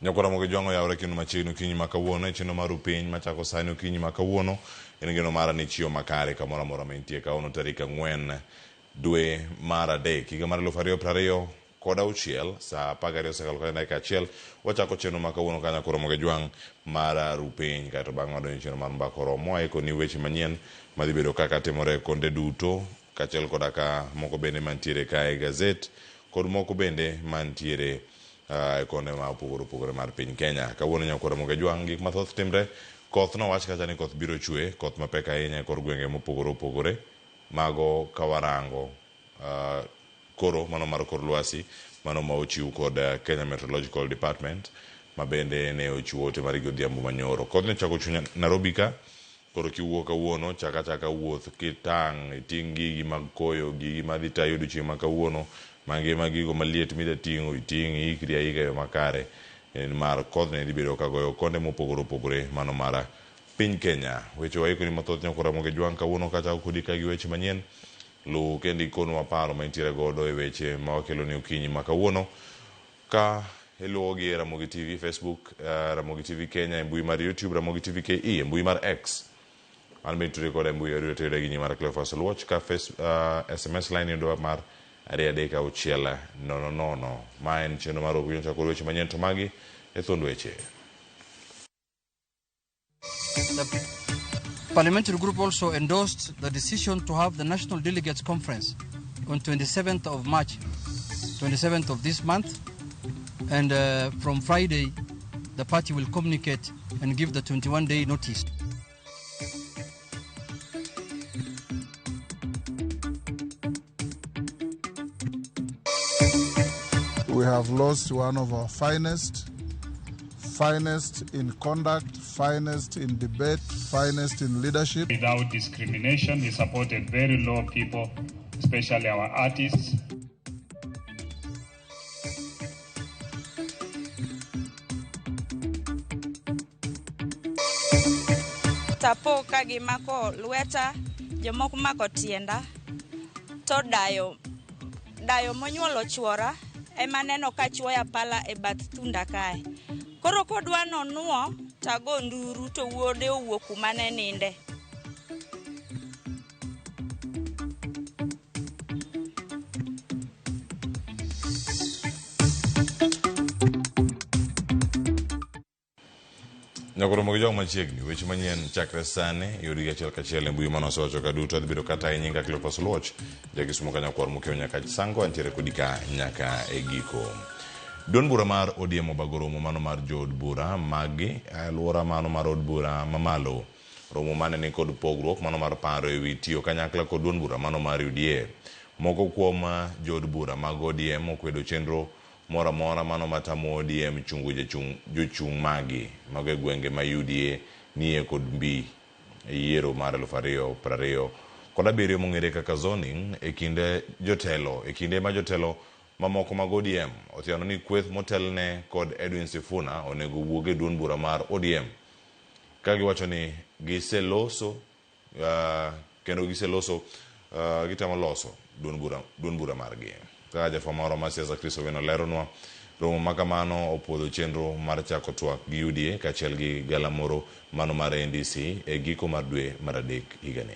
Nyakora moge jwango yaure kinu machinu kinyi makawuono chino maru piny machako sani kinyi makawuono en gino mara ni chiyo makare kamora mora mentie kauno tarika 4 dwe mara dek higa mar 2020 koda uchiel sa pagario sa kalokana dakika achiel wachako cheno makawuono kanya koro moge jwang mara rupiny kato bang' wadonyo cheno mar mbakoro moa eko ni weche manyien madhi bedo kaka timore konde duto kachiel koda ka moko bende mantiere ka e gazet kod moko bende mantiere konde ma opogore mar piny Kenya. Kawuono nyakora moge jwang gik mathoth timre. Koth no wach kacha ni koth biro chwe, koth mapek ahinya e kor gwenge mopogore mago kawarango koro mano mar kor lwasi mano ma ochiw kod Kenya Meteorological Department ma bende ne ochiwo ote mar godhiambo manyoro. Koth ne chako chunya Nairobi ka koro kiwuok kawuono chaka wuoth kitang' iting' gigi mag koyo gigi madhi tayo odiochieng' ma kawuono mangima gigo maliet mida ting'o iting' ikri aika yo makare en mar koth ne dibedo kagoyo konde mopogore mano mara piny Kenya. Weche waiko ni mathoth nyakora moge jwang kawuono kachako kodi ka gi weche manyien lu kendi kono maparo ma intiere godo e weche ma wakelo ni okinyi ma kawuono ka iluwogi e Ramogi TV Facebook, Ramogi TV Kenya e mbui mar YouTube, Ramogi TV KE e mbui mar X. An be nituri kod e mbui ariyo tere gi nyi mar Cleophas Oluoch ka SMS line yudo mar 3-6-000. Ma en cheno mar okinyi chako weche manyien to magi e thond weche. The parliamentary group also endorsed the decision to have the National Delegates Conference on 27th of March, 27th of this month. And from Friday, the party will communicate and give the 21-day notice. We have lost one of our finest in conduct, finest in debate, finest in leadership. Without discrimination, he supported very low people, especially our artists. Tapo kagi mako lueta, jomoko mako tienda, to dayo monyuolo chuora, ema neno ka chuoya pala e bath thunda kae. Koro kodwa nonuo, tago nduru to wuode owuok kuma ne ninde. Nyakoro moge jwang machiegni weche manyien chakre sane yodi ga chiel kachiel e mbui manoso wacho ka duto adhibedo kata e nyinga Cleophas Oluoch jakisumo ka nyakwar mokeo nyaka sango antiere kodi ka nyaka e giko. Duond bura mar ODM obago romo mano mar jood bura magi alwora mano mar od bura mamalo. Romo mane ni kod pogruok mano mar paro e wi tiyo kanyakla kod duond bura mano mar UDA. Moko kuom jood bura mag ODM okwedo chenro mora mano matamo ODM chungu jochung' magi mago e gwenge ma UDA nie kod mbi e yiero mar 2020 kod abiriyo mong'ere kaka zoning e kinde ma jotelo mamoko mag ODM othiano ni kweth motelne kod Edwin Sifuna onego wuog e duond bura mar ODM ka giwacho ni giseloso gitemo loso duond bura margi. Ka jafamoro ma siasa Kristo Weno leronwa romo makamano opodho chenro mar chako twak gi UDA kachiel gi galamoro mano mar NDC e giko mar dwe mar adek higani.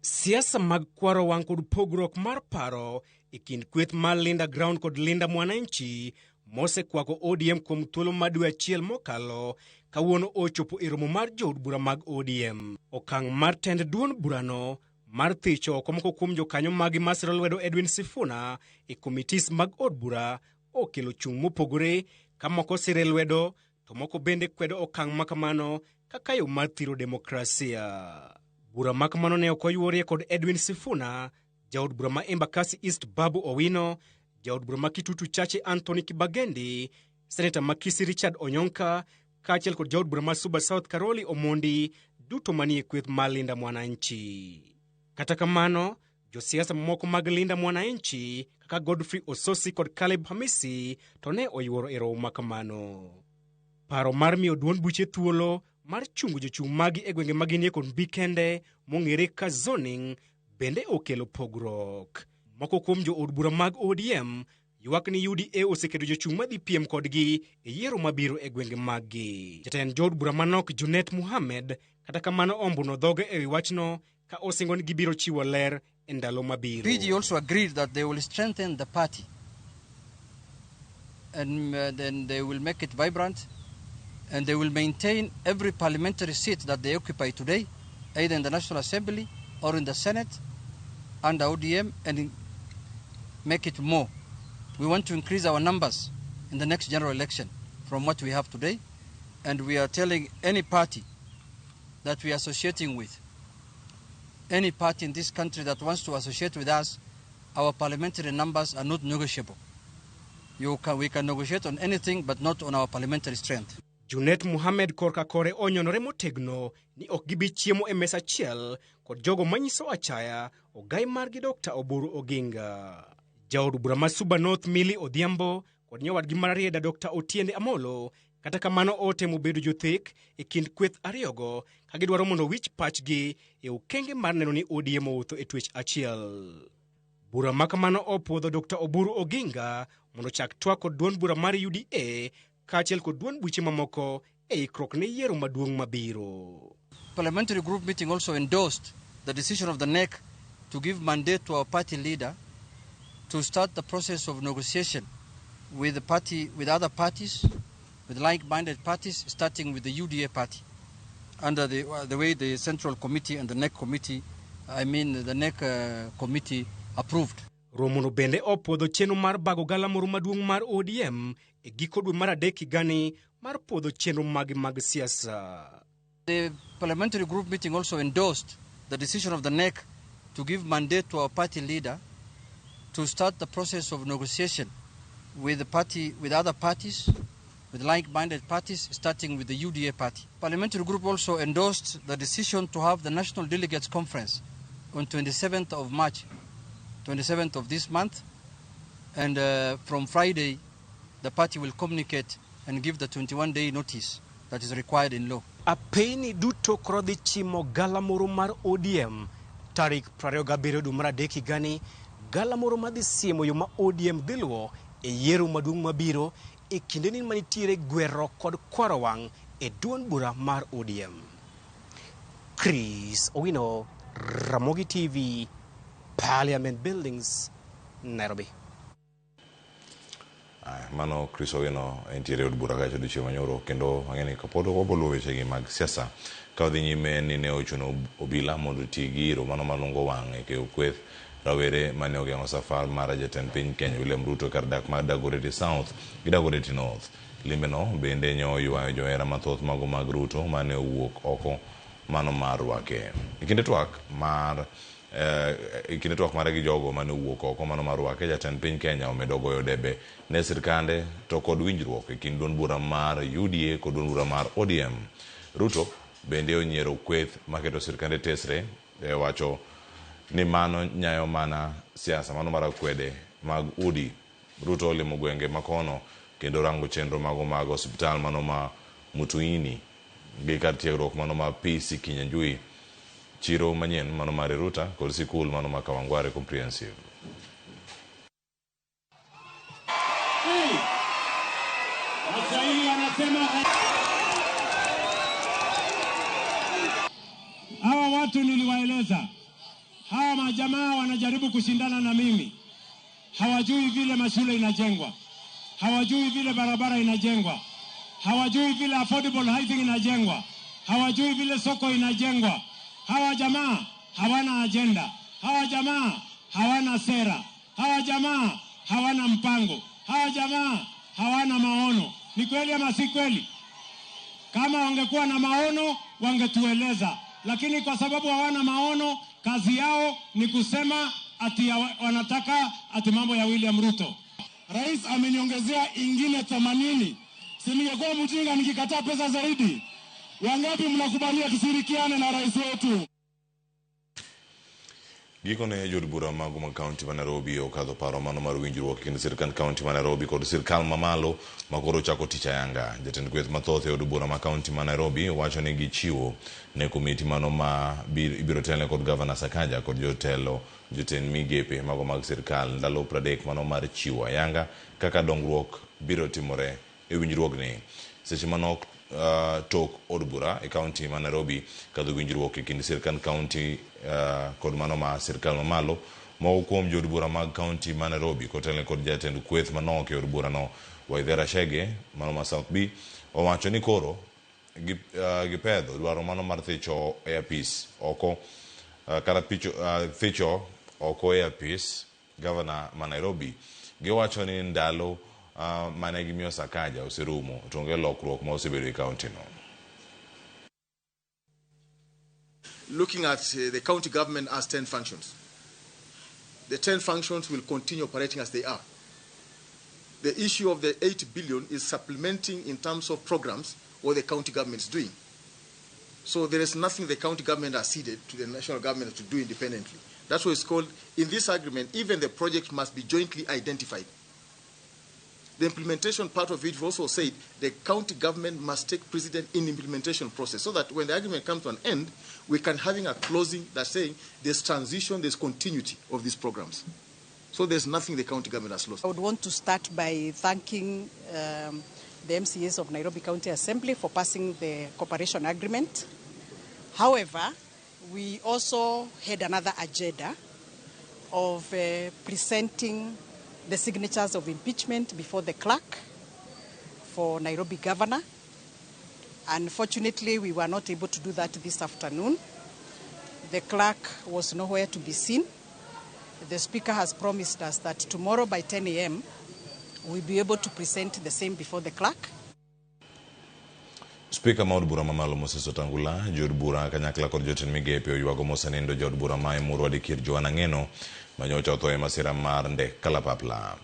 Siasa mag kwaro wang' kod pogruok mar paro e kind kweth mar Linda Ground kod Linda Mwananchi mosekwako ODM kuom thuolo mar dwe achiel mokalo kawuono ochopo e romo mar jood bura mag ODM. Okang' mar tend duond burano mar thicho komoko kuom jokanyo magi masiro lwedo Edwin Sifuna e komitis mag od bura okelo chung' mopogore ka moko sire lwedo to moko bende kwedo okang' makamano kaka yo mar thiro demokrasia. Bura makamano ne okoyuorie kod Edwin Sifuna, jaod bura ma Embakasi East Babu Owino, jaod bura ma Kitutu Chache Anthony Kibagendi, Senator Makisi Richard Onyonka, kachiel kod jaod bura ma Suba South Karoli Omondi, duto manie kweth mar Linda Mwananchi. Kata kamano, josiasa moko mag Linda Mwananchi kaka Godfrey Ososi kod Caleb Hamisi to ne oyuoro e romo makamano. Paro mar miyo duond buche thuolo mar chungo jochung' magi e gwenge maginie kod mbi kende mong'ere ka zoning bende okelo pogruok. Moko kuom jo od bura mag ODM ywak ni UDA oseketo jochung' madhi piem kodgi e yiero mabiro e gwenge maggi. Jatend jood bura manok Junet Mohamed kata kamano ombuno dhoge e wi wachno ka osingo ni gibiro chiwo ler e ndalo mabiro. PG also agreed that they will strengthen the party and then they will make it vibrant and they will maintain every parliamentary seat that they occupy today, either in the National Assembly or in the Senate under ODM, and make it more. We want to increase our numbers in the next general election from what we have today, and we are telling any party that we are associating with, any party in this country that wants to associate with us, our parliamentary numbers are not negotiable. We can negotiate on anything but not on our parliamentary strength. Junet Mohamed korka kore onyonore motegno ni ok gibi chiemo e mesa achiel kod jogo manyiso achaya ogai margi Dr. Oburu Oginga. Jaod bura ma Suba North Millie Odhiambo kod nyawadgi mararieda Dr. Otiende Amolo kata kamano otemo bedo jothek e kind kweth ariyogo ka gidwaro mondo wich pachgi e okenge mar neno ni ODM owuotho e twech achiel. Bura makamano opuodho Dr. Oburu Oginga mondo chak twak kod duond bura mar UDA kaachiel kod duond buche mamoko e ikruok ne yiero maduong' mabiro. Parliamentary group meeting also endorsed the decision of the NEC to give mandate to our party leader to start the process of negotiation with other parties, with like-minded parties, starting with the UDA party, under the way the Central Committee and the NEC Committee, the NEC Committee approved. Romono bende opuodho chenro mar bago galamoro maduong' mar ODM e giko dwe mar adek higani mar puodho chenro mag siasa. The parliamentary group meeting also endorsed the decision of the NEC to give mandate to our party leader to start the process of negotiation with other parties, with like-minded parties, starting with the UDA party. Parliamentary group also endorsed the decision to have the National Delegates Conference on 27th of March, 27th of this month, and from Friday, the party will communicate and give the 21-day notice that is required in law. Apeni duto krodhi chimo galamoro mar ODM tarik 27 dwe mar adek higani, galamoro madhi siemo yo ma ODM dhiluwo e yiero maduong' mabiro e kinde ni manitiere gwero kod kwaro wang' e duond bura mar ODM. Chris Owino, Ramogi TV, Parliament Buildings, Nairobi. Mano Chris Owino entiere od bura gacho diche manyoro kendo ang'eni kapod obolo wechegi mag siasa ka odhi nyime ni ne ochuno obila mondo ti giro mano malungo wang'e ke okweth rawere mane ogeng'o safar mar jatend piny Kenya William Ruto kar dak mar Dagoretti South gi Dagoretti North. Limbeno bende nyo ywayo johera mathoth mago mag Ruto mane owuok oko mano mar rwake. Ikinde twak mare gi jogo mane owuok oko mano mar rwake, jatend piny Kenya omedo goyo debe ne sirkande to kod winjruok e kind duond bura mar UDA kod duond bura mar ODM. Ruto bende onyiero kweth maketo sirkande tesre wacho ni mano nyayo mana siasa mano mar kwede mag udi. Ruto olimo gwenge makono kendo rango chenro mago mag hospital mano ma Mutuini gi kar tiegruok mano ma PC Kinyanjui, chiro manyien mano mar Ruta kod sikul mano ma Kawangware Comprehensive. Hawa watu niliwaeleza, hawa majamaa wanajaribu kushindana na mimi. Hawajui vile mashule inajengwa, hawajui vile barabara inajengwa, hawajui vile affordable housing inajengwa, hawajui vile soko inajengwa. Hawa jamaa hawana agenda, hawa jamaa hawana sera, hawa jamaa hawana mpango, hawa jamaa hawana maono. Ni kweli ama si kweli? Kama wangekuwa na maono wangetueleza, lakini kwa sababu hawana maono, kazi yao ni kusema ati wanataka ati mambo ya William Ruto. Rais ameniongezea ingine 80. Si ningekuwa mjinga nikikataa pesa zaidi? Wangapi mnakubalia tushirikiane na rais wetu? Gikone jod bura mago mag kaunti ma Nairobi okadho paro mano mar winjruok kind sirkand kaunti ma Nairobi kod sirkal mamalo makoro chako tich ayanga. Jatend kweth mathoth e od bura ma kaunti ma Nairobi wacho ni gichiwo ne komiti mano ma ibiro telne kod Gavana Sakaja kod jotend migepe mago mag sirkal ndalo 30 mano mar chiwo ayanga kaka dongruok biro timore e winjruogni. Seche manok tok od bura e kaunti ma Nairobi kadho winjruok e kind sirkand kaunti kod mano ma sirkal mamalo moko kuom jod bura mag kaunti ma Nairobi kotelne kod jatend kweth manok e od bura no Waithera Chege mano ma South B owacho ni koro gipedho dwaro mano mar thicho e apis oko kata thicho oko e apis Gavana ma Nairobi. Giwacho ni ndalo mane gimiyo Sakaja oserumo tonge lokruok ma osebedo e kaunti no. Looking at the county government as 10 functions. The 10 functions will continue operating as they are. The issue of the 8 billion is supplementing in terms of programs what the county government is doing. So there is nothing the county government has ceded to the national government to do independently. That's what it's called. In this agreement, even the project must be jointly identified. The implementation part of it also said the county government must take precedence in the implementation process so that when the agreement comes to an end, we can having a closing that's saying there's transition, there's continuity of these programs. So there's nothing the county government has lost. I would want to start by thanking the MCAs of Nairobi County Assembly for passing the cooperation agreement. However, we also had another agenda of presenting the signatures of impeachment before the clerk for Nairobi Governor. Unfortunately, we were not able to do that this afternoon. The clerk was nowhere to be seen. The Speaker has promised us that tomorrow by 10 a.m. we'll be able to present the same before the clerk. Speaker ma od bura mamalo Moses Wetangula, jod bura kanyakla kod jotend migepe oywago mosenindo jod bura ma Emurua Dikir Joanna Ng'eno manyocha otho e masira mar ndek kalapapla.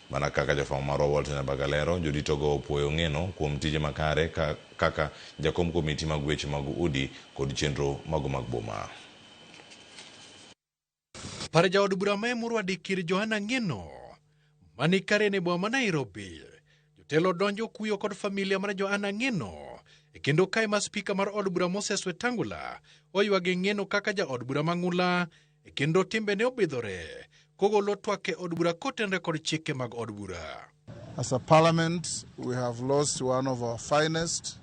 Mana kaka jafwambo marwa Walter Nyabagalero joditogo opuoyo Ng'eno kuom tije makare kaka jakom komiti mag weche mag udi kod chenro mago mag boma. Para jaod bura ma Emurua Dikir Joanna Ng'eno mani kare ne boma Nairobi, jotelo donjo kuyo kod familia mar Joanna Ng'eno e kendo kae ma spika mar od bura Moses Wetangula oywage Ng'eno kaka ja od bura mang'ula e kendo timbe ne obidhore kogolo twak e od bura kotenre kod chike mag od bura. As a parliament, we have lost one of our finest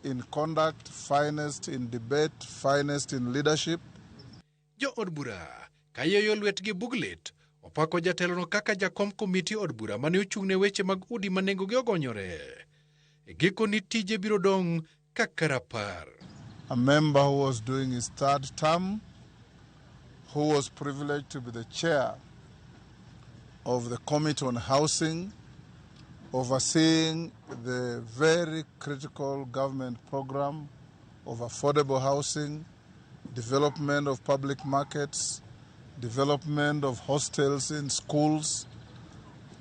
in conduct, finest in debate, finest in leadership. Jo od bura kayeyo lwetgi buglet opako jatelono kaka jakom komiti od bura mane ochung'ne weche mag udi ma nengogi ogonyore. E giko ni tije biro dong' kaka rapar. A member who was doing his third term, who was privileged to be the chair of the Committee on Housing, overseeing the very critical government program of affordable housing, development of public markets, development of hostels in schools,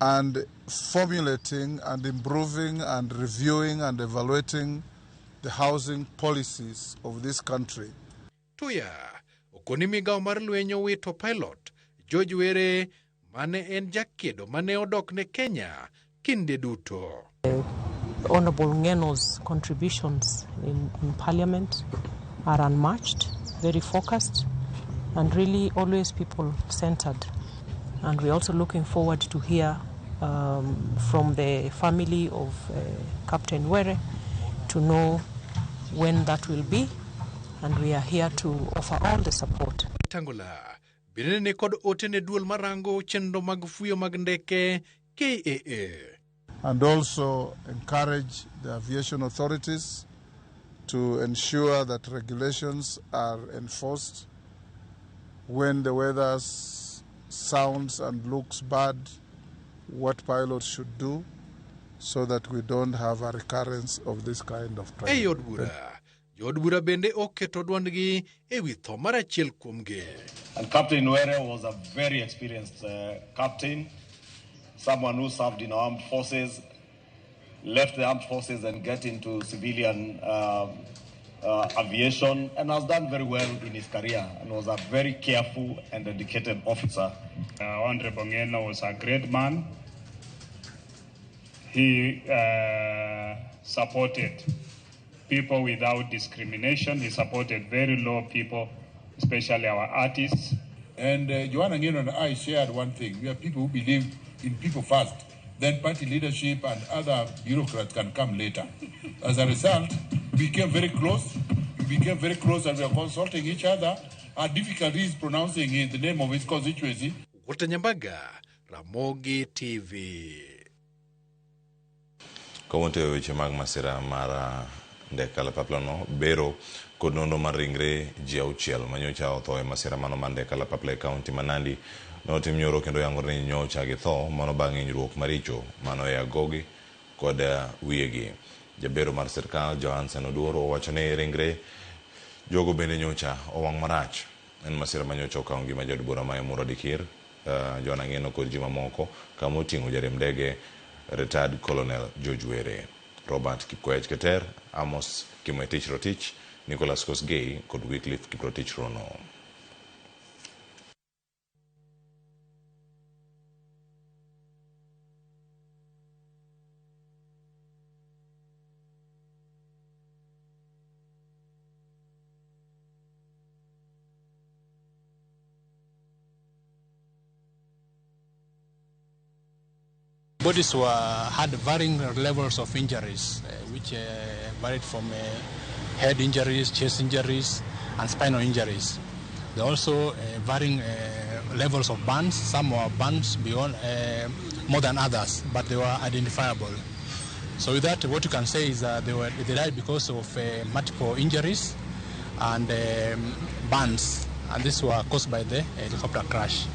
and formulating and improving and reviewing and evaluating the housing policies of this country. Tuya, okoni migawo mar lweny owito pilot George Were mane en jakedo mane odok ne Kenya kinde duto. Honorable Ng'eno's contributions in Parliament are unmatched, very focused, and really always people-centered. And we're also looking forward to hear from the family of Captain Were to know when that will be, and we are here to offer all the support. Tangula, binene kod otene duol marango chenro mag fuyo mag ndeke KAA. And also encourage the aviation authorities to ensure that regulations are enforced when the weather sounds and looks bad, what pilots should do, so that we don't have a recurrence of this kind of training. Jod bura bende oketo dwandgi ewi tho mar achiel kuomgi. And Captain Were was a very experienced captain, someone who served in armed forces, left the armed forces and get into civilian aviation, and has done very well in his career and was a very careful and dedicated officer. Honorable Ngeno was a great man. He supported people without discrimination. He supported very low people, especially our artists. And Joanna Ngeno and I shared one thing. We are people who believe in people first. Then party leadership and other bureaucrats can come later. As a result, we became very close. And we are consulting each other. Our difficulty is pronouncing the name of his constituency. Nyambaga, Ramogi TV. Kaunti weche mag masira mara ndeka la paplano bero kod nono mar ringre ji auchiel manyocha otho e masira mano mandeka la paple kaunti manandi notim nyoro kendo yango ni nyocha gi tho mano bang' hinyruok maricho mano e agogi kod wiyegi. Jabero mar sirkal Johansen Oduoro owacho ni ringre jogo bende nyocha owang' marach. En masira manyocha okawo ngima jod bura ma Emurua Dikir, Joanna Ngeno kod ji mamoko kama oting'o jariemb ndege retired Colonel George Were, Robert Kipkoech Keter, Amos Kimetich Rotich, Nicholas Kosgei kod Wycliffe Kiprotich Rono. Bodies had varying levels of injuries, which varied from head injuries, chest injuries, and spinal injuries. There are also varying levels of burns. Some were burns beyond more than others, but they were identifiable. So with that, what you can say is that they died because of multiple injuries and burns, and these were caused by the helicopter crash.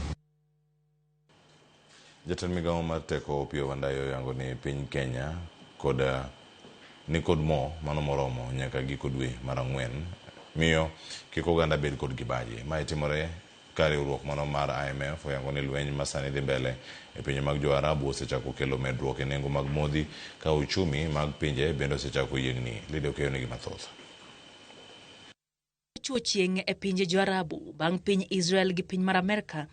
Jatend migawo mar teko Opiyo Wandayi yango ni piny Kenya kod ni kod mo mano moromo nyaka giko dwe mar Ang'wen miyo kik oganda bed kod kibaji. Ma itimore ka riwruok mano mar IMF oyango ni lweny masani dhi mbele e pinje mag Jo-Arabu osechako kelo medruok e nengo mag modhi ka uchumi mag pinje bende osechako yiengni. Lido keyo nigi mathoth. Chuo chieng' e pinje Jo-Arabu bang' piny Israel gi piny mar Amerika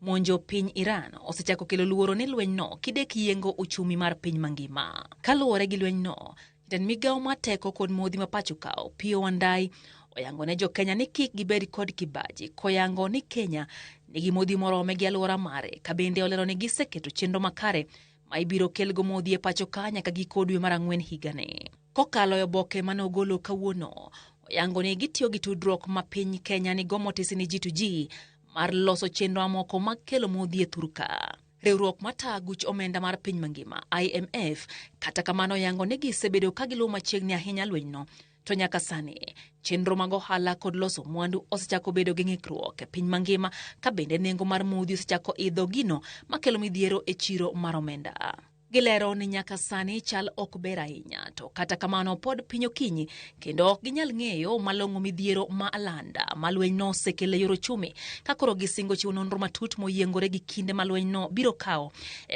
monjo piny Iran osechako kelo luoro ni lweny no kidek yiengo uchumi mar piny mangima. Kaluwore gi lweny no, jatend migawo mar teko kod modhi ma pacho ka Opiyo Wandayi oyango ne jo Kenya ni kik gibed kod kibaji koyango ni Kenya nigi modhi morome gi alwora mare, ka bende olero ni giseketo chenro makare ma ibiro kelgo modhi e pacho ka nyaka giko dwe mar Ang'wen higani. Kokalo e oboke mane ogolo kawuono, oyango ni gitiyo gi tudruok ma piny Kenya ni gomo tisi ni G2G mar loso chenro amoko mag kelo modhi e thurka. Riwruok mata guch omenda mar piny mangima IMF kata kamano yango ni gisebedo ka giluwo machiegni ahinya lweny no, to nyaka sani chenro mag ohala kod loso mwandu osechako bedo gi ng'ikruok e piny mangima, ka bende nengo mar modhi osechako idho gino makelo midhiero e chiro mar omenda. Gilero ni nyaka sani chal ok ber ahinya, to kata kamano pod piny okinyi kendo ok ginyal ng'eyo malong'o midhiero ma alanda ma lweny no osekelo yor ochumi, ka koro gisingo chiwo nonro matut moyiengore gi kinde ma lweny no biro kawo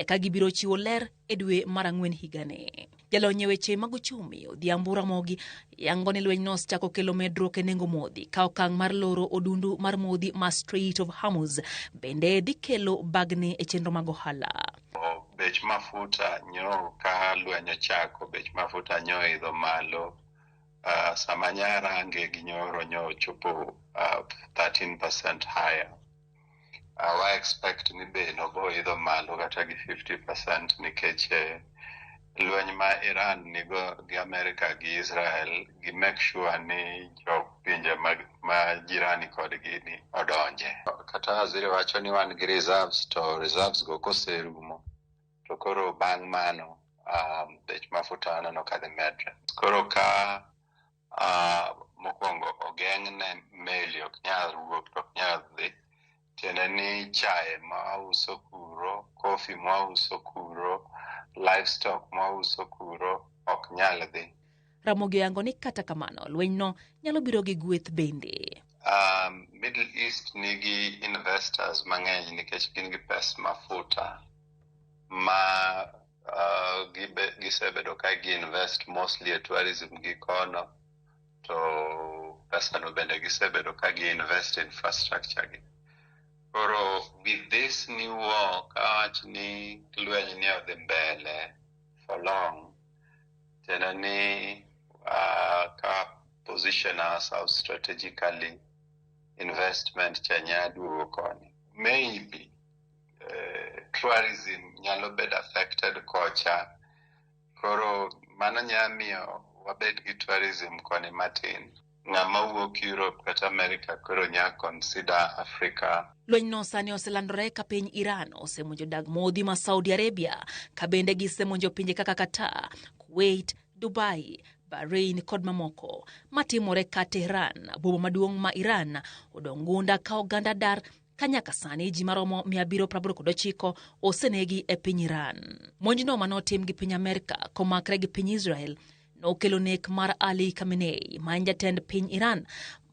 ka gibiro chiwo ler e dwe mar Ang'wen higani. Jalony e weche mag uchumi Odhiambo Ramogi yango ni lweny no osechako kelo medruok e nengo modhi, ka okang' mar loro odundu mar modhi ma Strait of Hormuz bende dhi kelo bagni e chenro mag ohala. Bech mafuta nyo ka lwenyo chako, bech mafuta nyo idho malo. Sama nyarange gi nyoro nyo chopo 13% higher. Wa expect ni be no bo idho malo kata gi 50% nikech lweny ma Iran nigo gi Amerika gi Israel gi make sure ni jo pinje ma jirani kod gini odonje. Kata waziri wacho ni wan gi reserves, to reserves go koserumo to koro bang' mano bech mafuta aneno ka dhi medre. Koro ka mokwongo ogeng' ne meli ok nyal wuok to ok nyal dhi, tiende ni chae ma uso kuro, kofi ma uso kuro, livestock ma uso kuro ok nyal dhi. Ramogi yango ni kata kamano lweny no nyalo biro gi gweth bende. Middle East nigi investors mang'eny nikech gin gi pes mafuta ma gisebedo ka gi invest mostly e tourism gi kono, to pesa no bende gisebedo ka gi invest in infrastructure gi. Koro with this new war, kawachni lweny ni odhi mbele for long, tena ni ka position ourselves strategically, investment chanya duogo koni. Maybe tourism nyalo bedo affected kocha. Koro mano nyamiyo wabed gi tourism koni matin. Ng'ama wuok Europe kata America koro nya consider Africa. Lweny no sani oselandore ka piny Iran osemonjo dag modhi ma Saudi Arabia, ka bende gisemonjo pinje kaka Qatar, Kuwait, Dubai, Bahrain kod mamoko. Matimore ka Tehran, boma maduong' ma Iran, odong' gunda ka oganda dar kanyaka sani ji maromo 789 osenegi e piny Iran. Monjno manotim gi piny Amerika komakre gi piny Israel nokelo nek mar Ali Khamenei, ma en jatend piny Iran,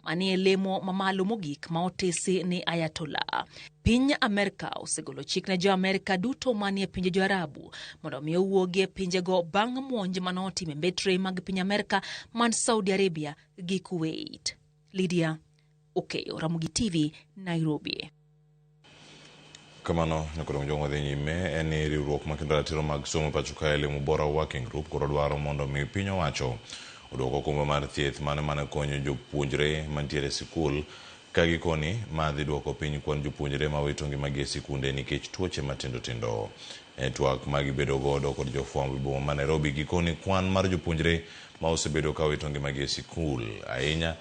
manie lemo mamalo mogik ma otisi ni Ayatollah. Piny Amerika osegolo chik ne jo Amerika duto manie pinje jo Arabu mondo mi owuogie pinjego bang' monj manotim e mbetre mag piny Amerika man Saudi Arabia gi Kuwait. Lydia Okeyo, Ramogi TV, Nairobi. Kamano nyakoro jongo dhi nyime en riwruok makendo ratiro mag somo pacho kae lemo Bora Working Group koro dwaro mondo mi piny owacho odwoko okumba mar thieth mane konyo jopuonjre mantiere e sikul ka gikoni madhi dwoko piny kwan jopuonjre ma wito ngimagi e sikunde nikech tuoche matindo tindo. Twak magibedo godo kod jofwambo e boma ma Nairobi gikoni kwan mar jopuonjre ma osebedo ka wito ngimagi e sikul ahinya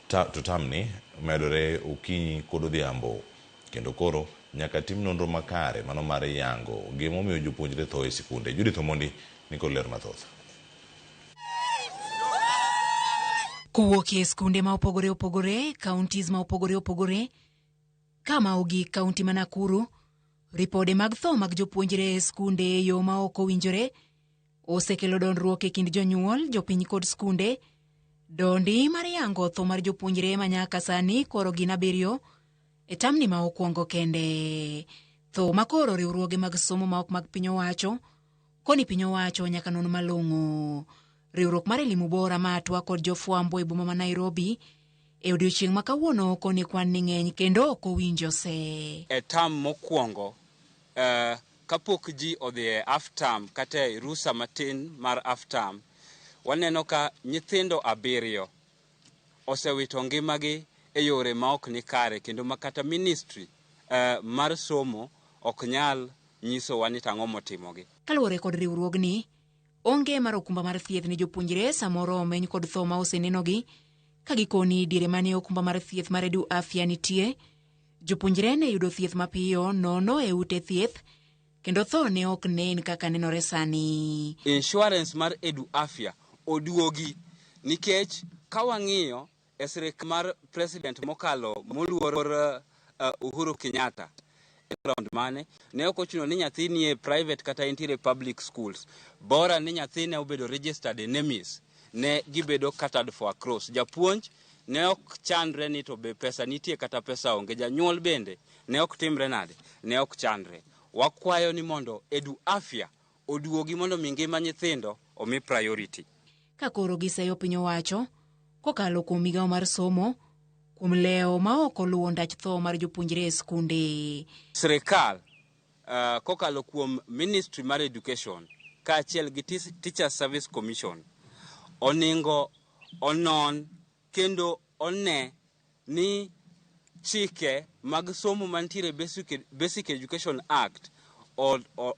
to tamni medore okinyi kod odhiambo, kendo koro nyaka tim nonro makare mano mar yango gimomiyo jopuonjre tho e sikunde. Judith Omondi nikod ler mathoth. Kuwuok e skunde ma opogore opogore, counties ma opogore opogore, kama ogik kaunti ma Nakuru, ripode mag tho mag jopuonjre e skunde yo ma ok owinjore osekelo dondruok e kind jonyuol, jopiny kod skunde. Dondi mar yango tho mar jopuonjre ma nyaka sani koro gin 7 e tamni ma okwongo kende. Tho makoro riwruoge mag somo ma ok mag piny owacho koni piny owacho nyaka non malong'o. Riwruok mar elimu Bora matwa kod jofwambo e boma ma Nairobi e odiochieng' ma kawuono koni kwan ni ng'eny kendo ok owinjo se. E tam mokwongo kapok ji odhi e half term kata e rusa matin mar half term, waneno ka nyithindo 7 osewito ngimagi e yore ma ok ni kare, kendo makata ministry mar somo ok nyal nyiso wa ni tang'o motimogi. Kaluwore kod riwruogni, onge mar okumba mar thieth ne jopuonjre samoro omeny kod tho ma osenenogi, ka gikoni diere mane okumba mar thieth mar Edu Afya nitie, jopuonjre ne yudo thieth mapiyo nono e ute thieth, kendo tho ne ok nen kaka nenore sani. Insurance mar Edu Afya oduogi nikech ka wang'iyo e sirikal mar president mokalo moluor Uhuru Kenyatta around mane ne ok ochuno ni nyathi ni e private kata interior public schools, bora ni nyathi ne obedo registered e NEMIS ne gibedo catered for across. Japuonj ne ok chandre ni to be pesa nitie kata pesa onge, janyuol bende ne ok timre nade, ne ok chandre. Wakwayo ni mondo Edu Afya oduogi mondo mi ngima nyithindo omi priority. Ka koro giseyo piny owacho kokalo kuom migawo mar somo kuom leo ma ok oluwo ndach tho mar jopuonjre e skunde. Sirikal kokalo kuom Ministry mar Education kaachiel gi Teachers Service Commission oningo onon kendo one ni chike mag somo mantiere Basic Education Act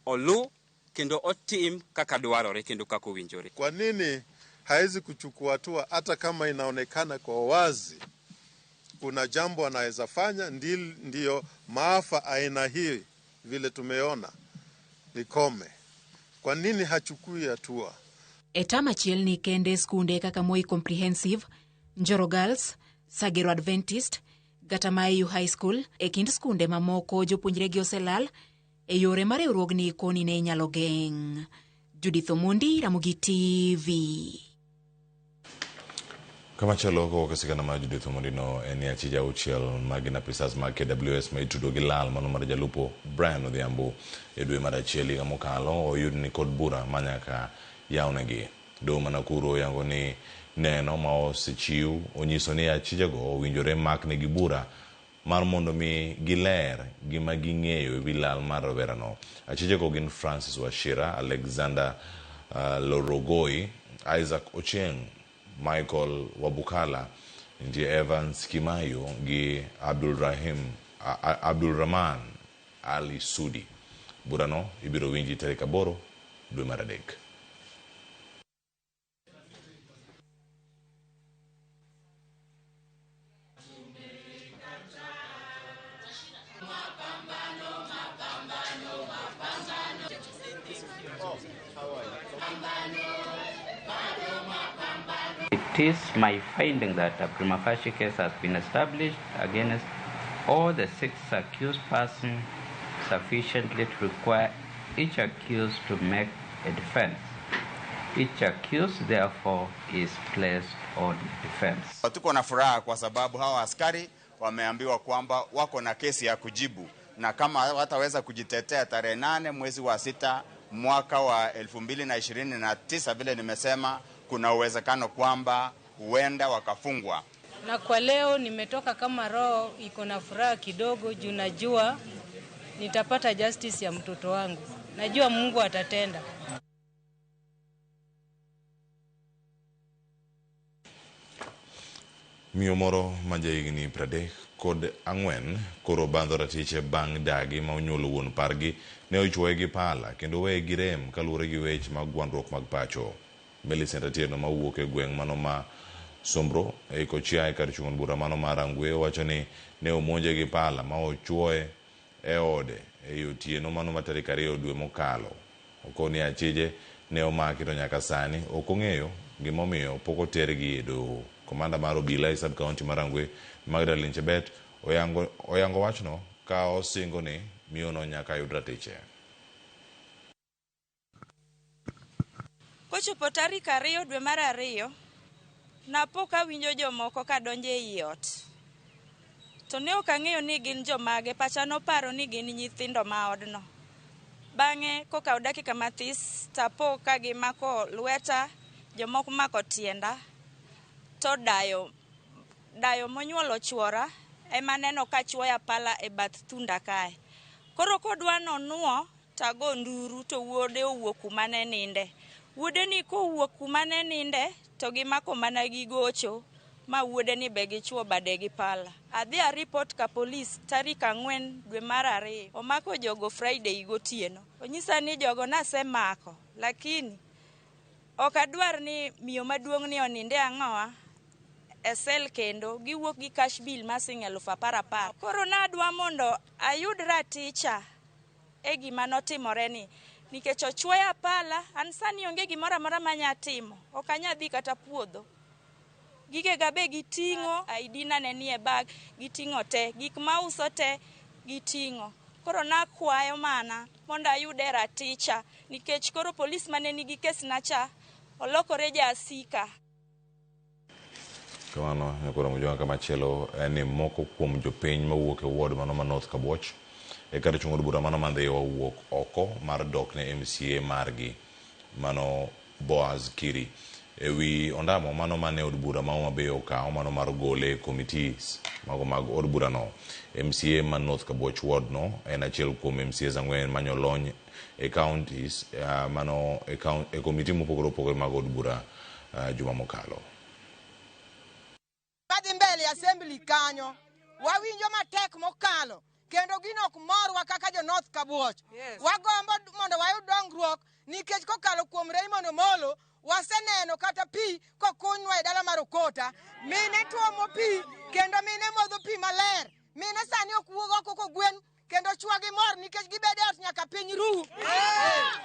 olu kendo otim kaka dwarore kendo kaka owinjore. Kwa nini haizi kuchukua hatua hata kama inaonekana kwa wazi kuna jambo anaweza fanya ndio maafa aina hii vile tumeona likome? Kwa nini hachukui hatua? Etama chiel ni kende skunde kaka Moi Comprehensive, Njoro Girls, Sagero Adventist, Gatamayu High School e kind skunde mamoko jopuonjre gi oselal e yore mar riwruogni koni ne nyalo geng'. Judith Omondi, Ramogi TV. Kama chalo ko sigana ma Judith Omondi no en ya chija uchiel magina pisas ma KWS ma itudo gi lal mano mar jalupo Brian Odhiambo e dwe mar achiel higa mokalo oyud ni kod bura manyaka yawnegi. Doho ma Nakuru yango ni neno ma osechiw onyiso ni achijego owinjore makne gi bura mar mondo mi giler gima ging'eyo ewi lal mar rawerano. Achijego gin Francis Wachira, Alexander Lorogoi, Isaac Ocheng, Michael Wabukala, nitie Evans Kimayo gi Abdulrahman Ali Sudi. Burano ibiro winji tarik 8 dwe mar adek. It is my finding that a prima facie case has been established against all the 6 accused persons sufficiently to require each accused to make a defense. Each accused therefore is placed on defense. Tuko na furaha kwa sababu hawa askari wameambiwa kwamba wako na kesi ya kujibu, na kama wataweza kujitetea tarehe 8 mwezi wa 6 mwaka wa 2029 vile nimesema, kuna uwezekano kwamba huenda wakafungwa. Na kwa leo nimetoka kama roho iko na furaha kidogo juu najua nitapata justice ya mtoto wangu. Najua Mungu atatenda. Miyo moro majahigni 34 koro bandho ratiche bang' dagi ma onyuolo wuon pargi ne ochuoye gi pala kendo weye gi rem kaluwore gi wech mag gwandruok mag pacho. Millicent Atieno ma wuok e gweng' mano ma Sombro e Kochiaye kar chung' bura mano mar Angwe wacho ni ne omonje gi pala ma ochuoye e ode e otieno mano ma tarik 2 dwe mokalo. Okoni achije ne omaki to nyaka sani ok ong'eyo gimomiyo pok otergi e doho. Komanda mar obila e sub county mar Angwe Magdalene Chebet oyango wachno ka osingo ni miyono nyaka yud ratiche. Kochopo tarik 2 dwe mar 2 napok awinjo jomoko ka donjo e ot. To ne ok ang'eyo ni gin jomage, pacha noparo ni gin nyithindo ma odno. Bang'e kokaw dakika mathis tapo ka gimako lweta, jomoko mako tienda. To dayo monyuolo chuora ema neno ka chuoya pala e bath thunda kae. Koro kodwa nonuo tago nduru to wuode owuok kuma ne ninde. Wuode ni kowuok kuma ne ninde to gimako mana gi gocho ma wuode ni be gichuo bade gi pala. Adhi a report ka polis tarik 4 dwe mar 2. Omako jogo Friday gotieno. Onyisa ni jogo nasemako, lakini ok adwar ni miyo maduong' ni oninde ang'oa esel kendo giwuok gi cash bill masing 10,000. Koro nadwa mondo ayud raticha e gima notimore ni. Nikech ochuoya pala, an sani onge gimoro amora manya timo. Ok anya dhi kata puodho. Gige gabe giting'o, ID na ne nie bag, giting'o te, gik ma uso te giting'o. Koro nakwayo mana mondo ayude raticha nikech koro polis mane nigi kes na cha olokore jasika. Kamano koro mjua kama chelo ni moko kuom jopiny mawuok e ward mano ma North Kabuoch e kar chung' od bura mano mandhiwa wuok oko mar dok ne MCA margi mano Boaz Kiri ewi ondamo mano mane od bura ma Homa Bay okawo mano mar gole committees mago mag od bura no. MCA man North Kabuoch ward no en achiel kuom MCAs 4 manyolony e counties mano e committee mopogore opogore mag od bura juma mokalo. Kadhi mbele assembly kanyo wawinjo matek mokalo kendo gino ok morwa kaka jo North Kabuoch. Wagombo mondo wayud dongruok nikech kokalo kuom Raymond Omolo waseneno kata pi kokunywa e dala mar Okota. Mine tuomo pi kendo mine modho pi maler. Mine sani ok wuog oko kogwen kendo chwa gi mor nikech gibede ot nyaka piny ru.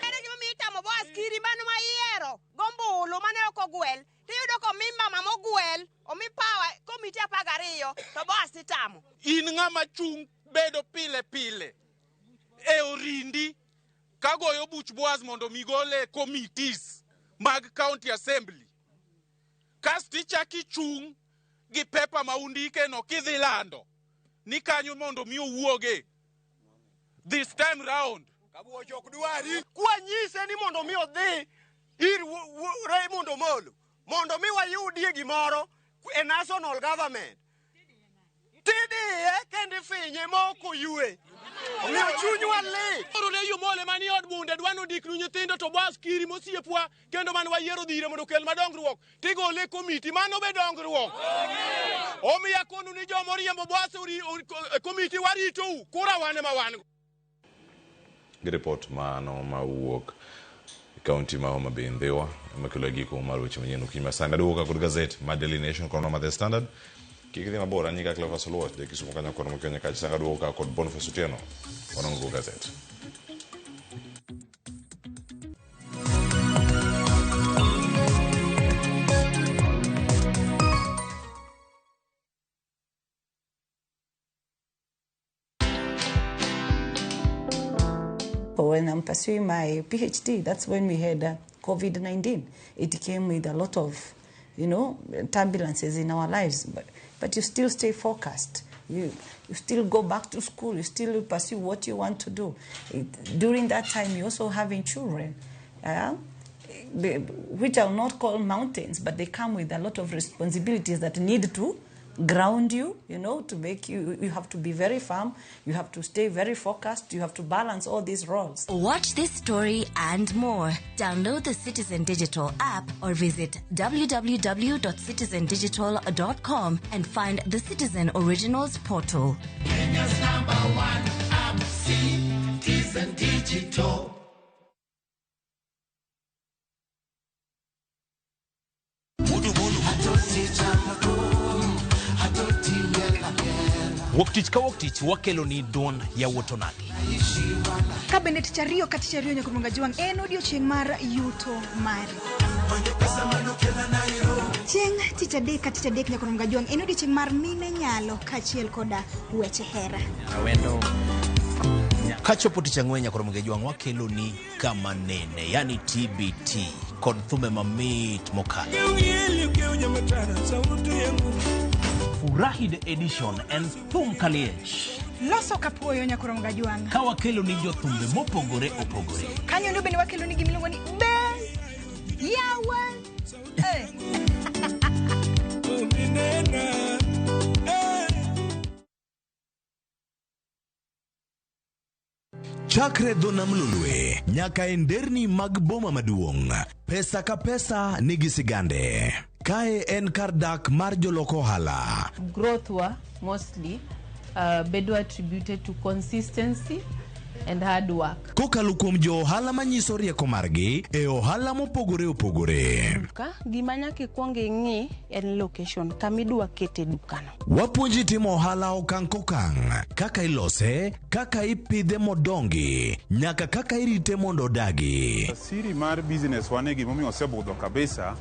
Ene gima mitamo Boaz Kiri mano ma iero gombulu mane ok ogwel. Tiyudo ko mimba mogwel omi pawa komiti 12 to Boaz itamo. In ng'ama chung bedo pile pile e orindi kagoyo buch Boaz mondo migole committees mag county assembly. Kasti chaki chung gi pepa ma undike no kidhi lando ni kanyo mondo mi owuoge. This time round kwa nyise ni mondo mi odhi ir Raymond Omolo mondo mi wayudie gimoro e national government. TDA kendi finye moko yue. Omiyo chunywa li. Oro ne yo mole mani od bunde dwano dik nu nyithindo to bas kiri mosiepwa kendo man wayiero dhire mondo kel madongruok. Tigole komiti mano be dongruok. Omiya konu ni jomo riembo bas komiti warito kura wane ma wan. Gi report mano mawuok kaunti ma Homa Bay Ndhiwa makelo giko mar weche manyien ukima sana duoka kod gazet ma Daily Nation kono ma The Standard kikidhi mabor anyika Clever Soluot de kisumo kanya kono mkenya kachi sanga duoka kod Boniface Otieno onongo gazet. When I'm pursuing my PhD, that's when we had COVID-19. It came with a lot of, turbulences in our lives. But you still stay focused. You still go back to school. You still pursue what you want to do. During that time, you're also having children, which I'll not call mountains, but they come with a lot of responsibilities that need to ground you, to make you have to be very firm, you have to stay very focused, you have to balance all these roles. Watch this story and more. Download the Citizen Digital app or visit www.citizendigital.com and find the Citizen Originals portal. Kenya's #1 app, Citizen Digital. Woktich ka woktich wakelo ni don ya wotonagi. Kabinet chariyo kati chariyo nyakurunga juang en odiochieng' mar yuto mari. Chieng' tich adek kati tich adek nyakurunga juang en odiochieng' mar mine nyalo kachiel koda weche hera. Awendo kachopo tich ang'wen nyakurunga juang wakelo ni kama nene yani TBT kod thume mamit mokalo. Furahide edition and thum kaliech. Loso kapuoyo nyakurunga juang. Ka wakelo ni jothumbe mopogore opogore. Kanyo ndo bende wakelo ni gimiluongo ni Ben Yawa. Chakre dho nam lulwe nyaka enderni mag boma maduong'. Pesa ka pesa nigi sigande. Kae en kar dak mar joloko hala. Growth were mostly bedo attributed to consistency and hard work. Kokalo kuom jo ohala manyiso rieko margi e ohala mopogore opogore. Gima nyaka ikuong ing'i en location kamidwa kete dukano. Wapuonji timo ohala okang' kokang', kaka ilose, kaka ipidhe modongi, nyaka kaka irite mondo odagi. Siri mar business wane gimomiyo osebudho kabisa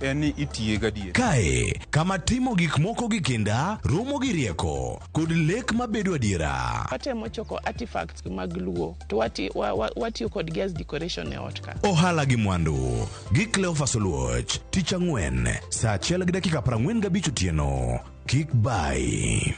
eni itiye gadier. Kae kama timo gik moko gi kinda romo gi rieko kod lek mabedo adiera. Watemo choko artifacts mag luo to watiyo kod gas decoration e ot ka. Ohala gi mwandu gi Clever Soluot tich ang'wen saa 1:45 otieno. Kik bai.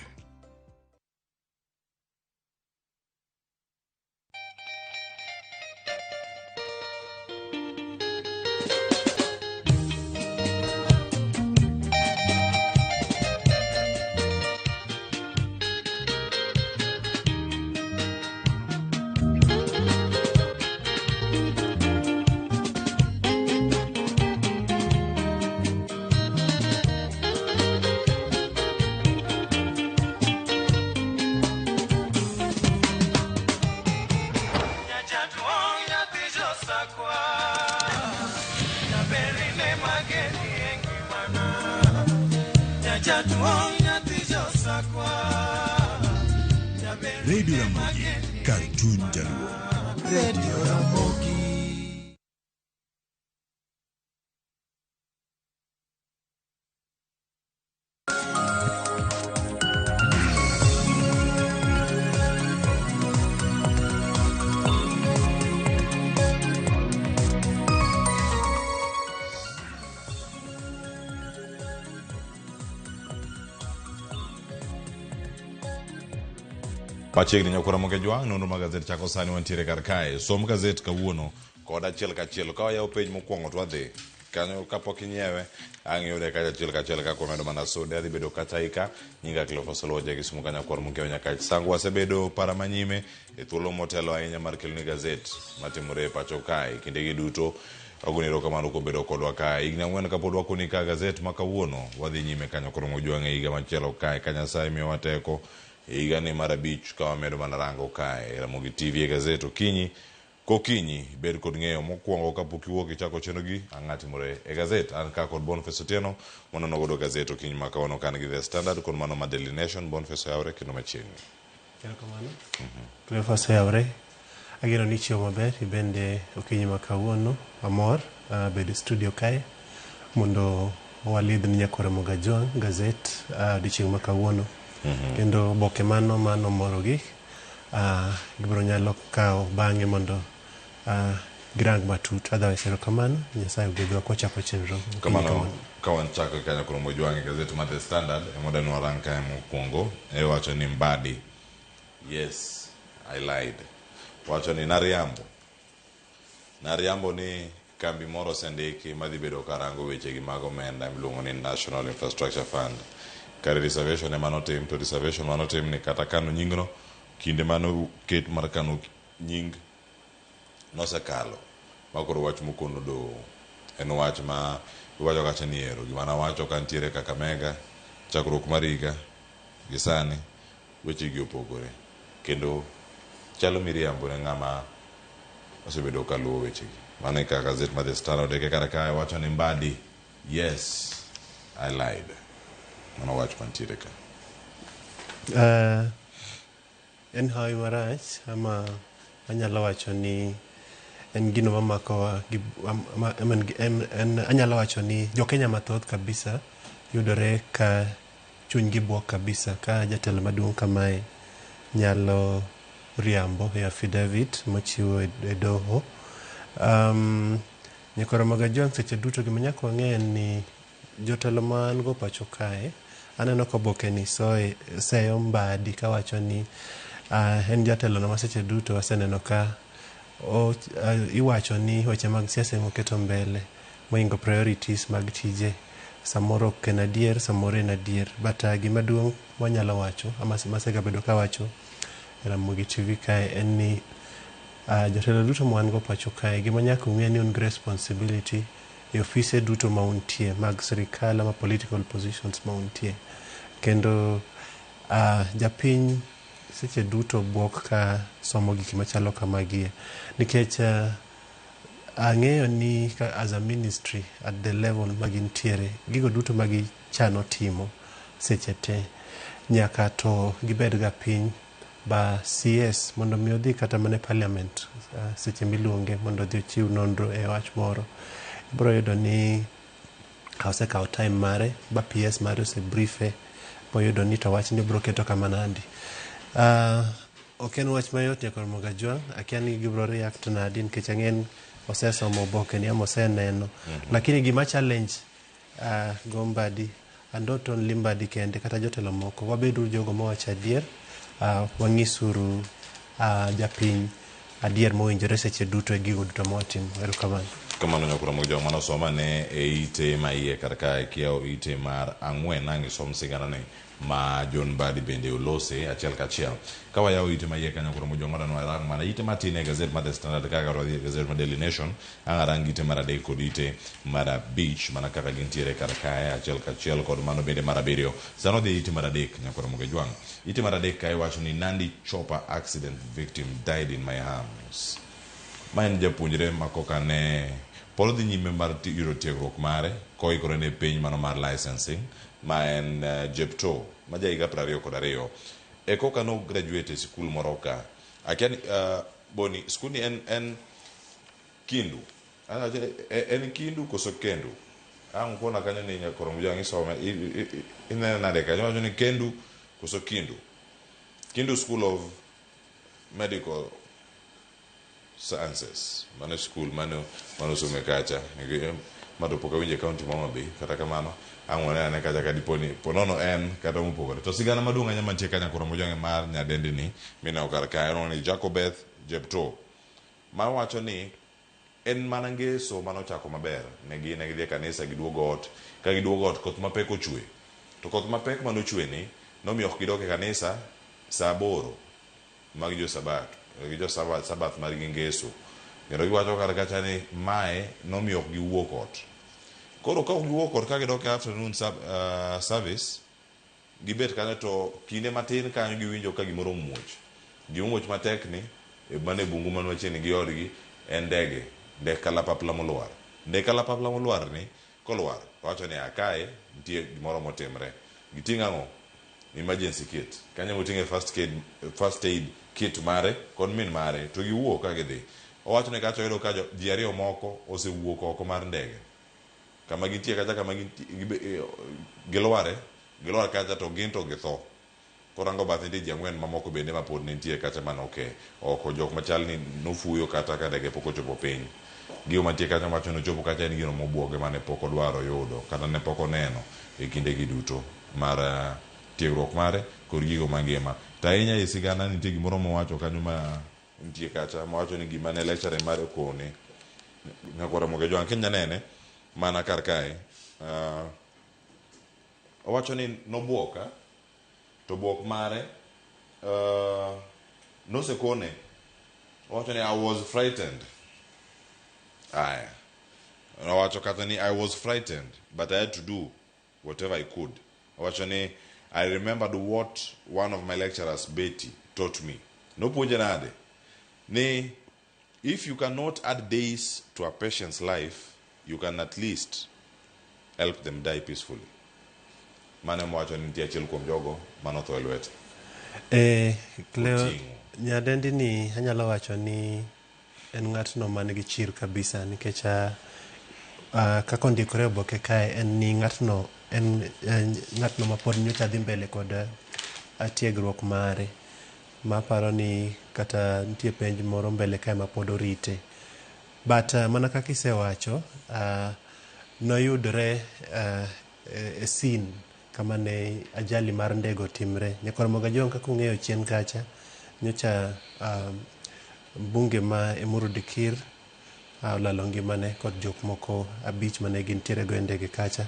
Radio Ramogi, Cartoon Jaluo. Radio Ramogi. Pachiegni nyakura moke juang nono magazet chako sani wantiere kar kae. Som gazet kawuono kod achiel kachiel ka yaw page mokwongo to wadhi kanyo kapok inyewe ang'iyude kachiel ka komedo mana sonde adhi bedo kachaika nyinga Kilofosoloja gi sumu kanya kwar mukeo nyaka sangu wasebedo para manyime e thuolo motelo ahinya mar keloni gazet matimore e pacho kae kinde gi duto agonero kamano ko bedo kodwa kae igna ngwen kapod wakoni ka gazet makawuono wadhi nyime kanyo koro mojuang e higa machielo kae kanyasaye miyo wateko e higa ni mar 5 ka wamedo mana rango kae Ramogi TV e gazet okinyi kokinyi bed kod ng'eyo mokwongo kapok iwuok ichako chenro gi ang'atimore e gazet an ka kod Boniface Otieno monono godo gazet okinyi makawuono kan gi The Standard kod mano ma Daily Nation. Boniface oyawre kendo machiegni. Kamano. Boniface oyawre. Ageno ni chiwo maber ibende okinyi makawuono amor bedo studio kae mondo walidh ni nyakore Mogajwang gazet odiochieng' makawuono kendo boke mano moro gi gibiro nyalo kawo bang'e mondo girang matut otherwise erokamano Nyasaye ogedhwa kochako chenro kamano ka wan chako kanyo koro Mogajwang e gazet mar The Standard emoda ni warang kae mokwongo e wacho ni Mbadi yes I lied wacho ni nariambo ni kambi moro sendiki madhi bedo karango weche gi mag omenda miluongo ni National Infrastructure Fund kare reservation emanotim to reservation manotim ni kata kano nyingno kinde mano ket mar kano nying nosekalo makoro wach mokono do en wach ma wacho kacha ni ero gima na wacho kantiere Kakamega chakruok mar higa gi sani weche gi opogore kendo chalo miriambo ne ng'ama osebedo kaluwo weche gi mano e kaka gazet mar The Standard eke kara kae wacho ni Mbadi yes I lied mano wach mantiere ka en hawi marach ama anyalo wacho ni en gino mamakowa anyalo wacho ni jokenya mathoth kabisa yudore ka chunygi buok kabisa ka jatelo maduong' kamae nyalo riambo e affidavit mochiwo e doho. Nyakore Mogajwang seche duto gima nyaka wang'e ni jotelo man go pacho kae aneno ka oboke ni seyo Mbadi kawacho ni en jatelo no maseche duto waseneno ka iwacho ni weche mag siasa moketo mbele moingo priorities mag tije samoro ok en adier samoro en adier but gima duong' wanyalo wacho ama masega bedo ka wacho Ramogi TV kae en ni jotelo duto mwan go pacho kae gima nyaka ung'e ni un responsibility e ofise duto mauntie mag sirikal ama political positions mauntie kendo japiny seche duto buok ka somo gik machalo kamagie nikech ang'eyo ni as a ministry at the level magintiere gigo duto magichano timo seche te nyaka to gibed ga piny ba CS mondo mi odhi kata mane parliament seche miluonge mondo odhi ochiw nonro e wach moro ibiro yudo ni osekawo time mare ba PS mare osebriefe boyudo ni to wach ni biro keto kama nandi ok en wach mayot Nyakore Mogajwang akia ni gibiro react nadi nikech ang'en osesomo oboke ni ama oseneno lakini gima challenge go Mbadi and not only Mbadi kende kata jotelo moko wabedo jogo mawacho adier wang'isuru japiny adier mowinjore seche duto e gigo duto mawatimo. Erokamano. Kamano Nyakore Mogajwang manosoma ne e ite ma iye karka kiao ite mar ang'wen ang'isom sigana ne ma John Mbadi bende olose achiel kachiel kawa yawo ite ma iye ka Nyakore Mogajwang marano arang mana ite matine e gazet mar The Standard kaka rodhi e gazet mar Daily Nation arang ite mar 3 kod ite mar 5 mana kaka gintiere karka achiel kachiel kod mano bende mar 7 sano dhi ite mar 3 Nyakore Mogajwang ite mar 3 kae wacho ni Nandi chopper accident victim died in my arms. Ma en japuonjre makoka ne polo dhi nyime mar yudo tiegruok mare koikore ne piny mano mar licensing ma en Jepto ma jahiga 22 e koka no graduate e skul moro ka akiani boni skul ni en Kindu en Kindu koso Kendu ang kona kanyo ni Nyakore Mogajwang isome inena nade kanyo wacho ni Kendu koso Kindu School of Medical Sciences mano school mano some kacha mado poka winje county Homa Bay kata kamano ang'one ne kacha kadiponi ponono en kata mopogore to sigana maduong' anya mantie ka Nyakore Mogajwang mar nyadendi ni mina okar ka ni Jacobeth Jepto ma wacho ni en mana ngeso manochako maber ne gidhi kanisa giduogo ot ka giduogo ot koth mapek ochwe to koth mapek manochwe ni nomiyo ok gidok e kanisa saa 8 mag jo sabath mar ngeso kendo giwacho kar kacha ni mae nomiyo ok giwuok ot. Koro ka ok giwuok ot ka gidok e afternoon service gibet kanyo to kinde matin kanyo giwinjo ka gimoro muoch matek ni mane bungu man machiegni gi odgi en ndege kalapapla molwar. Ndege kalapapla molwar ni kolwar wacho ni akae nitie gimoro motimre. Giting'o ang'o? Emergency kit. Kanyo moting'e first aid kit mare kod min mare to giwuok ka gidhi. Owacho ni kacha oyudo ka ji ariyo moko osewuok oko mar ndege. Kama gintie kacha kama gilwar kacha to gin to githo. Korango bath nitie ji 4 mamoko bende ma pod nitie kacha manoke oko jok machal ni nofuyo kata ka ndege pok ochopo piny. Gigo mantie kacha wacho nochopo kacha en gino mobuoge mane pok odwaro yudo kata ne pok oneno e kinde gi duto mar tiegruok mare kod gigo mangima. To ahinya e sigana nitie gimoro mowacho kanyo ma nitie kacha mowacho ni gima ne lecture mare kone Nyakora Mogejwang' Kenya nene mana kar kae owacho ni nobuoka to buok mare nosekone. Owacho ni I was frightened. Owacho kata ni I was frightened but I had to do whatever I could. Owacho ni I remembered what one of my lecturers, Betty, taught me. No puonje nade ni if you cannot add days to a patient's life, you can at least help them die peacefully. Mane mwacho ni nitie achiel kuom jogo manotho e lwete. Cleo, nyadendi ni anyalo wacho ni en ng'atno man gi chir kabisa nikech kaka ondikore oboke kae en ni ng'atno ma pod nyocha dhi mbele kod tiegruok mare maparo ni kata nitie penj moro mbele kae ma pod orite. But mana kaka isewacho noyudre e scene kama ne ajali mar ndege timre. Nyakora Mogejwang' kaka ung'eyo chien kacha nyocha bunge ma Emuru Dikir olalo ngimane kod jok moko 5 mane gintiere go e ndege kacha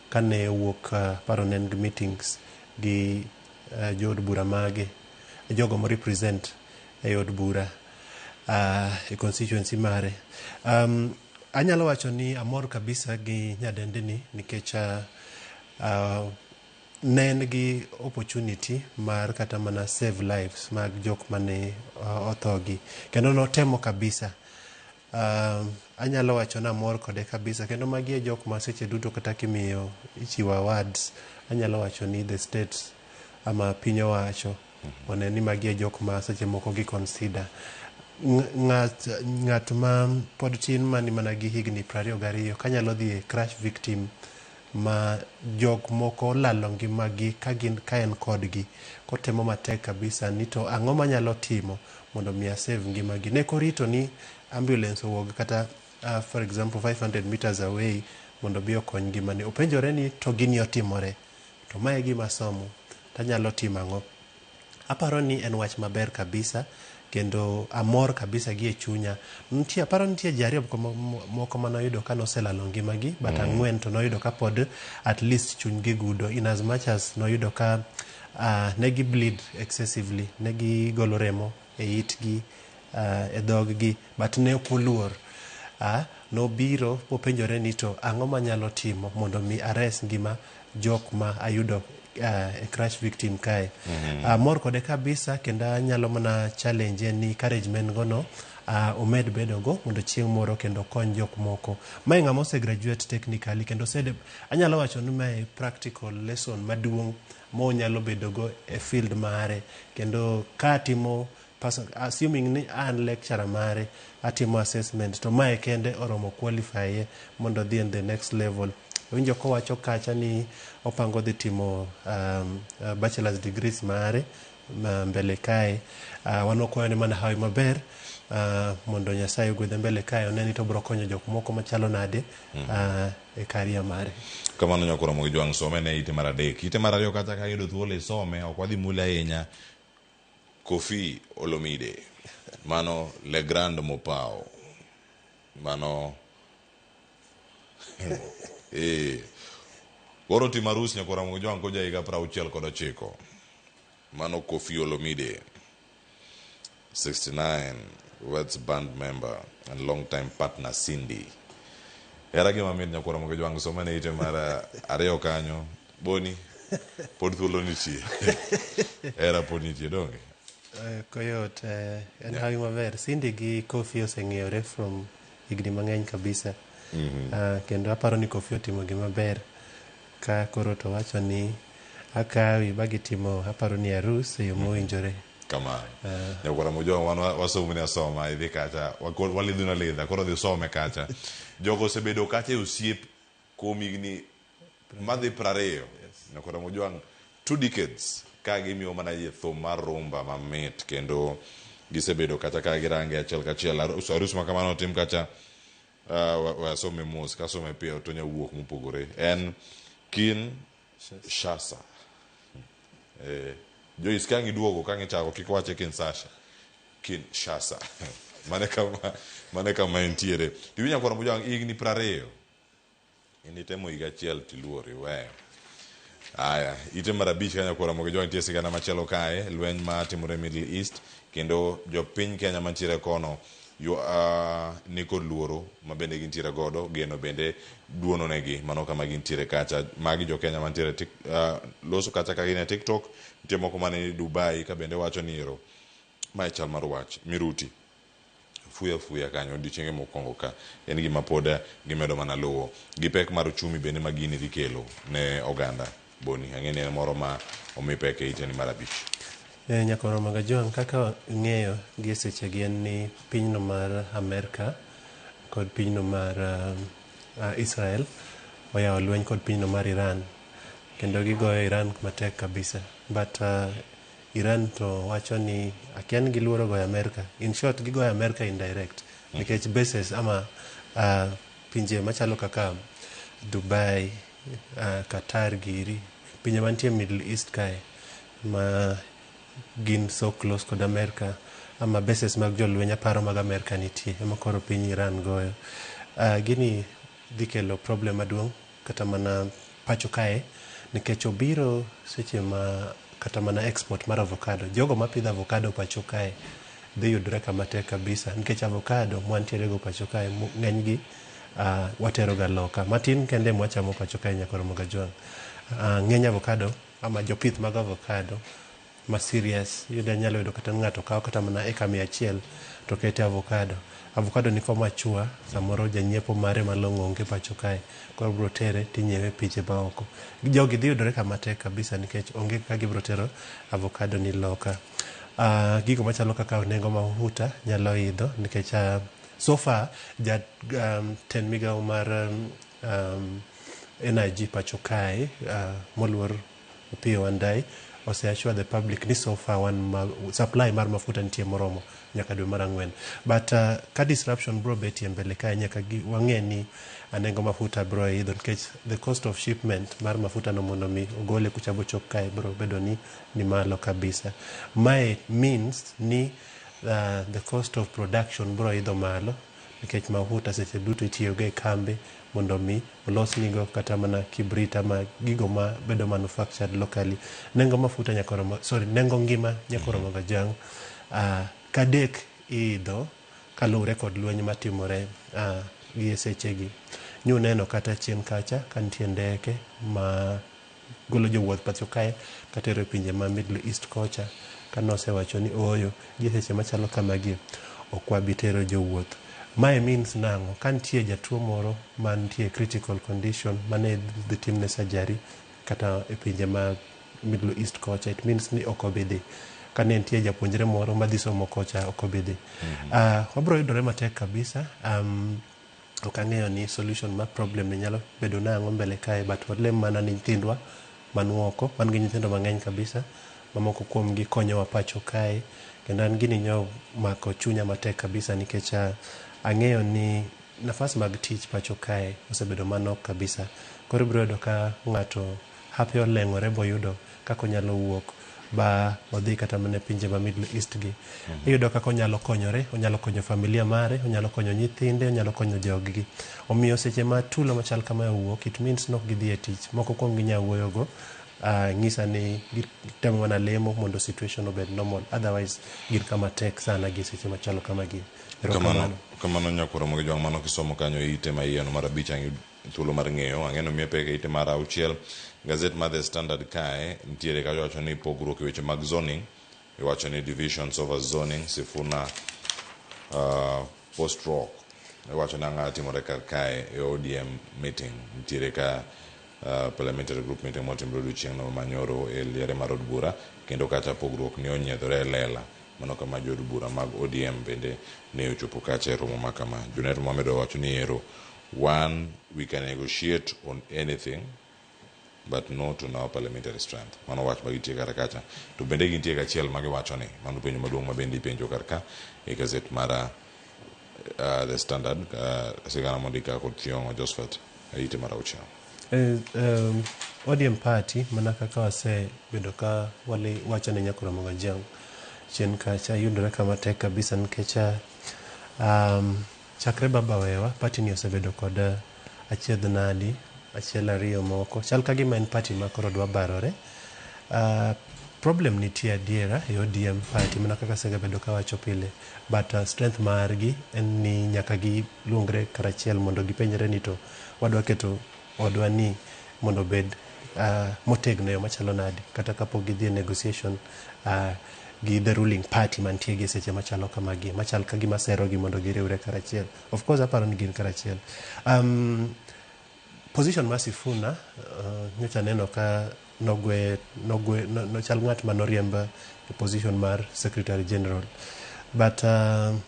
kane wuok paro ne gi meetings gi jood bura mage jogo mo represent e od bura e constituency mare. Anyalo wacho ni amor kabisa gi nyadendini nikech ne en gi opportunity mar kata mana save lives mag jok mane othogi kendo notemo kabisa. Anyalo wacho na amor kode kabisa kendo magi e jok ma seche duto kata kimiyo ichiwo awards anyalo wacho ni the states ama piny owacho one ni magi e jok ma seche moko gi consider ng'at ma pod tin mani mana gi higni 22 kanyalo dhi e crash victim ma jok moko lalo ngimagi ka en kodgi kotemo matek kabisa ni to ang'o manyalo timo mondo mi save ngimagi. Ne korito ni ambulance owuog kata for example 500 meters away mondo bi okony ngimane. Openjore ni to gini otimore to mae gima somo tanyalo timo ang'o. Aparo ni en wach maber kabisa kendo amor kabisa gi e chunya. Aparo nitie ji 2 moko manoyudo ka noselalo ngimagi but 4 to noyudo ka pod at least chunygi gudo in as much as noyudo ka negi bleed excessively, negi golo remo e itgi e dhoggi but ne okoluor. Nobiro popenjore ni to ang'o manyalo timo mondo mi ares ngima jok ma ayudo e crash victim kae. Mor kode kabisa kendo anyalo mana challenge ni encouragement gono omed bedo go mondo chieng' moro kendo kony jok moko. Mae ng'ama ose graduate technically kendo anyalo wacho ni mae practical lesson maduong' mo nyalo bedo go e field mare kendo ka timo assuming ni an lecturer mare atimo assessment to mae kende oromo qualify mondo dhi in the next level. Winjo kowacho kacha ni opango dhi timo bachelor's degrees mare mbele kae. Wanokwayo ni mana hawi maber mondo Nyasaye ogwedhe mbele kae oneni to bro konyo jok moko machalo nade e career mare. Kamano Nyakora Mogejwang' some ne ite mar 3. Ite mar 2 kata ka yudo thuolo isome ok wadhi mula ahinya. Koffi Olomide mano Le Grand Mopao mano koro tim arus nyakora Ramogi Jwang koja higa 69 mano Koffi Olomide 69 Wets band member and long time partner Cindy era gima mit nyakora Ramogi Jwang somane ite mara ariyo kanyo boni pod thuolo nitie era pod nitie donge koyot en hawi maber Cindy gi Koffi oseng'eyore from higni mang'eny kabisa kendo aparo ni Koffi otimo gima ber ka koro to wacho ni akawi bagitimo aparo ni arus e yo mowinjore kama nyakora Ramogi Jwang wan wasomo ni asoma idhi kacha walidhi na lidha koro dhi some kacha jogo osebedo kacha osiep kuom higni madhi 20 nyakora Ramogi Jwang 2 decades ka gimiyo mana thum mar rumba mamit kendo gisebedo kacha ka girange achiel kachiel arus ma kamano tim kacha wasome mos kasome pia otonya wuok mopogore en Kinshasa Joyce kangi duogo kangi chako kikwache Kinshasa mane kama entiere tiwinya kwa Ramogi Jwang higni 20 initemo higa achiel tiluori we aya ite marabich kanya kwa Ramogi Jwang tie sigana machielo kae lweny ma timore Middle East kendo jopiny Kenya mantiere kono nikod luoro mabende gintiere godo geno bende duono negi mano kama gintiere kacha magi jo Kenya mantiere loso kacha ka gine TikTok nitie moko mane Dubai ka bende wacho ni ero ma chal mar wach miruti fuya kanyo odiochienge mokwongo ka en gima pod gimedo mana luwo gi pek mar uchumi bende magini dhi kelo ne oganda boni ang'eni en moro ma omi pek e iteni marabich nyakora Ramogi Jwang kaka ng'eyo gi seche gi en ni pinyno mar Amerika kod pinyno mar Israel oyawo lweny kod pinyno mar Iran kendo gigoyo Iran matek kabisa but Iran to wacho ni akia ni giluoro goyo Amerika in short gigoyo Amerika indirect nikech bases ama pinje machalo kaka Dubai Qatar giri pinje mantie Middle East kae ma gin so close kod Amerika ama bases mag jolweny aparo mag Amerika nitie ema koro piny Iran goyo gini dhi kelo problem maduong' kata mana pacho kae nikech obiro seche ma kata mana export mar avocado jogo mapidho avocado pacho kae dhi yudre kama tek kabisa nikech avocado mwantiere go pacho kae ng'enygi watero ga loka matin kende mwachamo pacho kae nyakora Ramogi Jwang ng'eny avocado ama jopith mag avocado ma serious yudo nyalo yudo kata ng'ato kawo kata mana eka 100 to kete avocado ni koma chua samoro janyiepo mare malong'o onge pacho kae koro bro tere tinyiewe piche ba oko jogi dhi yudore kama tek kabisa nikech onge ka gibro tero avocado ni loka gigo machalo kaka nengo mafuta nyalo idho nikech so far ten migawo mar energy pacho kae moluor Opiyo Wandayi assure the public ni so far supply mar mafuta nitie moromo nyaka dwe mar 4 but ka disruption bro betie mbele kae nyaka wang'e ni nengo mafuta bro idho nikech the cost of shipment mar mafuta no mondo mi ogole kuchabo chok kae bro bedo ni malo kabisa my means ni the cost of production bro idho malo nikech mafuta seche duto itiyo ga kambe mondo mi olos nigo kata mana kibrit ama gigo ma bedo manufactured locally nengo mafuta nengo ngima nyakora Ramogi Jwang kadek idho kalure kod lweny matimore gi seche gi neno kata chien kacha kantie ndeke ma golo jowuoth pacho kae katero pinje ma Middle East kocha kanose wacho ni oyo gi seche machalo kamagi okwabi tero jowuoth my means nango kantie jatuo moro mantie critical condition mane the team ne surgery kata e pinje ma Middle East kocha it means ni okobidi kane nitie japuonjre moro madhi somo kocha okobidi wabro yudore matek kabisa okang'eyo ni solution ma problem ni nyalo bedo nango mbele kae but walem mana ni nyithindwa manuoko man gi nyithindo mang'eny kabisa mamoko kuom gi konyowa pacho kae kendo an gini nyo mako chunya matek kabisa nikech ang'eyo ni nafas mag tich pacho kae osebedo manok kabisa koro biro yudo ka ng'ato happy oleng'ore boyudo kako nyalo wuok ba odhi kata mana pinje ma Middle East gi. Iyudo kaka onyalo konyore, onyalo konyo familia mare, onyalo konyo nyithinde, onyalo konyo joggi. Omiyo seche ma tulo machal kama owuok, it means nok gidhi e tich. Moko kuom ginya wuoyogo ngisa ni gitemo mana lemo mondo situation obed normal. Otherwise gin kama tek sana gi seche machalo kama gi. Kamano Nyakuro Mogejwang' mano kisomo kanyo ite ma iye no mar abich thuolo mar ng'eyo ang'eno miye peke ite mar auchiel gazet mar The Standard kae nitiere ka wacho ni pogruok e weche mag zoning iwacho ni divisions over zoning Sifuna post rock iwacho ni ang'o timore kar kae e ODM meeting nitiere ka parliamentary group meeting motimre odiochieng' no manyoro e liere mar od bura kendo kacha pogruok ni onyiedhore e lela mano kama jod bura mag ODM bende ne ochopo kacha e romo makama. Junet Mohamed owacho ni ero one, we can negotiate on anything but not on our parliamentary strength. Mano wach magitie kar kacha. To bende gintie kachiel magiwacho ni mano penjo maduong' ma bende ipenjo kar ka e gazet mar The Standard sigana mondika kod Thiong'o Josephat ite mar auchiel. ODM party mana kaka wase bedo ka wale wacho ni Nyakuro Mogejwang' chien kacha yudore kama tek kabisa nikech chakre baba wewa party ni osebedo kod achiedh nadi achiel ariyo moko chal ka gima en party ma koro dwa barore. Problem nitie adiera e ODM party mana kaka sebedo ka wacho pile but strength margi en ni nyaka gi luongre karachiel mondo gipenjre ni to wadwa keto odwa ni mondo bed motegno yo machalo nadi kata kapok gidhi negotiation gi the ruling party mantie gi seche machalo kamagi machal ka gima sero gi mondo giriwre karachiel. Of course aparo ni gin karachiel. Position ma Sifuna nyocha neno ka nogwe chal ng'at manoriemb e position mar Secretary General but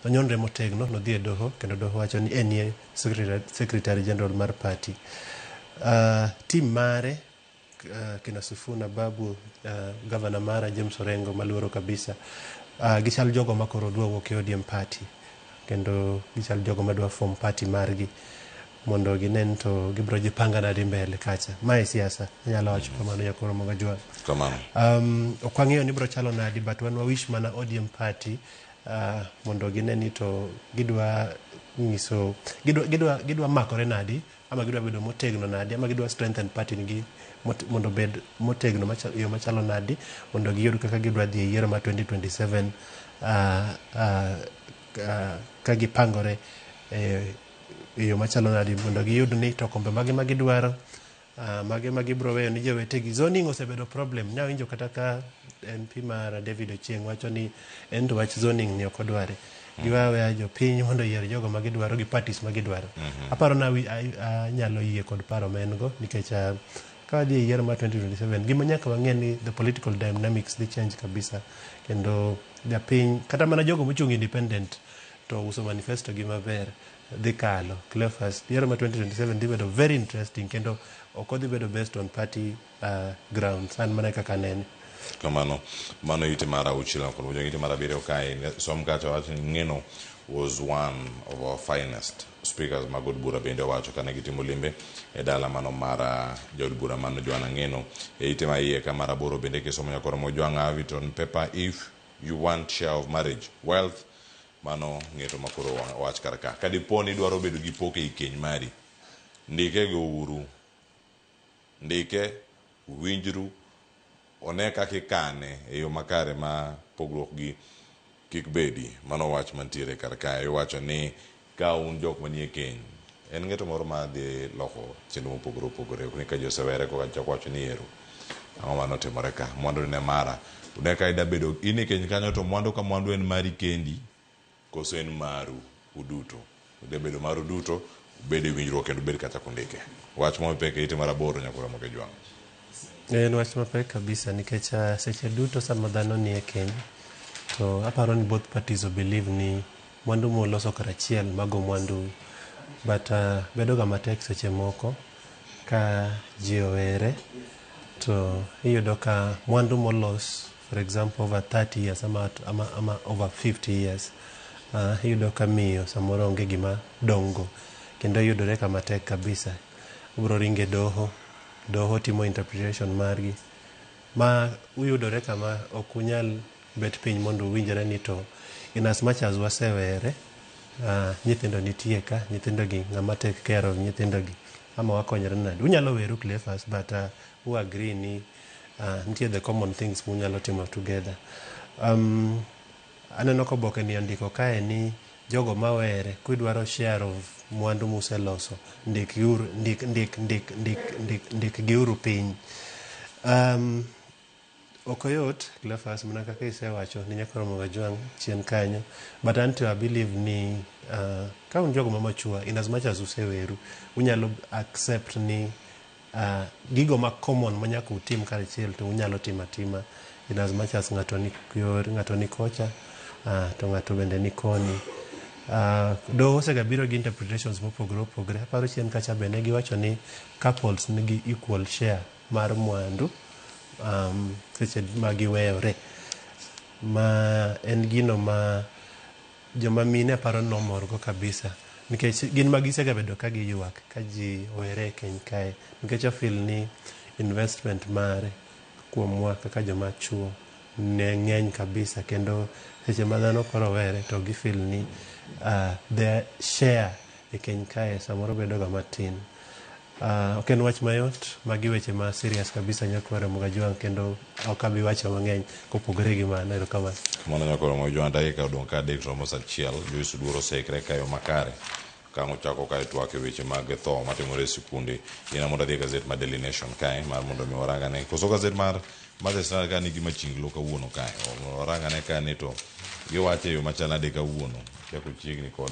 onyonre motegno nodhi e doho kendo doho wacho ni enie Secretary General mar party. Team mare kina Sifuna Babu Governor Mara James Orengo maluoro kabisa gichal jogo makoro dwa wuok e ODM party kendo gichal jogo madwa form party margi mondo ginen to gibro jipanga nadi mbele kacha mae siasa nyalo wacho kamano Nyakuro Mogejwang' kamano okwang'eyo ni bro chalo nadi but wan wish mana ODM party mondo gineni to gidwa nyiso gidwa makore nadi ama gidwa bedo motegno nadi ama gidwa strengthen party nigi mondo bed motegno yo machalo nadi mondo giyud kaka gidwa dhi e yiero ma 2027 ka gipangore yo machalo nadi mondo giyud ni to kombe mage magidwaro mage magibro weyo ni jowetegi. Zoning osebedo problem nyawinjo kata ka MP mar David Ochieng' wacho ni en to wach zoning ni ok odware giwawe jopiny mondo yier jogo magidwaro gi parties magidwaro. Aparo na nyalo yie kod paro mengo nikech ka wadhi e yiero ma 2027 gima nyaka wang'e ni the political dynamics dhi change kabisa kendo japiny kata mana jogo mochung' independent to uso manifesto gi maber dhi kalo Cleophas yiero ma 2027 dhi bedo very interesting kendo ok odhi bedo based on party grounds an mana kaka nene kamano mano ite mar auchiel kod wajo ite mar abiriyo kae som kacha wacho ni Ng'eno was one of our finest speakers mag od bura bende wacho kane gitimo limbe e dala mano mar jod bura mano Joanna Ng'eno e ite ma iye ka mar aboro bende kisomo Nyakuro Mogejwang' have it on paper if you want share of marriage wealth mano ng'eto makoro wach kar ka kadiponi dwaro bedo gi poke i keny mari ndike go uru ndike winjru one kaka ikane e yo makare ma pogruok gi kik bedi mano wach mantiere kar ka iwacho ni ka un jok manie keny en ng'eto moro ma dhi loko chenro mopogore opogore ok ni ka josewere koka chako wacho ni ero ang'o mano timore ka mwandu ne mara une ka ida bedo in e keny kanyo to mwandu ka mwandu en mari kendi koso en maru uduto ude bedo maru duto bede winjruok kendo bed kata kondike wach mo peke ite mar aboro Nyakuro Mogejwang'. En wach mapek kabisa nikech seche duto sama dhano nie keny to aparo ni both parties believe ni mwandu moloso karachiel mago mwandu but bedo ga matek seche moko ka ji owere to iyudo ka mwandu molos for example over 30 years ama over 50 years iyudo ka miyo samoro onge gima dongo kendo yudore ka matek kabisa ubro ringe doho timo interpretation margi ma uyudore kama ok unyal bet piny mondo uwinjre ni to in as much as wasewere, nyithindo nitie ka, nyithindo gi ng'ama take care of nyithindo gi ama wakonyre nade. Unyalo weru Cleophas, but who agree ni nitie the common things munyalo timo together. Aneno ko boke ni andiko kae ni jogo mawere kuidwaro share of mwandu museloso ndik giuru piny. Okoyot Cleophas mana kaka isewacho ni nyakoro Mogajwang chien kanyo, but until I believe ni ka un jogo mamachua in as much as useweru unyalo accept ni gigo ma common manyaka utim karachiel to unyalo timatima in as much as ng'ato ni kocha to ng'ato bende ni koni. Doho osegabiro gi interpretations mopogore opogore. Aparo chien kacha bende giwacho ni couples nigi equal share mar mwandu seche ma giweyore, ma en gino ma joma mine paro nomorgo kabisa, nikech gin magisegabedo ka giyuak ka ji owere e keny kae, nikech ofil ni investment mare kuomwa kaka joma chuo ne ng'eny kabisa, kendo seche ma dhano koro were to gifil ni their share e keny kae samoro bedo ga matin. Ok en wach mayot, magi weche ma serious kabisa nyakware Mogajwang, kendo ok abi wacho mang'eny kopogore gi mano. Erokamano. Kamano nyakware Mogajwang, dakika odong' ka adek romo sa achiel. Joyce Oduor oseikre kayo makare kang' ochako kae twak e weche mag tho matimore e sikunde. Ina mondo adhi gazet mar Daily Nation kae mar mondo mi warangane koso gazet mar Standard ka nigi machinglo kawuono kae warangane ka ni to giwacho e yo machal nade kawuono chako chiegni kod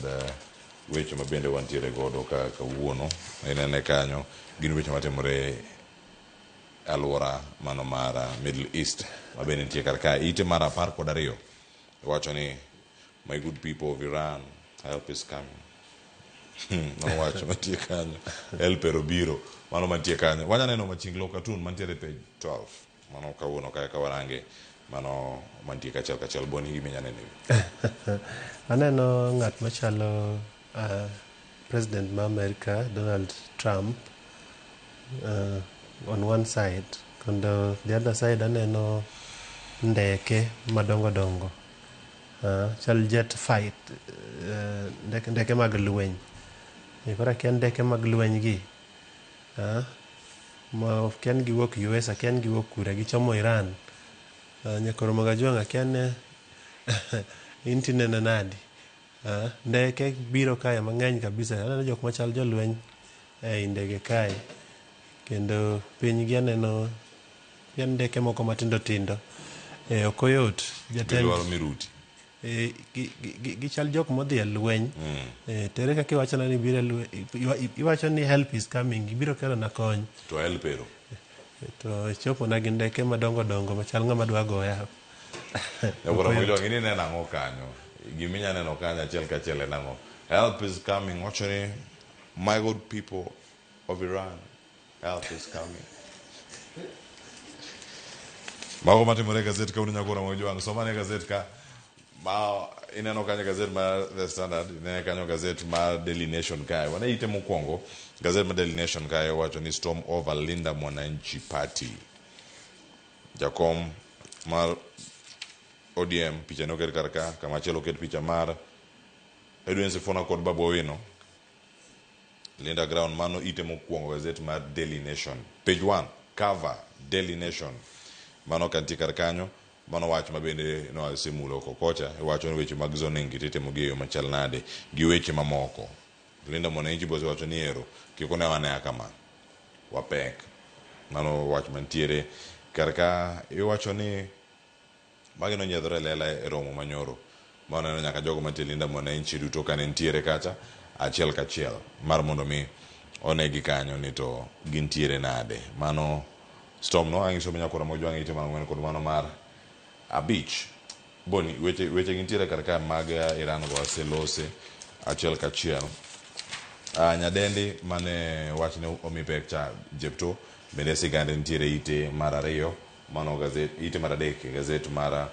weche ma bende wantiere godo ka kawuono inene kanyo gin weche matimore alwora mano mar Middle East ma bende nitie kar ka ite mar 12 wacho ni my good people of Iran, help is coming. Mano wacho mantie kanyo help biro mano mantie kanyo wanya neno machinglo cartoon mantiere page 12 mano kawuono kae kawarange mano mantie kachiel boni giminya neno. Aneno ng'at machalo President ma America Donald Trump on one side, and the other side aneno ndeke madongo dongo, chal jet fight, ndeke mag lweny. Kora kian ndeke mag lweny gi ma kian giwuok US, kian giwuok kure gichomo Iran. Nyakoro Mogajwang kian intinene nadi. Ndeke biro kae mang'eny kabisa. Aneno jok machal jolweny e ndege kae, kendo piny gi aneno yan ndeke moko matindo tindo. Okoyot jatend miruti gichal jok modhi e lweny. Tere kaka iwacho ni biro iwacho ni help is coming, ibiro kelo na kony to help ero to chopo na gi ndeke madongo dongo machal ng'ama dwa goya. Mogajwang ini neno ang'o kanyo giminya neno kanyo achiel kachiel en ang'o? Help is coming wacho ni my good people of Iran, help is coming. Mago matimore gazet ka unyakora Mogajwang somane gazet ka ma ineno kanyo gazet mar The Standard, ineno kanyo gazet mar Daily Nation kae. Wana ite mokwongo gazet mar Daily Nation kae wacho ni storm over Linda Mwananchi Party. Jakom mar ODM picha no ker karka kama chelo ket picha mar Edwin Sifuna kod Babu Owino. Linda Ground mano ite mokwongo gazet mar Daily Nation. Page 1 cover Daily Nation. Mano kanti karkanyo mano wach mabende no asemulo kokocha wacho ni weche mag zoning gititemo gi yo machal nade gi weche mamoko. Linda Mwananchi bozo wacho ni ero kikone wane kama wapek mano wach mantiere karka iwacho ni magi no nyedhore lela e romo manyoro mano nyaka jogo mantie Linda Mwananchi duto kane ntiere kacha achiel kachiel mar mondo mi onegi kanyo ni to gintiere nade mano storm no angiso nyakora Mogajwang ite mang'wen kod mano mar abich boni weche gintiere karka mag Iran go aselose achiel kachiel. Nyadendi mane wachne omi pek cha jepto bende sigande ntiere ite mar 2 mano gazet ite mar 3 gazet mar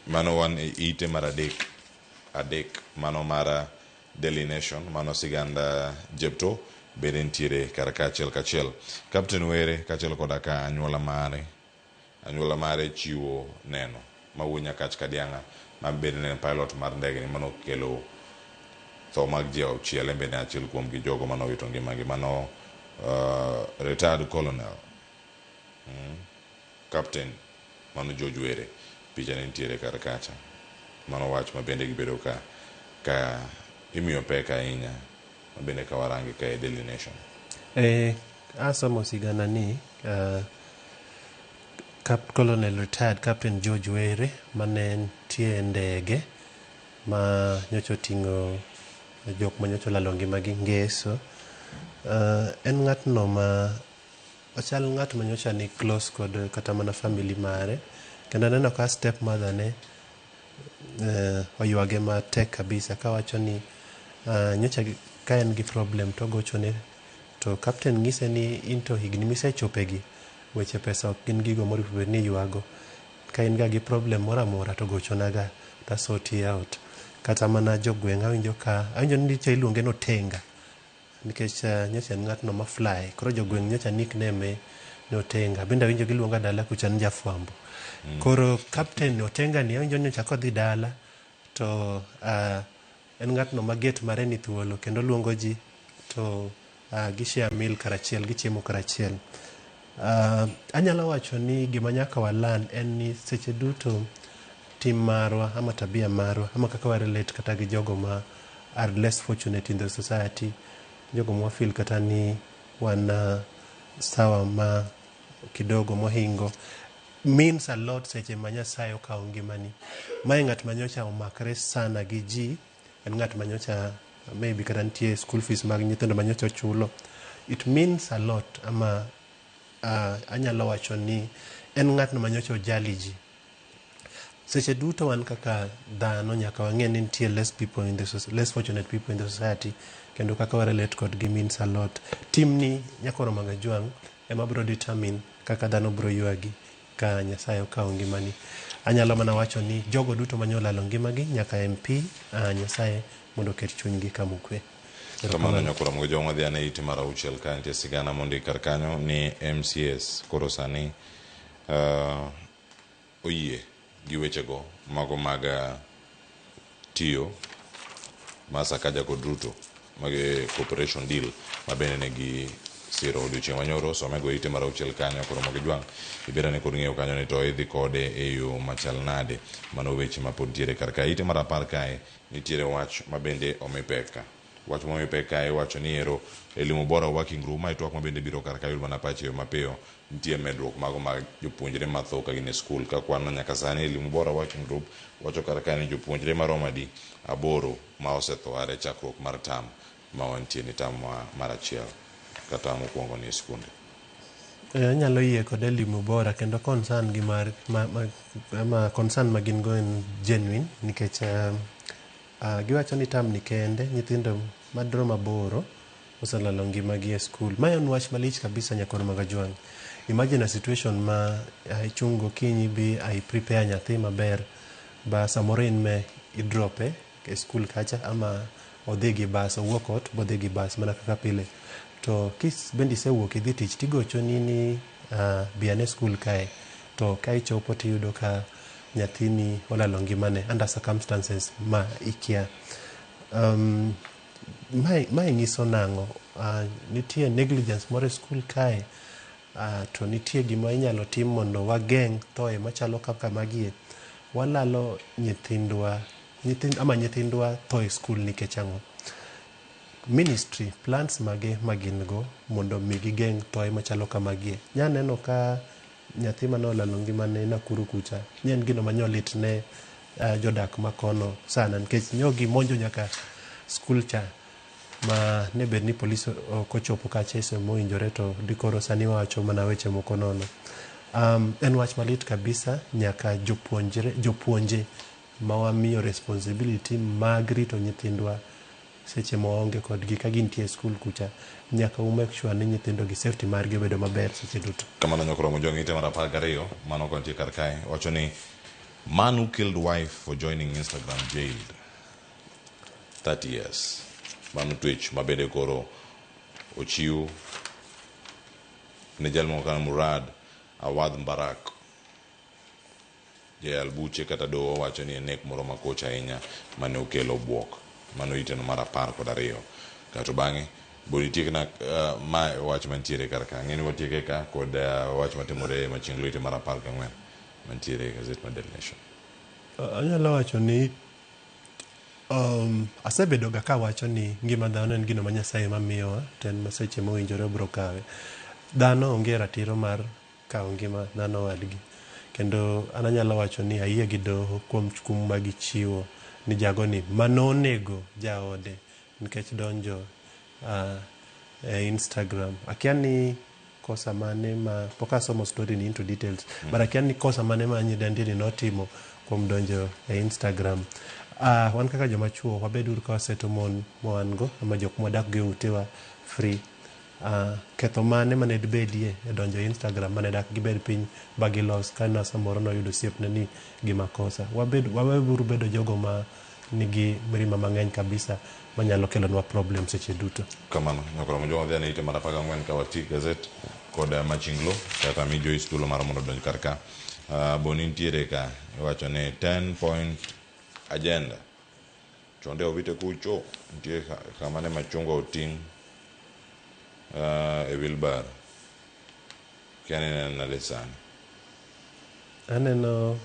mano wan ite mar 3 mano mar Daily Nation mano siganda jepto bende nitiere kar kachiel. Captain Were kachiel koda ka anyuola mare chiwo neno mawuo Nyakach Kadianga ma bende ne pilot mar ndege ni mano kelo tho mag ji 6 bende achiel kuom gi jogo mano wito ngimagi mano retired colonel Captain mano George Were picha ne nitiere kar kacha mano wach ma bende gibedo ka imiyo pek ahinya ma bende ka warangi ka e Daily Nation. Asomo sigana ni Colonel retired Captain George Were mane nitie ndege ma nyocha ting'o jok ma nyocha lalo ngimagi Ngeso. En ng'atno ma ochal ng'at ma nyocha ni close kod kata mana family mare, kendo neno ka step mother ne oywage matek kabisa kawacho ni nyocha ka en gi problem to gochone to captain ng'ise ni into higni misechopegi weche pesa ok gin gigo moripo ni ywago, ka in ga gi problem moro amora to gochonaga to sort out. Kata mana jogweng' awinjo ni nitie iluonge no Tenga nikech nyocha en ng'atno ma fly, koro jogweng' nyocha nickname no Tenga, bende awinjo giluonga dala kucha ni jafwambo. Koro captain Otenga ni awinjo nyocha kodhi dala to en ng'atno ma gate mare ni thuolo kendo luongo ji to gishare meal karachiel, gichiemo karachiel. Anyalo wacho ni gima nyaka walan en ni seche duto tim marwa ama tabia marwa ama kaka wa relate kata gi jogo ma are less fortunate in the society, jogo mwa feel kata ni wana sawa ma kidogo mohingo, means a lot seche ma Nyasaye okawo ngimani. Mae ng'at manyocha omakre sana gi ji, en ng'at manyocha maybe kata nitie school fees mag nyithindo manyocha chulo. It means a lot ama anyalo wacho ni en ng'atno manyocha ojali ji. Seche duto wan kaka dhano nyaka wang'e ni nitie less fortunate people in the society kendo kaka wa relate kod gi means a lot. Team ni Nyakoro Magajwang' ema bro determine kaka dhano bro ywagi ka Nyasaye okawo ngimani. Anyalo mana wacho ni jogo duto manyolalo ngimagi nyaka MP Nyasaye mondo ket chunygi kamukwe. Kamano Nyakoro Magajwang' wadhi ane ite mar 6 ka nitie sigana mondi kar kanyo ni MCS koro sani oyie gi wechego mago mag tiyo Sakaja kod Ruto mag cooperation deal ma bende ne gi siro odiochieng' manyoro. Somego ite mar 6 kanyo Nyakoro Magajwang' ibera ne kod ng'eyo kanyo ni to idhi kode e yo machal nade, mano weche ma pod tiere kar ka. Ite mar 10 kae nitiere wach ma bende omipeka. Wach ma omipeka e wacho ni ero Elimu Bora working group ma itwak ma bende biro kar ka yud mana pache mapiyo nitie medruok mago mag jopuonjre matho ka gin e skul ka kwano nyaka sani. Elimu Bora working group wacho kar ka ni jopuonjre maromo adi 8 ma osetho are chakruok mar tam ma wantie ni tam mar 1 kata mokwongo ni skunde. Anyalo yie kod Elimu Bora kendo concern gi ma concern ma gin go en genuine nikech giwacho ni tam ni kende nyithindo madromo 8 oselalo ngimagi e skul. Ma en wach malich kabisa Nyakoro Magajwang'. Imagine a situation ma ichungo kinyi bi ai prepare nyathi maber ba samoro in me idrope e skul kacha ama odhi gi bas, owuok ot bodhi gi bas mana kaka pile to kis bendi isewuok idhi tich tigochoni ni biane skul kae to ka ichopo tiyudo ka nyathini olalo ngimane under circumstances ma ikia. Mae nyiso nang'o? Nitie negligence moro e skul kae to nitie gima inyalo tim mondo wageng' thoe machalo kaka magie. Walalo nyithindwa tho e skul nikech ang'o? Ministry plans mage magin go mondo mi gigeng' thoe machalo kamagie. Nyaneno ka nyathi mane olalo ngimane Nakuru kucha, ne en gino manyolit ne jodak makono sana nikech nyogi monjo nyaka skul cha ma ne bed ni polis okochopo kacha ese moinjore to dikoro sani wacho mana weche moko nono. En wach malit kabisa. Nyaka jopuonje ma wamiyo responsibility mag rito nyithindwa seche maonge kodgi ka gintie e skul kucha, nyaka make sure ni nyithindo gi safety margi bedo maber seche duto. Kamano Nyakoro Magajwang' ite mar 12 mano kontie kar kae wacho ni man who killed wife for joining Instagram jailed 30 years. Mano twech ma bende koro ochiu ne jalmo kan Murad Awadh Mbarak Jal Buche kata do wacho ni nek moro makocha ahinya mane okelo buok mano iteno mar 12 kato bang'e bonitie na ma wach mantiere kar ka ng'eni watieke ka kod wach matimore machieng' ite mar 14 mantiere gazet mar Daily Nation. Anyalo wacho ni asebedo ga ka wacho ni ngima dhano en gino ma Nyasaye mamiyowa ten maseche mowinjore bro kawe. Dhano onge ratiro mar kawo ngima dhano wadgi, kendo anyalo wacho ni ayie gi doho kuom kum ma gichiwo ni jago ni manonego jaode nikech donjo Instagram. Akia ni kosa mane ma poka somo story ni into details, but akia ni kosa mane ma nyidendi ni notimo kuom donjo Instagram. Wan kaka joma chuo wabedur ka waseto mon moango ama jok modak gi utewa free. Ketho mane mane bedie e donjo Instagram mane dak gibed piny bagilos kana samoro no yudo siepne ni gimakosa. Wabeburu bedo jogo ma nigi mirima mang'eny kabisa manyalo kelonwa problem seche duto. Kamano nyakoro mo jowa ne ite mar 14 ka wati gazet kod machinglo kata mi Joyce tulo mar mondo donj karka. Boni ntiere ka wacho ne 10 point agenda chonde ovite kucho ntie kama ne machungwa oting e Wilbar kiane na lesani aneno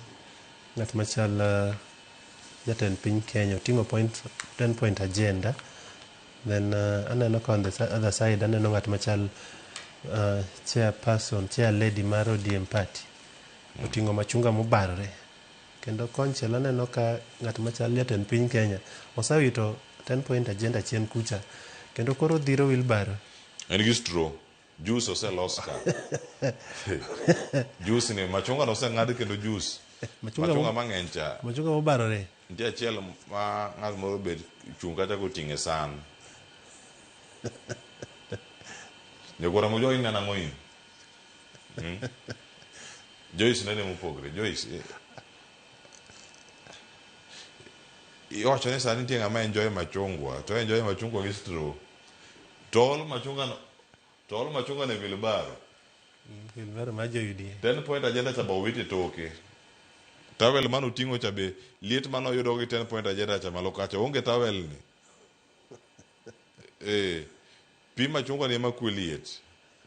ng'at machal jatend piny Kenya oting'o 10 point agenda, then aneno ka on the other side aneno ng'at machal chair lady mar ODM party oting'o machunga mobarre, kendo konchiel aneno ka ng'at machal jatend piny Kenya osawito 10 point agenda chien kucha kendo koro dhiro Wilbar en gi straw juice oselos ka juice ni machunga no oseng'ad kendo juice machunga mang'eny cha machunga mobarore ntie achiel ma ng'at moro bed chung kata koting'e san jogora mo Joyce nana ng'oyin Joyce nene mopogre Joyce iwacho ni sani nitie ng'ama enjoy machungwa to enjoy machungwa gi straw tol machunga ne Wilbaro ma joyudie 10 point agenda cha bawite toke tawel mano tingo cha be liet mano yudo gi 10 point agenda cha malo kacha onge tawel ni pi machungwa ni makuliet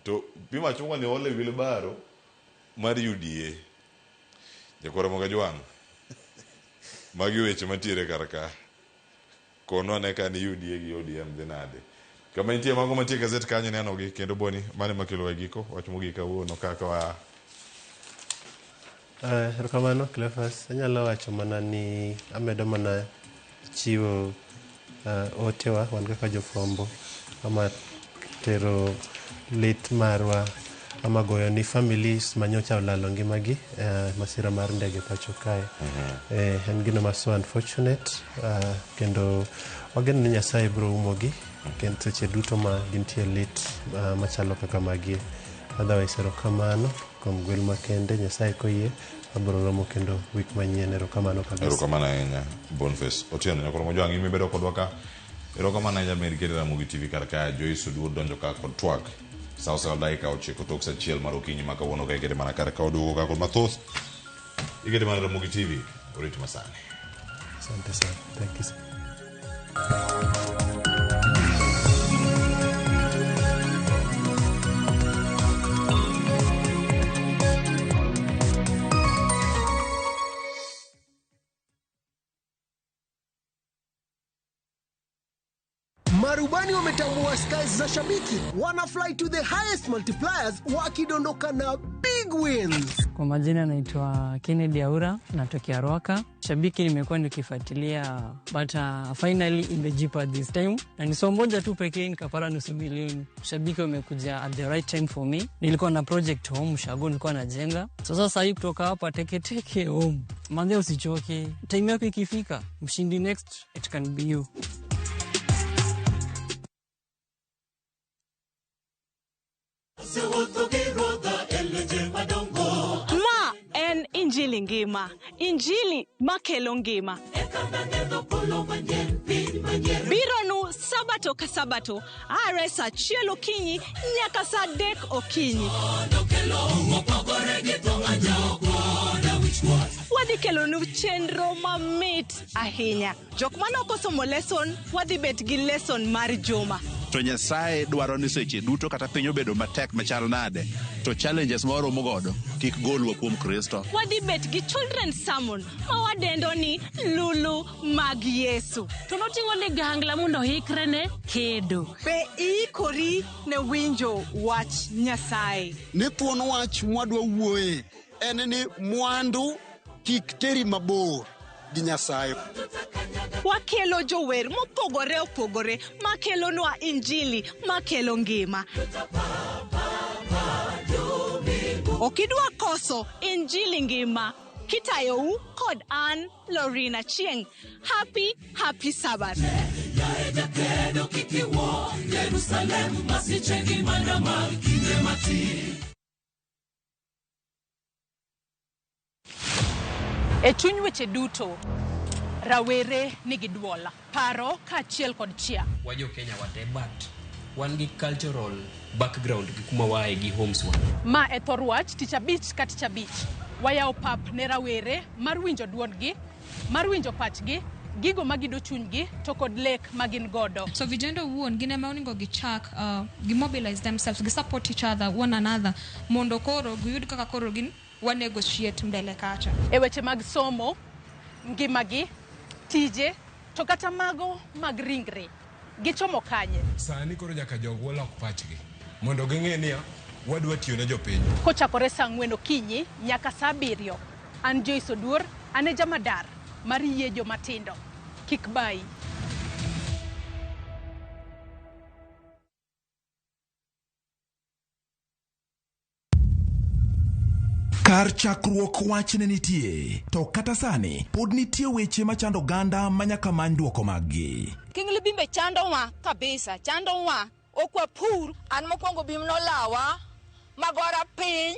to pi machungwa ni ole Wilbaro mar UDA jakora moga jwang magi weche mantiere karka kono ne kan UDA gi ODM denade kama intie mago mantie gazet kanyo neno gi kendo boni mane makelo giko wach mogi kawuono kaka wa rokamano Cleophas. Anyalo wacho mana ni amedo mana chiwo otewa wan kaka jofwambo ama tero lit marwa ama goyo ni families manyocha olalo ngimagi masira mar ndege pacho kae. En gino ma so unfortunate kendo wageno ni Nyasaye bro umogi kendo seche duto ma gintie lit machalo kaka magie. Otherwise erokamano kuom gwel makende Nyasaye koyie abro romo kendo week manyien. Erokamano kabisa. Erokamano ahinya Boniface Otieno nyakoro mojo ang'imi bedo kodwa ka. Erokamano ahinya mer kete Ramogi TV karka Joyce Oduor donjo ka kod twak sausa dakika 9 tok sachiel mar okinyi ma kawuono ka ikete mana karka oduogo ka kod mathoth ikete mana Ramogi TV orit masani. Asante sana. Thank you. Marubani wametambua skies za Shabiki, wana fly to the highest multipliers wakidondoka na big wins. Kwa majina naitwa Kennedy Aura, natokea Rwaka. Shabiki nimekuwa nikifuatilia but finally imejipa this time. Na ni somo moja tu pekee nikapata nusu milioni. Shabiki wamekuja at the right time for me. Nilikuwa na project home Shago nilikuwa najenga. Sasa hii kutoka hapa teke home. Manze usichoke. Time yako ikifika, mshindi next it can be you. Ma en injili ngima, injili makelo ngima. Biro nu saba Sabato ka Sabato, are sa achiel okinyi nyaka sa 3 okinyi. Wadhi kelo nu chenro mamit ahinya. Jok manoko somo lesson, wadhi bet gi lesson mar juma. To Nyasaye dwaro ni seche duto kata piny obedo matek machal nade, to challenges moro mogodo kik golwa kuom Kristo. Wadhi bet gi children's sermon ma wadendo ni Lulu mag Yesu. To noting'o ligangla mondo hikre ne kedo. Be ikori ne winjo wach Nyasaye. Ni thuon wach mwadwa wuoye en ni mwandu kik teri mabor gi Nyasaye. Wakelo jower mopogore opogore makelo nwa injili makelo ngima. Okidwa koso injili ngima kitayo kod an Lorina Chieng. Happy Sabbath. E chuny weche duto, rawere nigi duola, paro ka achiel kod chia. Wajo Kenya wate, but wan gi cultural background gi kuma wae gi homes wa. Ma e thor wach tich abich ka tich abich. Wayaw pap ne rawere mar winjo duondgi, mar winjo pachgi, gigo magido chunygi to kod lek magin godo. So vijendo wuon gine ma oningo gichak mobilize themselves, gi support each other, one another, mondo koro giyud kaka koro gin wa negotiate mbele kacha. E weche mag somo, ngimagi, tije, to kata mago mag ringre, gichomo kanye. Sani koro nyaka jogo lok pachgi, mondo ging'e ni wadwa tiyo ne jopiny. Kochakore saa 4 okinyi nyaka saa 7. An Joyce Oduor, ane jamadar mar yie jomatindo. Kik bai. Kar chakruok wach ne nitie, to kata sani pod nitie weche machando ganda manyaka many duoko maggi. Kingli bimbe chando wa kabisa, chando wa okwa pur an mokwongo bim no lawa magora piny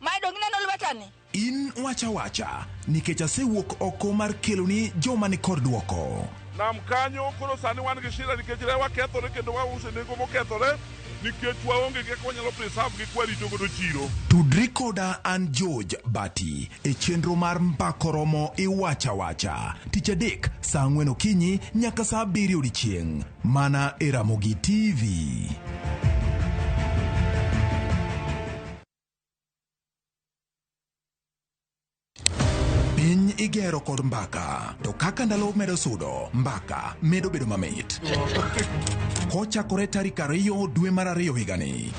maidong neno lwetani. In wacha nikech asewuok oko mar keloni joma ni kod duoko. Nam kanyo koro sani wan gi shida nikech rewa kethore kendo wause nengo mokethore nikech waonge gi konyalo preserve gi kwarito godo chiro. Tudri koda an George Bati e chenro mar mbakoromo iwacha tich adek saa 4 okinyi nyaka saa 7 odiechieng' mana e Ramogi TV. Piny igero kod mbaka, to kaka ndalo medo sudo, mbaka medo bedo mamit. Kochakore tarik 2 dwe mar 2 higani,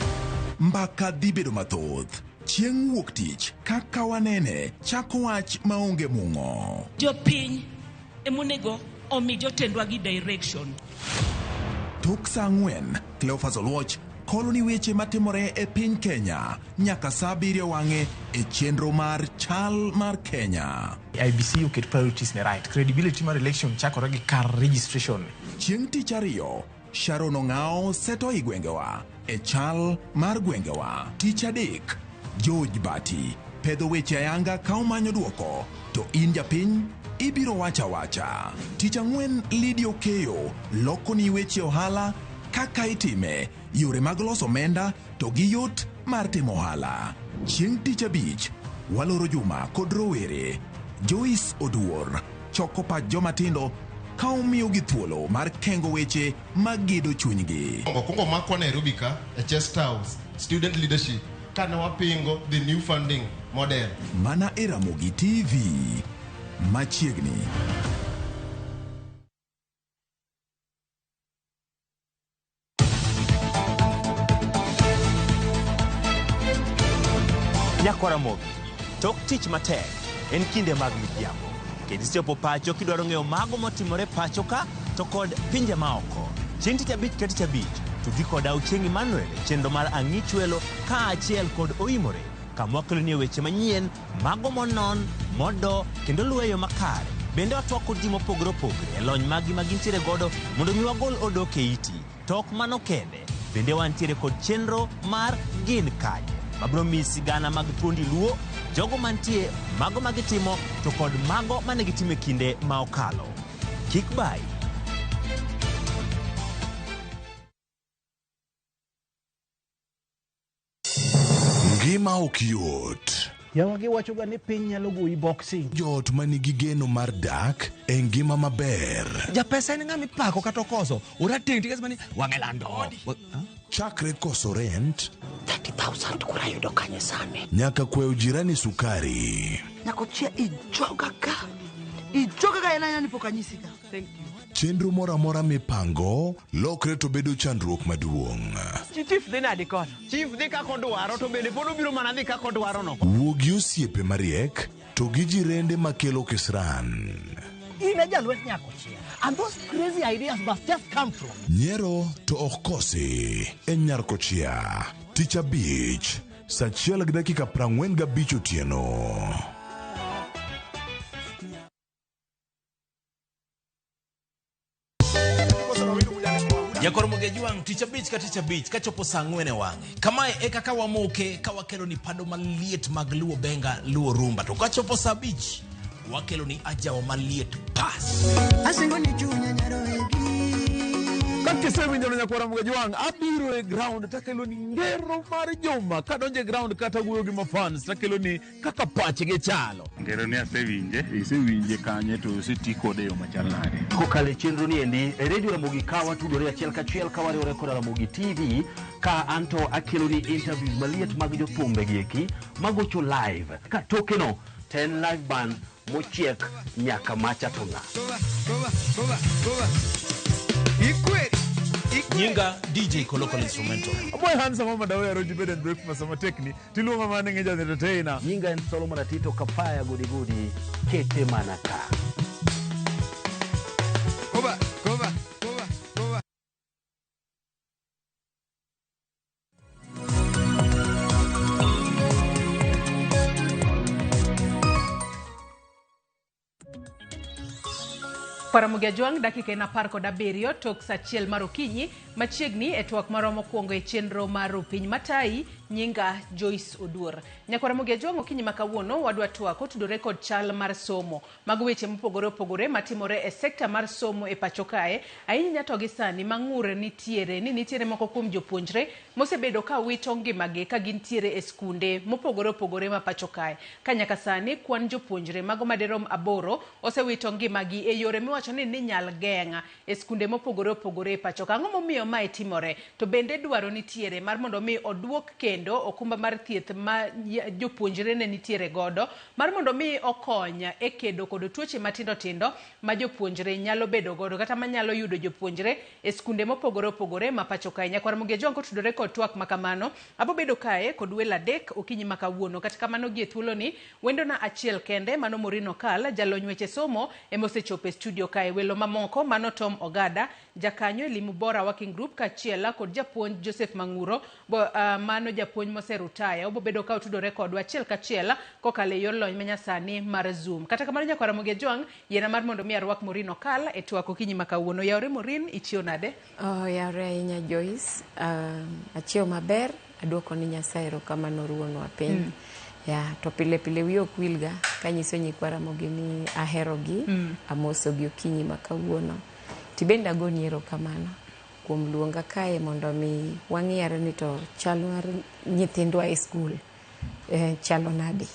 mbaka dhi bedo mathoth. Chieng' wuok tich, kaka wanene, chako wach maonge mung'o. Jopiny emonego omi jotendwa gi direction. Tok saa 4, Cleophas Oluoch koloni weche matimore e piny Kenya nyaka saa 7 wang'e e chenro mar chal mar Kenya. IBC oket priorities ne right. Credibility mar election chakore gi kar registration. Chieng' tich 2, Sharon Ong'ao seto i gwengewa e chal mar gwengewa. Tich 3, George Bati pedho weche ayanga ka omanyo duoko, to in japiny ibiro wacha. Tich 4, Lydia Okeyo loko ni weche ohala kaka itime, yore mag loso omenda to gi yot mar timo ohala. Chieng' tich 5, waloro juma kod rowere. Joyce Oduor choko pach jomatindo ka omiyo gi thuolo mar kengo weche magido chunygi. Kongo makwa Nairobi ka e Chest House student leadership kana wapingo the new funding model. Mana e Ramogi TV machiegni. Nyakwa Ramogi, tok tich matek en kinde mag midhiambo. Kendo ichopo pacho kidwaro ng'eyo mago motimore pacho ka to kod pinje maoko. Chieng' tich abich ka tich abich, tudhi kod Auchieng' Emmanuel chenro mar Ang'ich Welo ka achiel kod Oimore, kama wakelo ni weche manyien, mago monon, modo, kendo luweyo makare. Bende watwako ji mopogore opogore e lony magi magintiere godo mondo mi wagol odok e iti. Tok mano kende, bende wantiere kod chenro mar Gin Kanye, mabro mi sigana mag thuondi luo, jogo mantie, mago magitimo, to kod mago manegitime kinde ma okalo. Kik bai. Ngima ok yot. Yawagi wachoga ni piny nyalo goyi boxing. Jot manigi geno mar dak e ngima maber. Ja pesa en ng'ami pako kata koso. Ora ting tigas mani wangelando. Chakre koso rent 30,000 kura yudo kanye sani. nyaka kweo jirani sukari. Nyako chia ijoga ka. Ijoga ka ena nipokanyisika. Thank you. Chenro mora mora mipango lokre to bedo chandruok maduong'. Chief dhi nadi kono. Chief dhi ka kodwaro to bende pod obiro mana dhi ka kodwaro no. Wuogi osiepe mariek to gi jirende makelo kisran. Ine jalwet nyako chia. And those crazy ideas must just come from. Nyiero to ok kosi en Nyarkochia. Tich Abich, saa 1:45 otieno. Nyakor Mugejuang Tich Abich kachopo saa 4 wang'e. Kamae e kaka wamoke ka wakelo ni pado maliet mag luo benga luo rumba. To kachopo saa 5 wakelo ni ajawa maliet pas. Asengo ni chunya nyaroegi. Kakise winjo Nyakor Mugejuang abiro e ground takelo ni ngero mar joma kadonje ground kata guyo gi mafans takelo ni kaka pachgi chalo. Ngero ni asewinje kanye to oseti kode yo machal nade. Kokale chenro ni endi radio Ramogi kawa tudore achiel kachiel ka wariwore kod Ramogi TV ka anto akelo ni interviews maliet mag jothumbe gieki magocho live ka tokeno 10 live band mochiek nyaka macha tunga. Nyinga DJ Kolokol Instrumental. Boy handsome mama dawe roji bed and breakfast sama tekni. Tiluonga mane ngeja entertainer. Nyinga en Solomon Atito Kapaya gudi kete manaka. Koba. Paramogi Juang dakika na par kod 7 tok saa 1 mar okinyi machiegni e twak maro mokwongo e chenro mar piny matai nyinga Joyce Oduor. Nyakaramogi Juang okinyi makawuono wadwa twako tudore kod chal mar somo mag weche mopogore opogore matimore e sekta mar somo e pacho kae ahinya to gi sani mang'ure nitiere moko kuom jopuonjre mosebedo ka wito ngimagi ka gintiere e skunde mopogore opogore ma pacho kae. Ka nyaka sani kwan jopuonjre mago maderom 8 osewito ngimagi e yore miwacho ni nyal geng'a e skunde mopogore opogore e pacho kae. Ang'o momiyo mae timore? To bende dwaro nitiere mar mondo mi oduok kendo okumba mar thieth ma jopuonjre ne nitiere godo mar mondo mi okonya e kedo kod tuoche matindo tindo ma jopuonjre nyalo bedo godo kata manyalo yudo jopuonjre e skunde mopogore opogore ma pacho kae. Nyakaramogi Juang kotudore kod twak makamano abo bedo kae kod welo 3 okinyi makawuono. Kata kamano gie thuolo ni wendo na achiel kende mano Morino Kal jalony weche somo emosechope studio kae. Welo mamoko mano Tom Ogada jakanyo elimu bora working group kachiela kod japuonj Joseph Manguro mano japuonj moserutaya obo bedo ka tudore kod achiel kachiela kokale yor lony manyasani mar Zoom. Kata kamano Nyakaramogi Juang yena mar mondo mi arwak Morino Kal e twak okinyi makawuono. Yaore Morin itiyo nade? Yaore ahinya Joyce, achiew maber aduoko ni Nyasaye erokamano ruonwa piny. To pile wiyo kwilga kanyiso Nyakaramogi ni aherogi amosogi okinyi makawuono. Tibenda goni erokamano kuom luonga kae mondo mi wang'iyare ni to chal mar nyithindwa e skul chalo nade.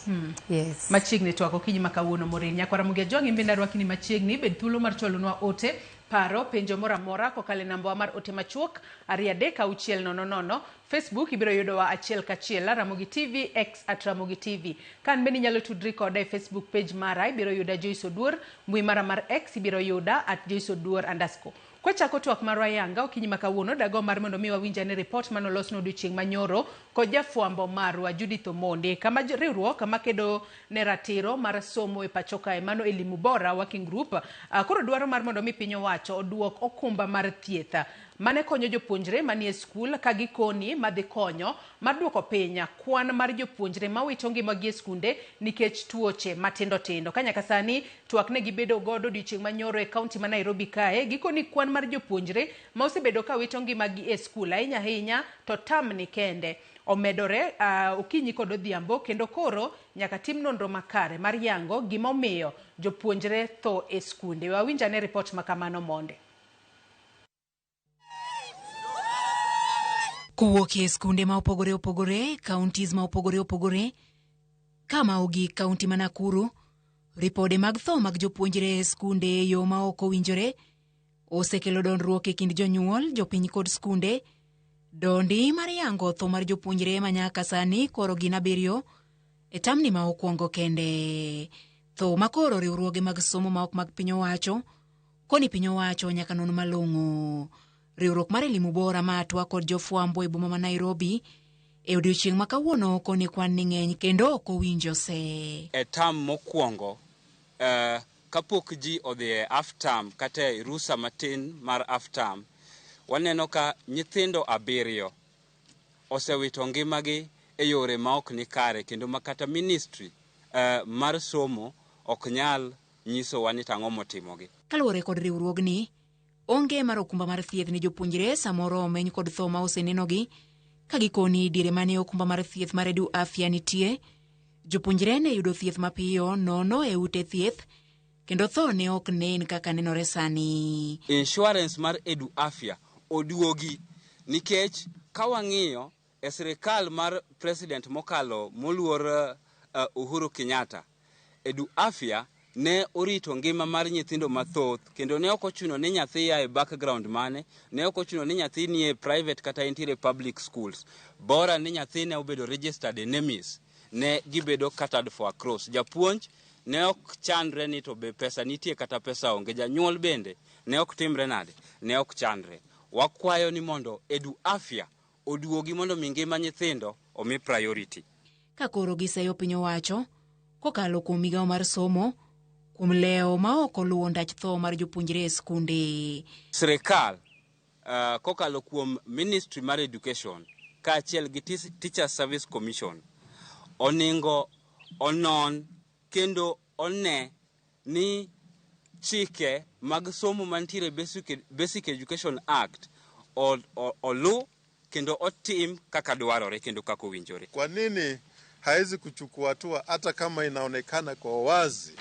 Yes. Machiegni twak okinyi makawuono Morin. Nyakaramogi Juang imbenda rwaki ni machiegni bed thuolo mar cholonwa ote paro penjo mora mora kokale namba mar ote machuok 236000. Facebook ibiro yudowa achiel kachiel Ramogi TV X @Ramogi TV. Kan bende nyalo tudri koda e Facebook page mara ibiro yuda Joyce Oduor, mbui mara mar X ibiro yuda @Joyce Oduor_. Kwa chako twak marwa yanga okinyi makawuono dago mar mondo mi wawinja ne report mano losno odiochieng' manyoro ko jafwambo marwa Judith Omondi kama riwruok kama kedo ne ratiro mar somo e pacho kae mano elimu bora working group koro dwaro mar mondo mi piny owacho oduok okumba mar thieth mane konyo jopuonjre manie skul ka gikoni madhi konyo mar duoko piny kwan mar jopuonjre mawito ngimagi e skunde nikech tuoche matindo tindo. Ka nyaka sani twak ne gibedo godo odiochieng' manyoro e kaunti ma Nairobi kae gikoni kwan mar jopuonjre ma osebedo ka wito ngimagi e skul ahinya to tamni kende omedore okinyi kod odhiambo kendo koro nyaka tim nonro makare mar yango gima omiyo jopuonjre tho e skunde. Wawinja ne report makamano monde. Kowuok e skunde ma opogore opogore, counties ma opogore opogore, kama ogi kaunti ma Nakuru, ripode mag tho mag jopuonjre e skunde yo ma ok owinjore osekelo dondruok e kind jonyuol, jopiny kod skunde. Dondi mar yango tho mar jopuonjre ma nyaka sani koro gin 7 e tamni ma okwongo kende. Tho makoro riwruoge mag somo ma ok mag piny owacho koni piny owacho nyaka non malong'o. Riwruok mar elimu bora matwa kod jofwambo e boma ma Nairobi e odiochieng' ma kawuono koni kwan ni ng'eny kendo ok owinjo se. E tam mokwongo kapok ji odhi e half term kata e rusa matin mar half term, waneno ka nyithindo 7 osewito ngimagi e yore ma ok ni kare kendo makata ministry mar somo ok nyal nyisowa ni tang'o motimogi. Kaluwore kod riwruogni, onge mar okumba mar thieth ne jopuonjre samoro omeny kod tho ma osenenogi. Ka gikoni diere mane okumba mar thieth mar Edu Afya nitie, jopuonjre ne yudo thieth mapiyo nono e ute thieth kendo tho ne ok nen kaka nenore sani. Insurance mar Edu Afya oduogi nikech ka wang'iyo e sirikal mar president mokalo moluor Uhuru Kenyatta, Edu Afya ne orito ngima mar nyithindo mathoth kendo ne ok ochuno ni nyathi ya e background mane, ne ok ochuno ni nyathi ni e private kata entiere public schools. Bora ni nyathi ne obedo registered e NEMIS, ne gibedo catered for across. Japuonj ne ok chandre ni to be pesa nitie kata pesa onge. Janyuol bende ne ok timre nade, ne ok chandre. Wakwayo ni mondo Edu Afya oduogi mondo mi ngima nyithindo omi priority. Ka koro giseyo piny owacho kokalo kuom migawo mar somo kuom leo ma ok oluwo ndach tho mar jopuonjre e skunde. Sirikal kokalo kuom Ministry mar Education kaachiel gi Teachers Service Commission oningo onon kendo one ni chike mag somo mantiere Basic Education Act olu kendo otim kaka dwarore kendo kaka owinjore. Kwa nini haizi kuchukua hatua hata kama inaonekana kwa wazi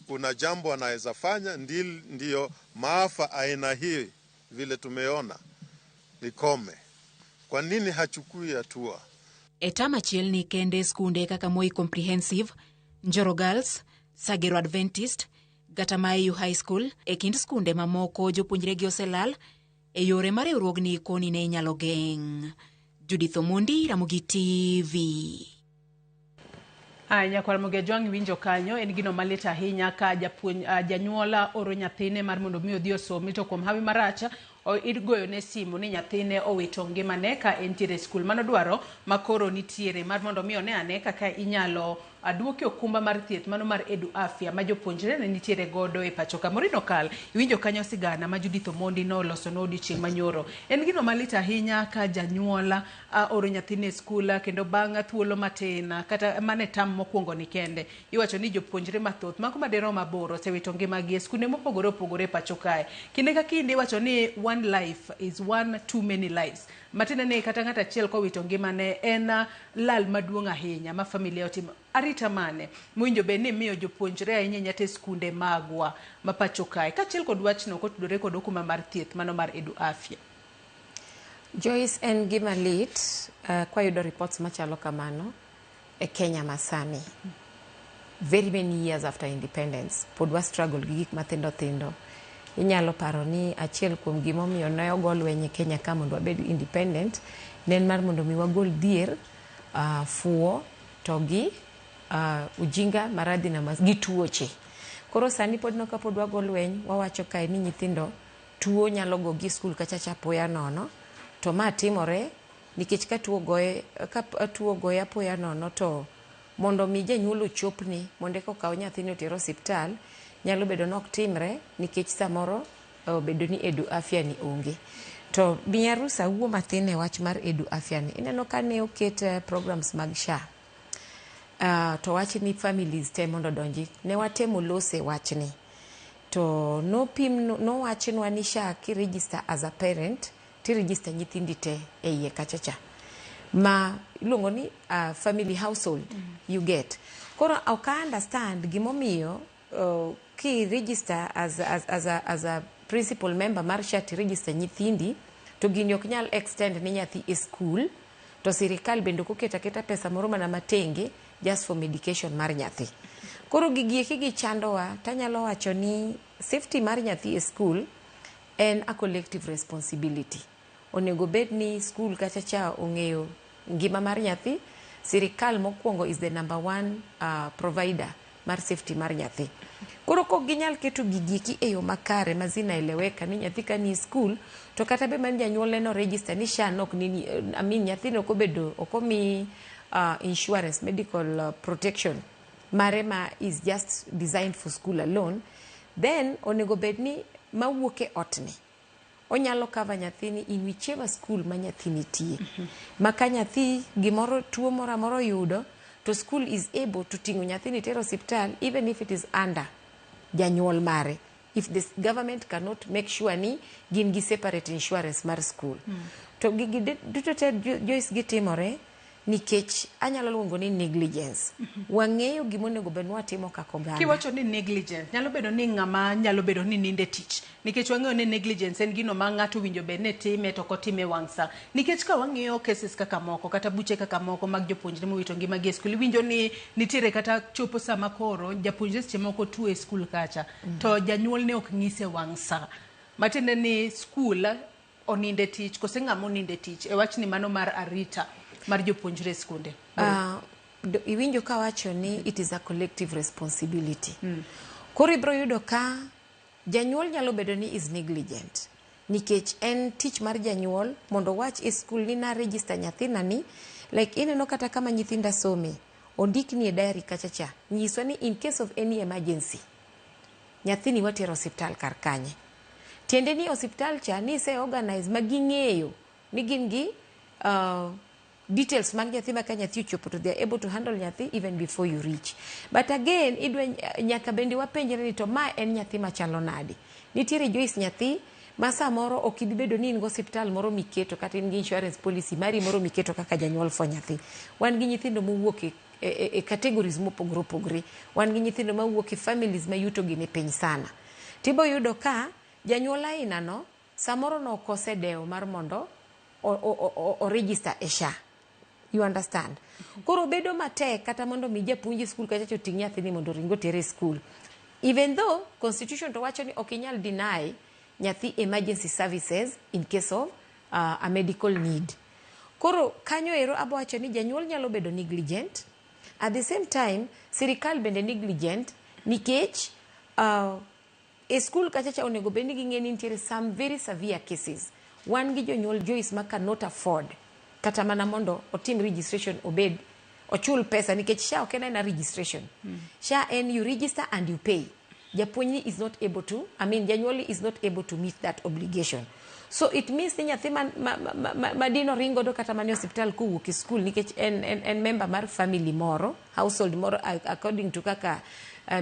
kuna jambo anaweza fanya ndio maafa aina hii vile tumeona likome? Kwa nini hachukui hatua? Etama chiel ni kende skunde kaka Moi Comprehensive, Njoro Girls, Sagero Adventist, Gatamayu High School e kind skunde mamoko jopuonjre gi oselal e yore mar riwruogni koni ne nyalo geng'. Judith Omondi, Ramogi TV. Nyakwar Ramogi Ajwang' winjo kanyo en gino malit ahinya ka janyuola oro nyathine mar mondo mi odhi osomi to kuom hawi maracha igoyo ne simu ni nyathine owito ngimane ka entiere skul. Mano dwaro makoro nitiere mar mondo mi one ane kaka inyalo aduoki okumba mar thieth mano mar Edu Afya ma jopuonjre ne nitiere godo e pacho ka. Morino kal iwinjo kanyo sigana ma Judith Omondi no loso no odiochieng' manyoro. En gino malit ahinya ka janyuola oro nyathine skul kendo bang' thuolo matin kata mane tam mokwongo ni kende iwacho ni jopuonjre mathoth mako madero mabor osewito ngimagi e skunde mopogore opogore pacho kae. Kinde ka kinde iwacho ni one life is one too many lives. Matina ne kata ng'ata achiel kowito ngimane en lal maduong' ahinya ma familia otimo. Arita mane mwinjo be ni miyo jopuonjre ahinya nyate skunde magwa mapacho kae kachiel kod wachno kotudore kod okuma mar thieth mano mar Edu Afya? Joyce, en gima lit kwa yudo reports machalo kamano e Kenya masani. Very many years after independence pod wa struggle gi gik mathindo thindo. Inyalo paro ni achiel kuom gimomiyo ne ogol lweny e Kenya ka mondo wabed independent nen mar mondo mi wagol dhier, fuo to gi ujinga maradhi na gi tuoche. Koro sani pod no kapod wago lweny wawacho kae ni nyithindo tuo nyalo go gi skul kacha apoya nono to ma timore nikech ka tuo goye apoya nono to mondo mi janyuol ochopni mondo eka okaw nyathini otero osiptal nyalo bedo nok timre nikech samoro bedo ni Edu Afya ni onge. To miya rusa wuo mathin e wach mar Edu Afya ni. Ineno ka ne oket programs mag SHA. To wach ni families te mondo donji. Ne watemo lose wach ni. To no wachinwa ni SHA ki register as a parent, ti register nyithindi te e iye kachacha. Ma iluongo ni family household you get. Koro I understand gimomiyo ki register as a principal member mar SHA ti register nyithindi to gini ok nyal extend ni nyathi e school, to sirikal bende koketa keta pesa moro mana matenge just for medication mar nyathi. Koro gigi gi chandowa, tanyalo wacho ni safety mar nyathi e school en a collective responsibility. Onego bed ni school kacha cha ong'eyo ngima mar nyathi. Sirikal mokwongo is the number one provider mar safety mar nyathi. Koro kok ginyal keto gigi e yo makare mazina eleweka ni nyathi ka ni school, to kata be man janyuol no register ni SHA nok ni nyathi no kobedo okomi insurance, medical protection marema is just designed for school alone, then onego bed ni mawuoke otni onyalo cover nyathini in whichever school ma nyathini tie. Maka nyathi gimoro tuo moro yudo, to school is able to tingo nyathini tero hospital even if it is under janyuol mare, if the government cannot make sure ni gin gi separate insurance mar school. To gigi duto te Joyce gitimore nikech anyalo luongo ni negligence. Wang'eyo gimonego bed watimo kaka oganda. Kiwacho ni negligence, nyalo bedo ni ng'ama nyalo bedo ni ninde tich. Nikech wang'eyo ni negligence en gino ma ng'ato winjo bed ne time to kotime wang'sa. Nikech ka wang'eyo cases kaka moko kata buche kaka moko mag jopuonjre mowito ngimagi e skul, winjo ni nitiere kata chopo sama koro japuonjre seche moko tuo e skul kacha, to janyuol ne ok ng'ise wang'sa. Matiende ni skul oninde tich, kose ng'ama oninde tich, e wach ni mano mar arita mar jopuonjre skunde. Iwinjo ka wacho ni it is a collective responsibility. Koro ibro yudo ka janyuol nyalo bedo ni is negligent, nikech en tich mar janyuol mondo wach e skul ni na register nyathina ni, like ineno kata kama nyithinda some ondik ni e diary kachacha nyiso ni in case of any emergency nyathini watero hospital kar kanye. Tiende ni hospital cha ni se organize maging'eyo ni gin gi details mag nyathi maka nyathi ochopo, to they are able to handle nyathi even before you reach. But again, idwe nyaka bende wapenjre ni to ma en nyathi machalo nade. Nitiere Joyce nyathi ma samoro ok ibi bedo ni in go hospital moro miketo kata in gi insurance policy mari moro miketo kaka janyuol fo nyathi. Wan gi nyithindo mowuok e categories mopogore opogore. Wan gi nyithindo mawuok e families ma yuto gi ni piny sana. Tibo yudo ka janyuol aina no samoro no kose deo mar mondo o register e SHA. You understand? Koro bedo matek kata mondo mi japuonj skul kacha choting nyathini mondo ringo tere skul. Even though constitution to wacho ni ok inyal deny nyathi emergency services in case of a medical need. Koro kanyo ero abo wacho ni janyuol nyalo bedo negligent. At the same time, sirikal bende negligent nikech e skul kacha cha onego bende ging'eni nitiere some very severe cases. Wan gi jonyuol Joyce ma cannot afford kata mana mondo otim registration obed ochul pesa nikech SHA ok en registration. SHA en you register and you pay. Japuonjni is not able to, janyuoli is not able to meet that obligation. So it means ni nyathi madino ringo do kata mani hospital kuwuok e school nikech en member mar family moro, household moro according to kaka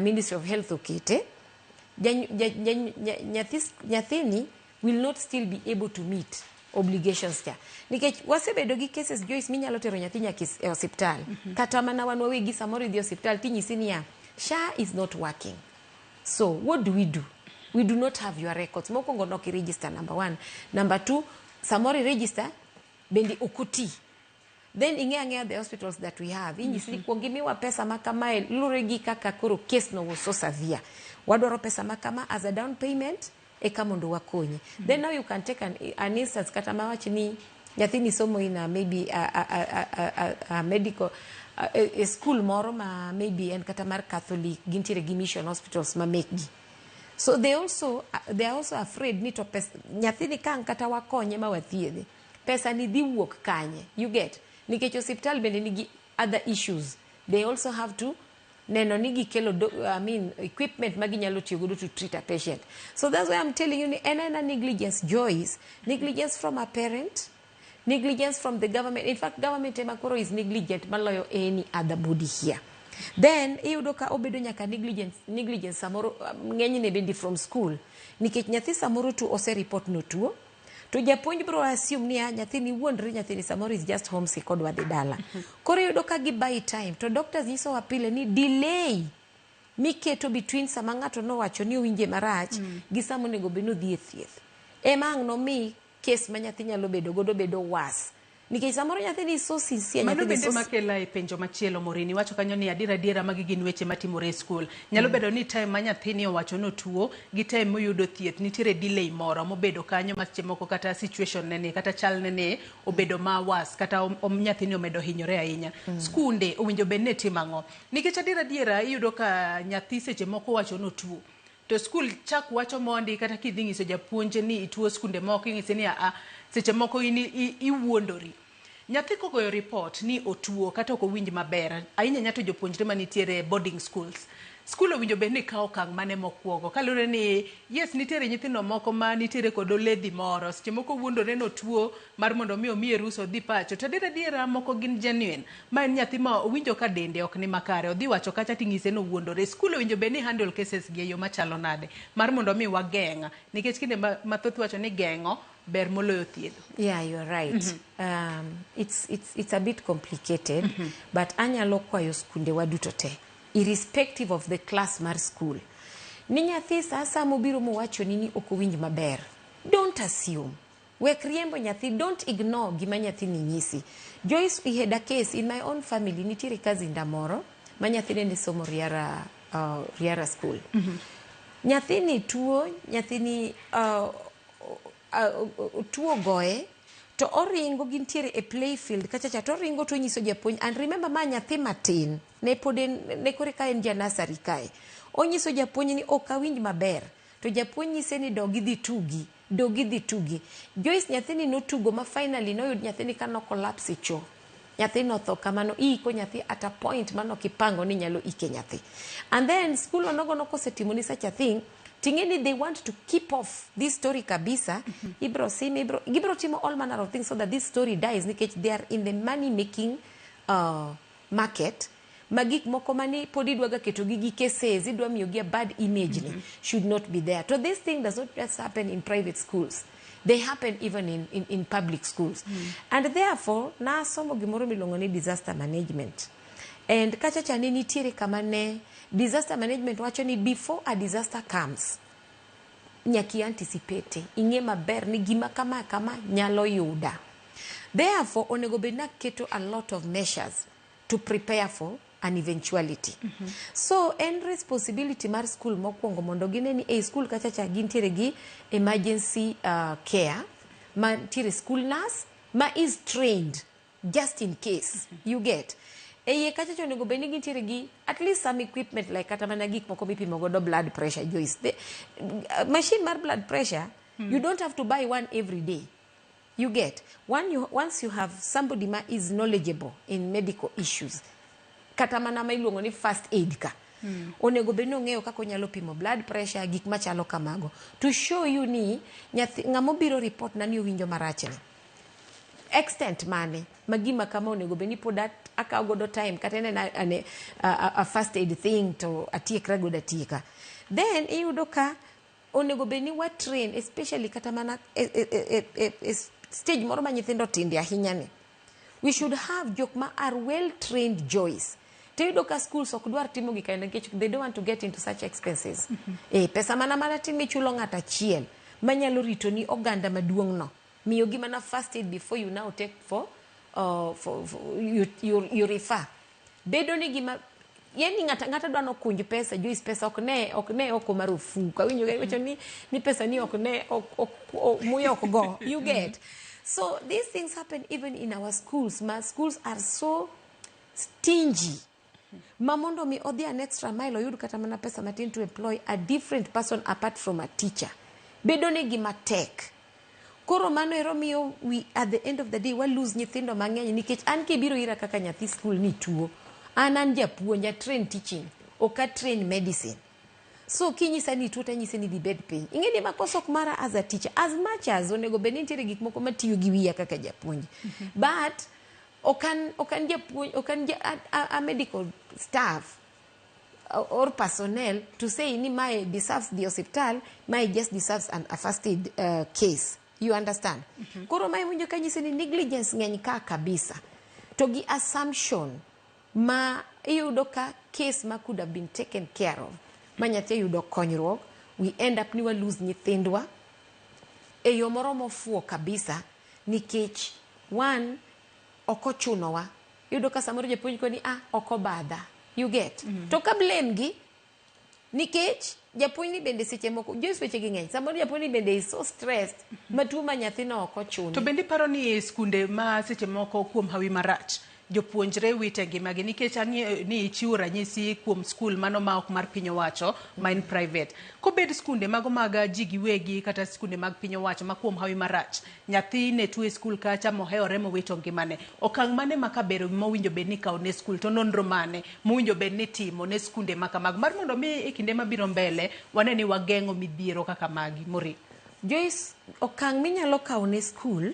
Ministry of Health okete. Nyathini will not still be able to meet obligations cha. Nikech wasebedo gi cases Joyce minyalo tero nyathi nyaka e hospital. Kata mana wan wawegi samoro idhi hospital tinyisi niya SHA is not working. So what do? We do not have your records. Mokwongo nok register, number one. Number two, samoro register bendi okuti. Then ing'e the hospitals that we have. Inyisi kuongimiwa pesa makama luregi kaka koro case no was so severe. Wadwaro pesa makama as a down payment eka mondo wakonye. Then now you can take an instance kata mawachi ni nyathini somo ina maybe a medical a school moro ma maybe en kata mar Catholic gintiere gi mission hospitals ma mekgi. So they are also afraid ni to pesa nyathini kan kata wakonye ma wathiedhe pesa ni dhi wuok kanye, you get, nikech hospital bende nigi other issues. They also have to neno nigi kelo equipment maginyalo tiyo godo to treat a patient. So that's why I'm telling you en negligence Joyce, negligence from a parent, negligence from the government. In fact, government emakoro is negligent maloyo any other body here. Then iyudo ka obedo nyaka negligence samoro ng'enyne bendi from school nikech nyathi samoro tu ose report no tuo to japuonj bro assume ni nyathini wuondre nyathini samoro is just homesick kodwa dhi dala. Koro iyudo ka gi buy time to doctors nyiso wapile ni delay miketo between sama ng'ato no wacho ni owinje marach gi sama onego bed no dhi e thieth ema ang' no mi case ma nyathi nyalo bedo godo bedo was. Nikech samoro nyathi ni so sincere, mano nyathi ni bende makela e penjo machielo Morini wacho kanyo ni adiera magi gin weche matimore e skul. Nyalo bedo ni time ma nyathini owacho no tuo gi time moyudo thieth nitiere delay moro mobedo kanyo ma seche moko kata situation nene kata chal nene obedo ma was kata nyathini omedo hinyore ahinya. Skunde owinjo bed ne timo ang'o? Nikech adiera iyudo ka nyathi seche moko wacho no tuo to skul chak wacho mondi kata kidhi nyiso japuonje ni ituo skunde moko ing'ise ni seche moko iwuondori. Nyathi kogoyo report ni otuo kata ok owinj maber ahinya nyato jopuonjre manitiere boarding schools. Skul owinjo bed ni kawo okang' mane mokwongo kalure ni yes nitiere nyithindo moko ma nitiere kod oledhi moro seche moko wuondore no tuo mar mondo mi omiye ruso dhi pacho to adiera moko gin genuine ma en nyathi ma owinjo ka dende ok ni makare odhi wacho kacha ting'ise no wuondore. Skul owinjo bed ni handle cases gi yo machalo nade mar mondo mi wageng'a nikech kinde mathoth wacho ni geng'o ber moloyo thiedho. Yeah, you're right. It's a bit complicated, but anyalo kwayo skunde waduto te, irrespective of the class mar school. Ni nyathi sasa mobiro mowacho ni ok owinj maber. Don't assume. Wek riembo nyathi, don't ignore gima nyathi ni nyisi. Joyce, we had a case in my own family, nitiere kazi ndamoro, ma nyathi ne somo Riara school. Nyathi ni tuo, nyathi ni tuo goe to oringo gintiere e playfield kacha to oringo to nyiso japuonj. And remember ma nyathi matin ne kore ka en janasari kae onyiso japuonj ni ok awinj maber to japuonj nyise ni dogi dhi tugi. Joyce nyathini notugo ma finally noyud nyathini ka no collapse cho nyathi no tho kamano iko nyathi at a point mano kipango ni nyalo ike nyathi. And then school onogo nokosetimo ni such a thing tingeni they want to keep off this story kabisa. Gibro timo all manner of things so that this story dies nikech they are in the money making market. Magik moko mani podi dwaga keto gigi cases idwa miyogi a bad image ni should not be there. So this thing does not just happen in private schools. They happen even in public schools. And therefore na somo gimoro milongo ni disaster management. And kacha chane nitiere kamane disaster management wacho ni before a disaster comes nyaki anticipate ing'e maber ni gima kama nyalo yuda. Therefore onego bed na keto a lot of measures to prepare for an eventuality. So en responsibility mar school mokwongo mondo gine ni school kacha cha gintiere gi emergency care ma tiere school nurse ma is trained just in case you get kacha cho nego beni gintiere gi at least some equipment like kata mana gik moko mipimo godo blood pressure. Joyce, the machine mar blood pressure you don't have to buy one every day. You get once you have somebody ma is knowledgeable in medical issues kata mana ma iluongo ni first aid ka onego beno ng'eyo kako nyalo pimo blood pressure gik machalo kamago to show you ni nyathi ng'amo biro report nani owinjo marachne extent mane magima kama onego beni podat aka godo time kata ne a first aid thing to atiekra godo atieka. Then iyudo ka onego beni wa train especially kata mana stage moro ma nyithindo tinde ahinya ni we should have jok ma are well trained. Joyce, to iyudo ka schools ok dwar timo gik aina nikech they don't want to get into such expenses. Pesa mana tin michulo ng'ata achiel manyalo rito ni oganda maduong' no miyo gi mana first aid before you now take for you refer. Bedo ni gima yani ng'ata dwa no kunj pesa. Joyce, pesa ok ne oko marufuku awinjo gacho ni pesa ni ok ne muya ok go. You get. So these things happen even in our schools. My schools are so stingy. Mamondo mi odhi an extra mile oyud kata mana pesa matin to employ a different person apart from a teacher. Bedo ni gima tek. Koro mano ero miyo we at the end of the day we lose nyithindo mang'eny nikech an kibiro ira kaka nyathi school ni tuo an japuonja train teaching oka train medicine. So kinyisa ni tuo tanyise ni dibed piny ing'eni makosok mara as a teacher as much as onego bed nitiere gik moko matiyo gi wiya kaka japuonj but okan a medical staff or personnel to say ni my deserves the hospital my just deserves a first aid case. You understand? Koro mai winjo kanyise ni negligence ng'eny ka kabisa to gi assumption ma iyudo ka case ma could have been taken care of manyathi yudo konyruok we end up ni wa lose nyithindwa e yo moro mofuo kabisa nikech one okochunowa. Yudo ka samoro japuonj koni okobadha. You get? To ka blame gi nikech japuonj ni bende seche moko Joyce weche gi ng'eny. Samoro japuonj ni bende is so stressed matuo ma nyathino okochuni. To bende paro ni skunde ma seche moko kuom hawi marach jopuonjre wite ngimagi nikech ni ichiwo ranyisi kuom skul mano ma ok mar piny owacho ma en private. Kobed skunde mago mag ji giwegi kata skunde mag piny owacho ma kuom hawi marach nyathi ne tuo e skul kacha mohewore mowito ngimane, okang' mane makabero mowinjo bed ni kawo ne skul to nonro mane mowinjo bed ni timo ne skunde makamag mar mondo mi e kinde mabiro mbele wane ni wageng'o midhiero kaka magi mori. Joyce, okang' minyalo kawo ne skul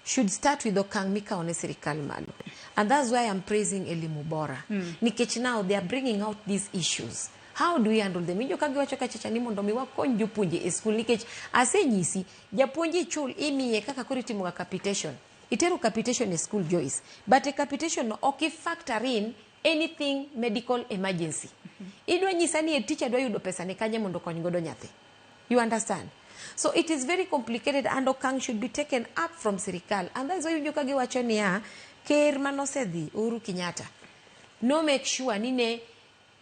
should start with okang' mikawo ne sirikal malo. And that's why I'm praising Elimu Bora. Nikech now they are bringing out these issues. How do we handle them? Injo kagiwacho kachacha ni mondo mi wakony jopuonje e skul nikech asenyisi japuonje chul imiye kaka koro itimo ga capitation. Itero capitation e skul, Joyce. But a capitation no ok factor in anything medical emergency. Idwa nyisa ni teacher dwa yudo pesa ne kanye mondo kony godo nyathi. You understand? So it is very complicated and okang' should be taken up from sirikal. And that's why injo kagiwacho ni ker manosedhi Uhuru Kenyatta no make sure ni ne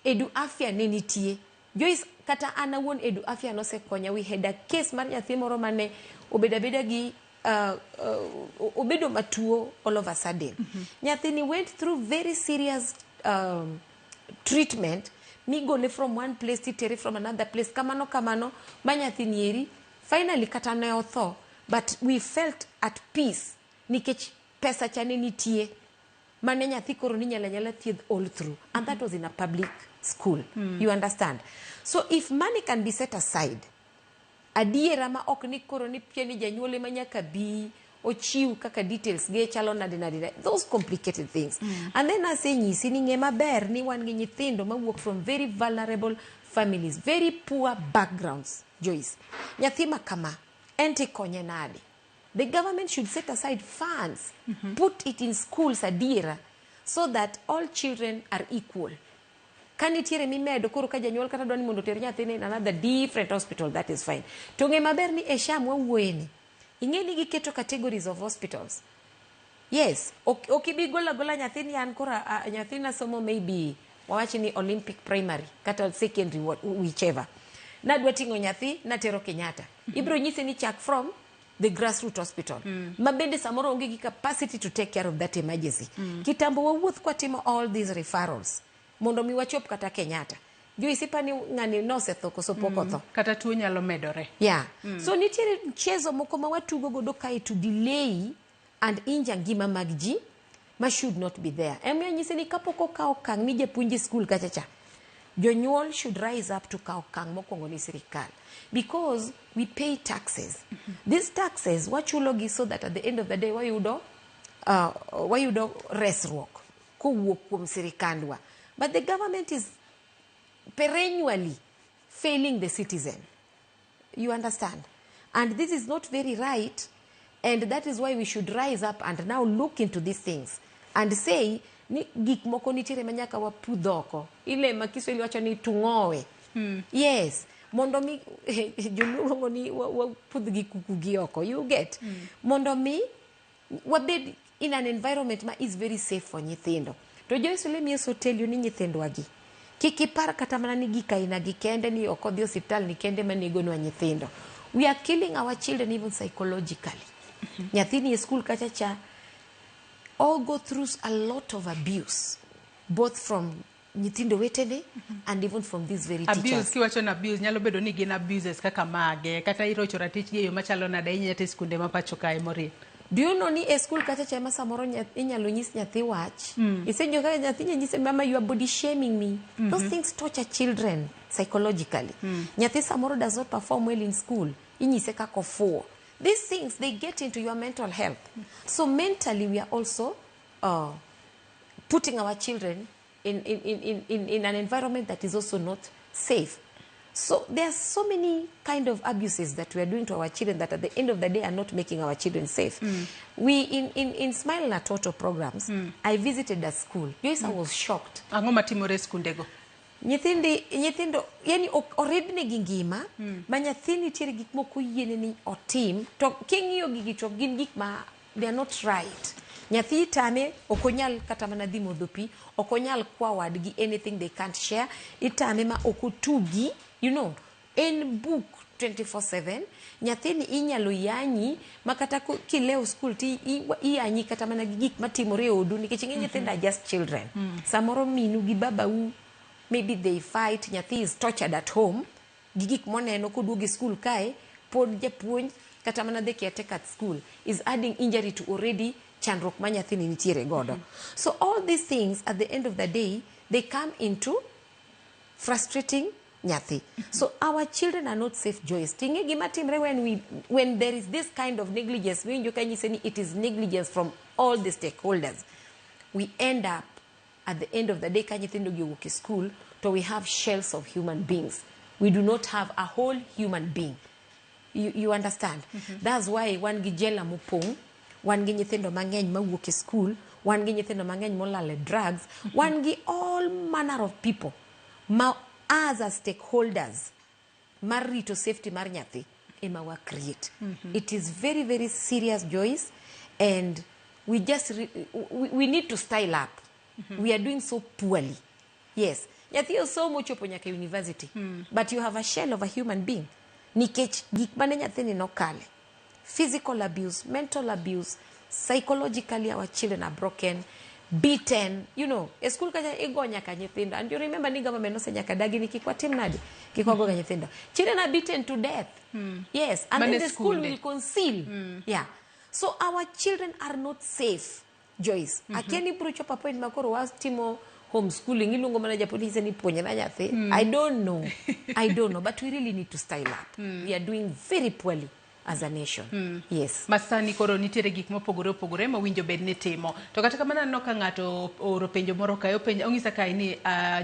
Edu Afya ne nitie. Joyce, kata ana won Edu Afya no se konya. We had a case mar nyathi moro mane obedabeda gi obedo matuo all of a sudden. Nyathini went through very serious treatment. Migole from one place to from another place. Kamano ma nyathini eri finally kata ne otho, but we felt at peace nikech pesa chane nitie mane nyathi koro ni nyala thieth all through, and that was in a public school. You understand? So if money can be set aside, adiera ma ok ni koro ni pieni janyuole manyaka bi ochiu kaka details ge chalo nade, those complicated things. And then I say nyisi ni ng'e maber ni wan gi nyithindo ma work from very vulnerable families, very poor backgrounds. Joyce, nyathi makama ente konye nade. The government should set aside funds, put it in schools adiera, so that all children are equal. Kanitiere mimedo koro ka janyuol kata dwani mondo ter nyathine in another different hospital, that is fine. To ng'e maber ni esham wawuoyeni ing'e ni giketo categories of hospitals. Yes, okibi gola nyathini an kora nyathina somo maybe wawachi ni Olympic primary kata secondary whichever. Nadwa ting'o nyathi natero Kenyatta. Ibro nyise ni chak from the grassroots hospital. Mabende samoro onge gi capacity to take care of that emergency. Kitambo wawuoth kwa timo all these referrals mondo mi wachop kata Kenyatta. Joyce pani ng'ani nosetho koso poko tho. Kata tuo nyalo medore. Yeah. So nitiere mchezo moko ma watugo godo kae to delay and injure ngima mag ji ma should not be there. Emiyo nyise ni kapoko kawo okang' ni japuonje school kachacha, jonyuol should rise up to kawo okang' mokwongo ni sirikal, because we pay taxes. These taxes wachulogi so that at the end of the day wayudo resruok kowuok kuom sirikandwa. But the government is perennially failing the citizen. You understand? And this is not very right, and that is why we should rise up and now look into these things and say ni gik moko nitiere manyaka wapudhoko ile makiswahili wacho ni tung'owe. Yes, mondo mi joluongo ni wapudh gi kuku gi oko. You get? Mondo mi wabed in an environment ma is very safe for nyithindo. To Joyce, let me also tell you ni nyithindwa gi kikipar kata mana ni gika ina gikende ni okodhi hospital ni kende manegonwa nyithindo. We are killing our children even psychologically. Nyathini e school kachacha all go through a lot of abuse, both from nyithindo wetene and even from these very teachers. Abuse, kiwacho na abuse, nyalo bedo ni gin abuses kaka mage, kata irocho ratich gi yo machalo nade inyete skunde mapacho kae mori. Do you know ni e school kachacha ema samoro inyalo nyis nyathi wach. Isenjo ka nyathi nyise mama you are body shaming me. Those things torture children psychologically. Nyathi samoro does not perform well in school. Inyise kako fuo. These things, they get into your mental health. So mentally, we are also putting our children in an environment that is also not safe. So there are so many kind of abuses that we are doing to our children that at the end of the day are not making our children safe. We, in Smile na Toto programs, I visited a school. Yes, I was shocked. Ango matimore skundego? nyithindo yani oridne gi ngima ma nyathini tiere gik moko yiene ni otim to king'iyo gigi to gin gik ma they are not right. Nyathi itame okonyal kata mana dhi modho pi, okonyal kwa wadgi anything they can't share, itame ma okotugi, you know, in book 24/7. Nyathini inyalo yanyi makata kileo school ti iyanyi kata mana gik matimore odu nikech ing'e nyithindo are just children. Samoro minu gi babau maybe they fight, nyathi is tortured at home, gigik moneno koduogi school kae, pod japuonj kata mana the caretaker at school is adding injury to already chandruok ma nyathini nitiere godo. So all these things at the end of the day, they come into frustrating nyathi. So our children are not safe, Joyce. Tinge gima timre when there is this kind of negligence, it is negligence from all the stakeholders. We end up at the end of the day, kanyithindo giwuok school, so we have shells of human beings. We do not have a whole human being. You understand? That's why wan gi jela mopong, wan gi nyithindo mang'eny mawuok school, wan gi nyithindo mang'eny molale drugs, wan gi all manner of people ma as a stakeholders mar rito safety mar nyathi ema wa create. It is very, very serious, Joyce, and we just we need to style up. We are doing so poorly. Yes, nyathi osomo chopo nyaka university, but you have a shell of a human being. Nikech gik mane nyathini nokale, physical abuse, mental abuse, psychologically our children are broken, beaten, you know, e school kaja igo nyaka nyithindo. And you remember ni government no se nyaka dagi ni kikwa tim nadi, kikwa goga nyithindo. Children are beaten to death. Yes, and then the school will conceal. Yeah. So our children are not safe, Joyce. Akiani prucho papo in makoro was timo homeschooling, ilungo mana japonese ni ponye na nyathi. I don't know, but we really need to style up. We are doing very poorly as a nation. Yes. Masani koro nitiere gik mopogore ma winjo bed ni timo. To kata kamana no ka ng'ato oro penjo moro kayo penjo ongisa kai ni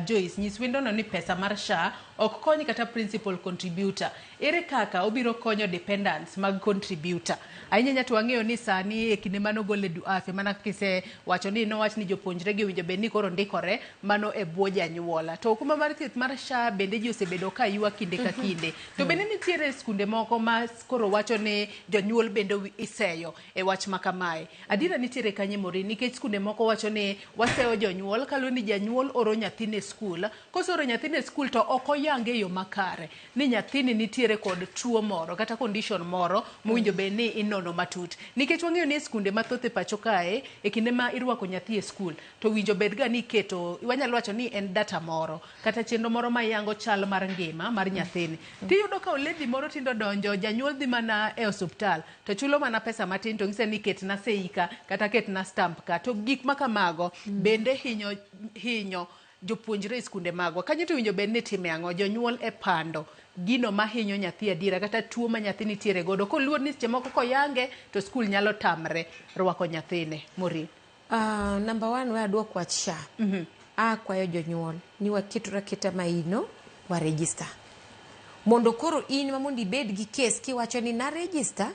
Joyce nyis wendo no ni pesa mar SHA ok konyi kata principal contributor. Ere kaka obiro konyo dependents mag contributor. Ainya to wang'eyo ni sani e kinde mano gole duafe mana kise wacho ni no wach ni jopuonjre gi winjo bed ni koro ndikore mano e bwo janyuola. To kuma mar thieth mar SHA bende ji osebedo ka ywa kinde ka kinde. To bende nitiere skunde moko ma koro wacho ni jonyuol bende iseyo e wach makamae. Adira nitiere kanye mori nikech skunde moko wacho ni waseyo jonyuol kalu ni janyuol oro nyathine school. Kosoro nyathine school to oko yange yo makare ni nyathini nitiere kod tuo moro kata condition moro mwinjo bed ni inono matut. Nikech wang'eyo ni skunde mathoth e pacho kae e kinde ma irwako nyathi e school to winjo bed ga ni keto wanyalo wacho ni en data moro kata chenro moro ma yango chal mar ngima mar nyathini. Tiyudo ka oledi moro tindo donjo janyuol dhi mana e hospital to chulo mana pesa matin to ngise ni ketna seika kata ketna stamp ka to gik makamago bende hinyo jopuonjre skunde magwa. Kanyo to winjo bed ni time ang'o jonyuol e pando gino mahinyo nyathi adira kata tuo ma nyathi nitiere godo koluor ni seche moko koyange to skul nyalo tamre rwako nyathine mori. Number 1 we adwok wach SHA. Kwayo jonyuol ni waketura keta maino wa register. Mondo koro in ma mondi bed gi case kiwacho ni na register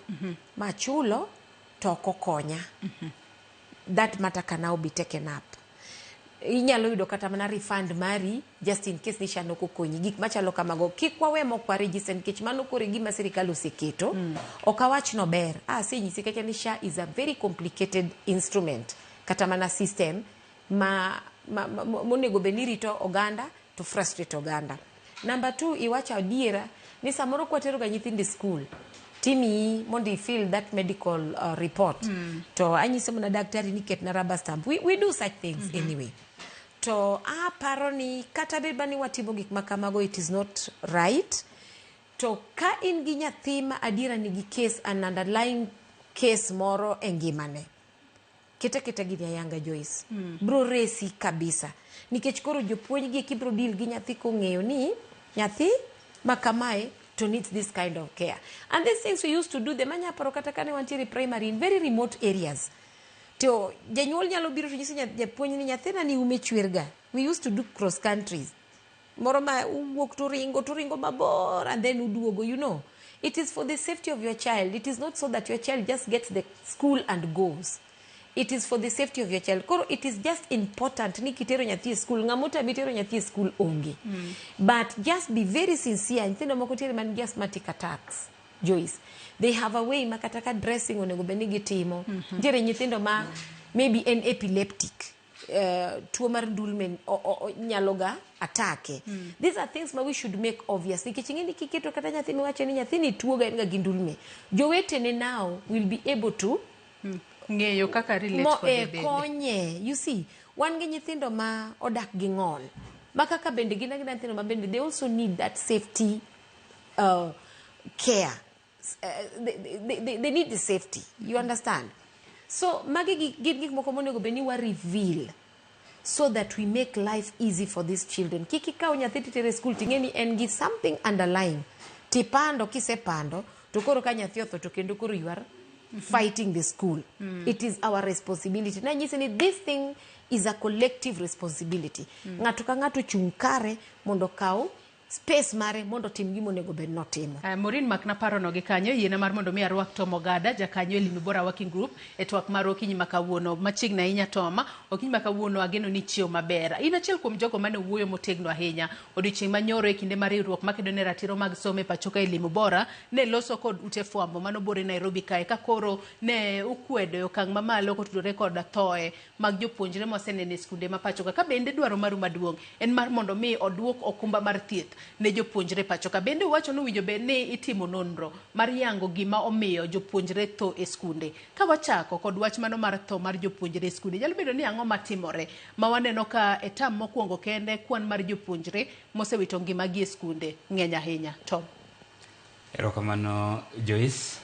machulo to kokonya. That matter can now be taken up. Inyalo yudo kata mana refund mari just in case nisha no kokonyi gik machalo kamago kik wawe moko register nikech mano kore gima sirikal oseketo okawach no ber senyisi kacha ni SHA is a very complicated instrument kata mana system monego benirito oganda to frustrate oganda. Number 2 iwacha adiera ni samoro kwatero ga nyithindi school timi mondi fill that medical report to anyise mona daktari ni ket na rubber stamp. We do such things anyway. To paro ni kata bebani watimo gik makamago it is not right. To ka in gi nyathi ma adiera ni gi case an underlying case moro engimane kete gini ayanga Joyce bro resi kabisa nikech koro jopuonj gi kibro deal gi nyathi kong'eyo ni nyathi makamae to need this kind of care. And these things we used to do the manya paro kata kane wantiere primary in very remote areas. To janyuol nyalo biro to nyisi japuonj ni nyathina ni umechwerga. We used to do cross countries. Moro ma uwuok to ringo mabor and then uduogo, you know. It is for the safety of your child. It is not so that your child just gets the school and goes. it is for the safety of your child. Koro it is just important ni kitero nyathi school ngamuta mitero nyathi school onge. But just be very sincere. Nyithindo moko tiere man gi asthmatic attacks. Joyce, they have a way makataka dressing onego beni gitimo. Tiere nyithindo ma maybe an epileptic. Tuo mar ndulme nyaloga atake. These are things we should make obvious. Nikichingi kiketo kata nyathi miwache ni nyathi ni tuo ga gindulme. Jowetene now will be able to ngeyo kaka relate kode konye. You see, wan gi nyithindo ma odak gi ng'ol. Makaka bende gina nyithindo ma bende they also need that safety care. They need the safety. You understand? So magi gig moko monego beni wa reveal so that we make life easy for these children. Kiki ka nyathi titere school tingeni en gi something underlying. Tipando kisepando to koro ka nyathi otho to kendo koro you are fighting the school. It is our responsibility. Na nyise ni this thing is a collective responsibility. Ngatu ka ngatu chungkare mondo kaw space mare mondo tim gimo nego ben notimo. Morin makna paro no gi kanyo yena mar mondo mi arwak Tomo Gada jakanyo Elimi Bora Working Group etwak mar okinyi makawuono machigna inya Toma okinyi makawuono ageno ni chio maber. Ina chiel kuom jogo mane wuoyo motegno ahinya odiochieng' manyoro e kinde mar riwruok makedo ne ratiro mag some pachoka Elimi Bora ne loso kod ute fwambo mano bore Nairobi kae ka koro ne ukwedo okang' mamalo kotudore kod thoe mag jopuonjre mosenene skunde ma pachoka ka bende dwaro maru maduong' en mar mondo mi odwok okumba mar thieth ne jopuonjre pachoka. Bende wacho no winjo be ne itimo nonro mar yango gima omiyo jopuonjre tho e skunde. Ka wachako kod wach mano mar tho mar jopuonjre e skunde, nyalo bedo ni ang'o matimore ma waneno ka etam mokwongo kende kwan mar jopuonjre mosewito ngimagi e skunde ng'eny ahinya. Tom. Erokamano Joyce,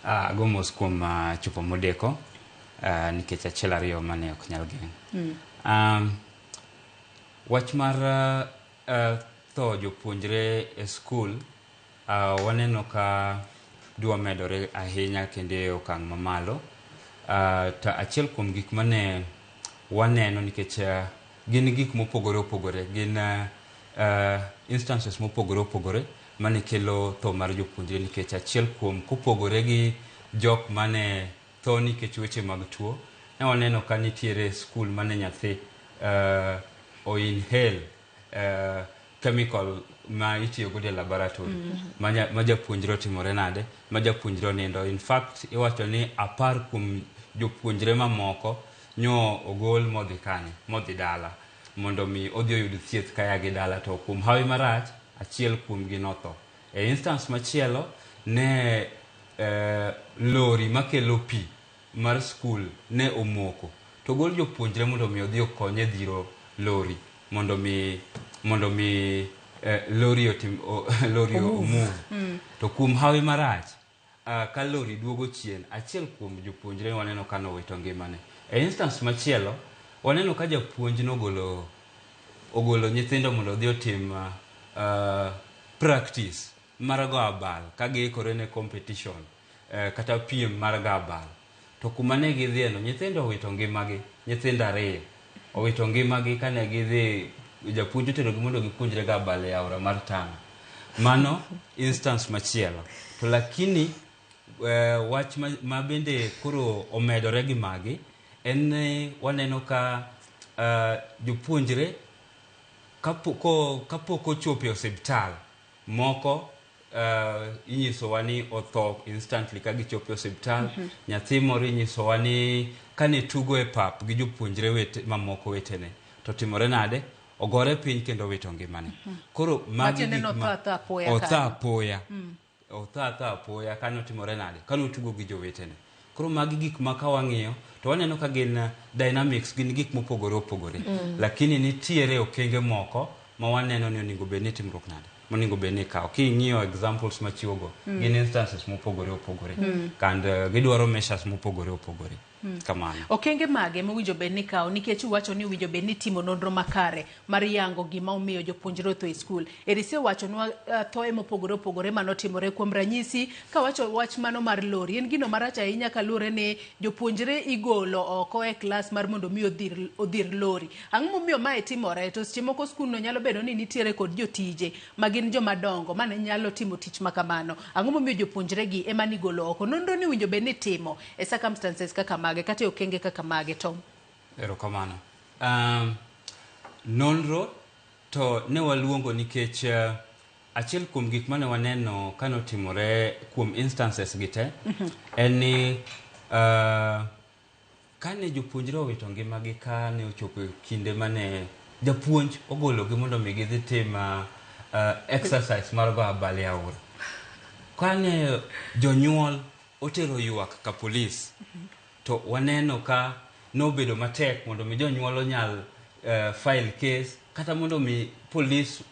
ago mos kuom chupo modeko nikech achiel ariyo mane ok nyal geng'. Wach mar tho jopuonjre e school waneno ka dwa medore ahinya kende okang' mamalo. Ta achiel kuom gik mane waneno nikech gin gik mopogore opogore, gin instances mopogore opogore mane kelo tho mar jopuonjre nikech achiel kuom kopogore gi jok mane tho nikech weche mag tuo. Ne waneno ka nitiere school mane nyathi o inhale chemical ma itiyo godo e laboratory ma japuonjre otimore nade ma japuonjre onindo. In fact iwacho ni apar kuom jopuonjre mamoko nyo ogol modhi kanye modhi dala mondo mi odhi oyud thieth kaya gi dala to kuom hawi marach achiel kuom gi notho. E instance machielo ne lori makelo pi mar school ne omoko to gol jopuonjre mondo mi odhi okonye dhiro lori mondo mi lori omove. To kuom hawi marach ka lori duogo chien achiel kuom jopuonjre waneno ka nowito ngimane. E instance machielo waneno ka japuonj ogolo nyithindo mondo odhi otim practice mar go abal ka giikore ne competition kata piem mar go abal. To kuma ne gidhieno nyithindo owito ngimagi, nyithindo ariyo owito ngimagi kane gidhi japuonj otero mondo gipuonjre go abal e aora mar Tana. Mano instance machielo. To lakini wach ma bende koro omedore gi magi en waneno ka jopuonjre kapok ochopo e osiptal moko inyisowa ni otho instantly ka gichopo e osiptal. Nyathi moro inyisowa ni kane tugo e pap gi jopuonjre mamoko wetene to timore nade ogore piny kendo wito ngimane. Koro magi otha apoya kane otimore nade kane otugo gi jowetene. Koro magi gik ma ka wang'iyo to waneno ka gin dynamics, gin gik mopogore opogore lakini nitiere okenge moko ma waneno ni onego bed ni timruok nade monego bed ni kawo. King'iyo examples machiwogo gin instances mopogore opogore and gidwaro measures mopogore opogore. Kamano. Okenge mage mowinjo bed ni kawo nikech uwacho ni winjo bed ni timo nonro makare mar yango gima omiyo jopuonjre tho e skul. Erisi wacho nwa thoe mopogore opogore manotimore kuom ranyisi ka wacho wach mano mar lori en gino marach ahinya kaluwore ni jopuonjre igolo oko e klas mar mondo mi odhir lori. Ang'o momiyo mae timore? To seche moko skul no nyalo bedo ni nitiere kod jotije ma gin jomadongo mane nyalo timo tich makamano. Ang'o momiyo jopuonjre gi ema nigolo oko? Nonro ni winjo bed ni timo e circumstances kaka mage kata okenge kaka mage Tom? Erokamano. Nonro to ne waluongo nikech achiel kuom gik mane waneno kano timore kuom instances gite en ni kane jopuonjre owito ngimagi ka ne ochopo kinde mane japuonj ogologi mondo mi gidhi tim exercise mar go abal e aora. Kane jonyuol otero ywak ka polis to waneno ka nobedo matek mondo mi jonyuol onyal file case kata mondo mi police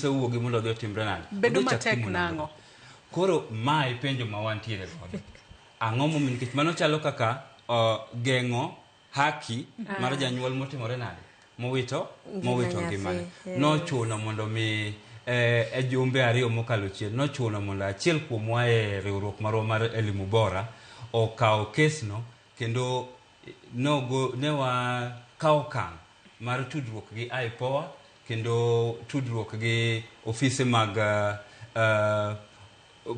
owuogi mondo odhi otimre nade. Bedo matek nang'o? Koro mae penjo ma wantiere godo. Ang'o momiyo nikech mano chalo kaka geng'o haki mar janyuol motimore nade mowito ngimane. Nochuno mondo mi e jumbe ariyo mokalo chien nochuno mondo achiel kuom wae riwruok marwa mar elimu bora okawo kesno kendo ne wakawo okang' mar tudruok gi IPOA kendo tudruok gi ofise mag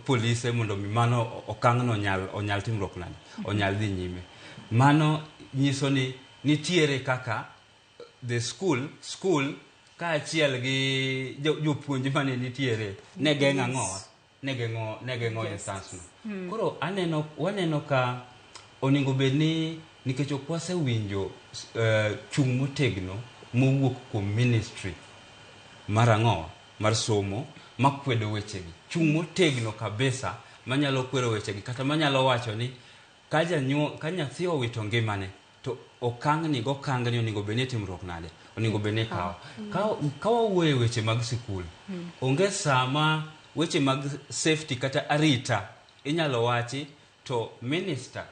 polise mondo mi mano okang'no onyal timruok nade onyal dhi nyime. Mano nyiso ni nitiere kaka the school kaachiel gi jopuonj mane nitiere ne geng'o ang'owa ne geng'o instance no. Koro waneno ka onego bed ni nikech ok wasewinjo chung' motegno mowuok kuom ministry mar ang'owa mar somo makwedo wechegi, chung' motegno kabisa manyalo kwero wechegi kata manyalo wacho ni ka nyathi owito ngimane to okang'ni onego bed ni timruok nade onego bed ni kawo. Ka wawuoyo weche mag sikul onge sama weche mag safety kata arita inyalo wachi to minister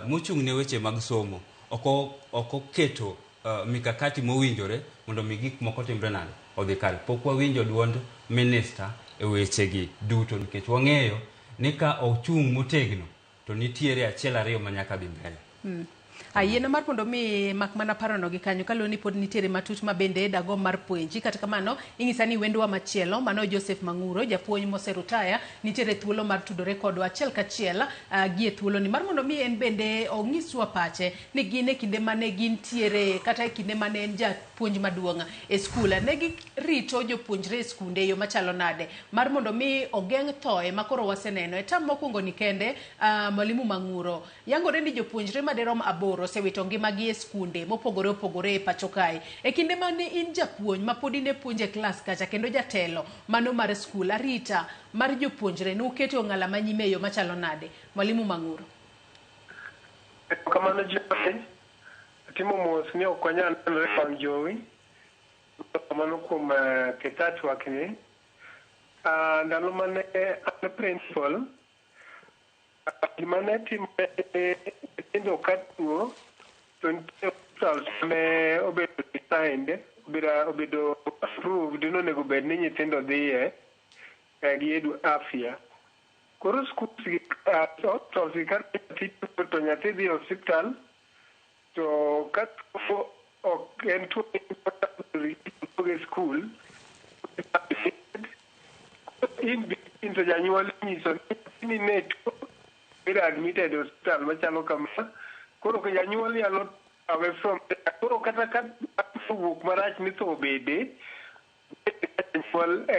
mochung' ne weche mag somo oko keto mikakati mowinjore mondo mi gik moko timre nade odhi kare. Pok wawinjo duond minister e wechegi duto nikech wang'eyo ni ka ochung' motegno to nitiere achiel ariyo manyaka dhi mbele. Ayiena mar mondo mi mak mana parono gi kanyo kaluwore ni pod nitiere matut ma bende dago mar puonji kata kamano ing'isa ni wendwa machielo mano Joseph Mang'uro japuonj moserutaya nitiere thuolo mar tudore kodwa achiel kachiel gi thuolo ni mar mondo mi en bende ong'iswa pache ni gin e kinde mane gintiere kata e kinde mane en japuonj maduong' e skul ne girito jopuonjre e skunde yo machalo nade mar mondo mi ogeng' thoe makoro waseneno e tam mokwongo ni kende Mwalimu Mang'uro yangore ni jopuonjre maderom aboro osewito ngimagi e skunde mopogore opogore e pacho kae e kinde mane in japuonj ma pod in e puonje klas kacha kendo jatelo mano mar skul arita mar jopuonjre nuketo ong'ala manyime yo machalo nade Mwalimu Mang'uro? Kamano jowi timo mos ni ok wanyal nenore wang' jowi kamano kuom ketat wakni ndalo mane an principal gimane timore nyithindo ka tuo to nitie hospitals ne obedo designed obedo approved ni onego bed ni nyithindo dhiye gi Edu Afya. Koro hospitals to nyathi dhi hospital to ka tuo ok en tuo e skul in to janyuol nyiso ni ne tuo biro admitted hospital machalo kama koro ka janyuol nyalo away from koro kata ka wuok marach ni tho bede janyuol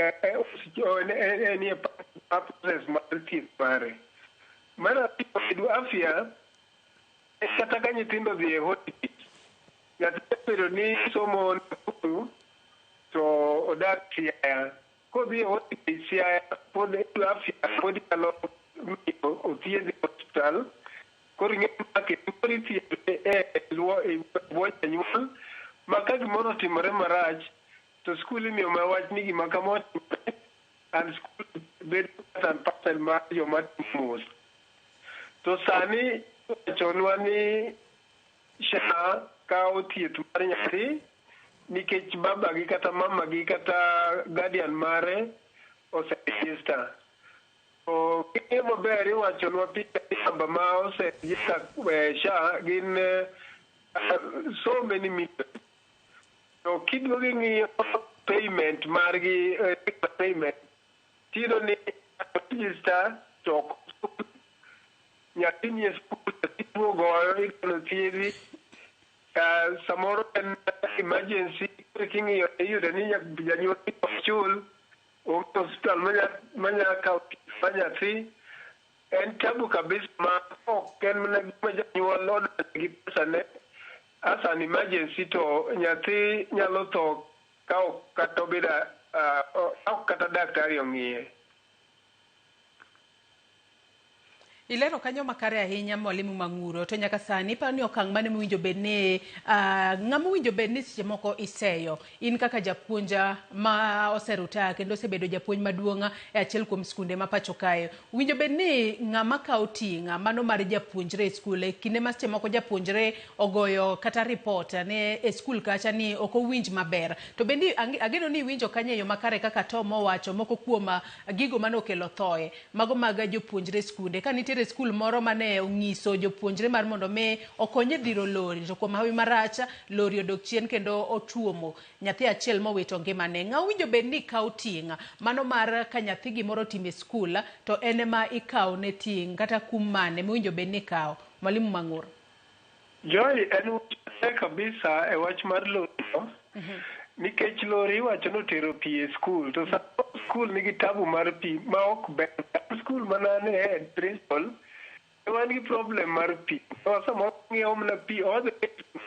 any process mar thieth mare mar Edu Afya kata ka nyithindo dhi e holiday nyathi bedo ni somo to odak Siaya kodhi e holiday Siaya pod Edu Afya pod nyalo othiedh hospital koro ng'e thiedh janyuol ma ka gimoro otimore marach to skul imiyo mawach ni gima kama otimore and skul bedo kata pasel mar joma timo mos. To sani wachonwa ni SHA kawo thieth mar nyathi nikech babagi kata mamagi kata guardian mare oserejista. King'e maber iwachonwa picha namba ma oserejista SHA gin so many millions. To kiduogo ing'iyo payment margi payment tino ni register to nyathi ni e skul tuo goyo ikono thiedhi samoro en emergency king'iyo iyudo ni janyuol chul onge hospital manya kawo ma nyathi en tabu kabisa ma ok en mana gima janyuol odonjo gi pesane as an emergency to nyathi nyalo tho ka ok kata obedo ok kata daktari ong'iye. Ilero kanyo makare ahinya Mwalimu Mang'uro, to nyaka sani iparo ni okang' mane mowinjo bed ni ng'ama owinjo bed ni seche moko iseyo in kaka japuonja ma oseruta kendo osebedo japuonj maduong' e achiel kuom skunde ma pacho kae, winjo bed ni ng'ama kawo ting'a mano mar japuonjre e skul e kinde ma seche moko japuonjre ogoyo kata report ne e skul kacha ni ok owinj maber, to bendi ageno ni winjo kanyo e yo makare kaka Tom owacho moko kuom gigo mane okelo thoe mago mag jopuonjre skunde ka nitiere skul moro mane onyiso jopuonjre mar mondo me okonye dhiro lori to kuom hawi maracha lori odok chien kendo otuomo nyathi achiel mowito ngimane. Ng'a winjo bed ni kawo ting' mano mar ka nyathi gimoro time skul to en ma ikawo ne ting' kata kum mane mowinjo bed ni kawo? Mwalimu Mang'uro. Joy en wach kabisa e wach mar lori nikech lori wacho no tero pi e skul to sa skul nigi tabu mar pi ma ok ber skul manane head principal wan gi problem mar pi to sama ng'iewo mana pi odhi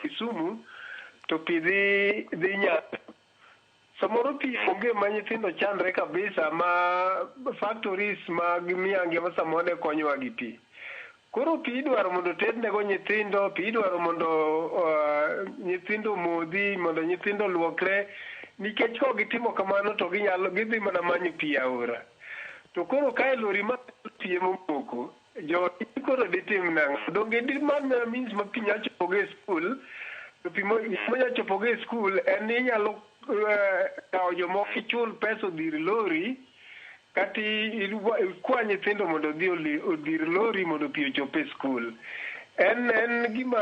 Kisumu to pi dhi Nyanza samoro pi onge ma nyithindo chandre kabisa ma factories mag miyange ma samone konyowa gi pi. Koro pi idwaro mondo tednego nyithindo, pi idwaro mondo nyithindo modhi, mondo nyithindo luokre, nikech ka gitimo kamano to gidhi mana manyo pi aora. To koro kae lori ma pi emomoko, jo koro ditim nang'o? Donge dimana means ma pi nyalo chopogo e skul, to pi monyalo chopogo e skul en ni inyalo kawo jomoko ichul pesa odhir lori, kati kwa nyithindo mondo dhi odhir lori mondo pi ochop e skul. En gima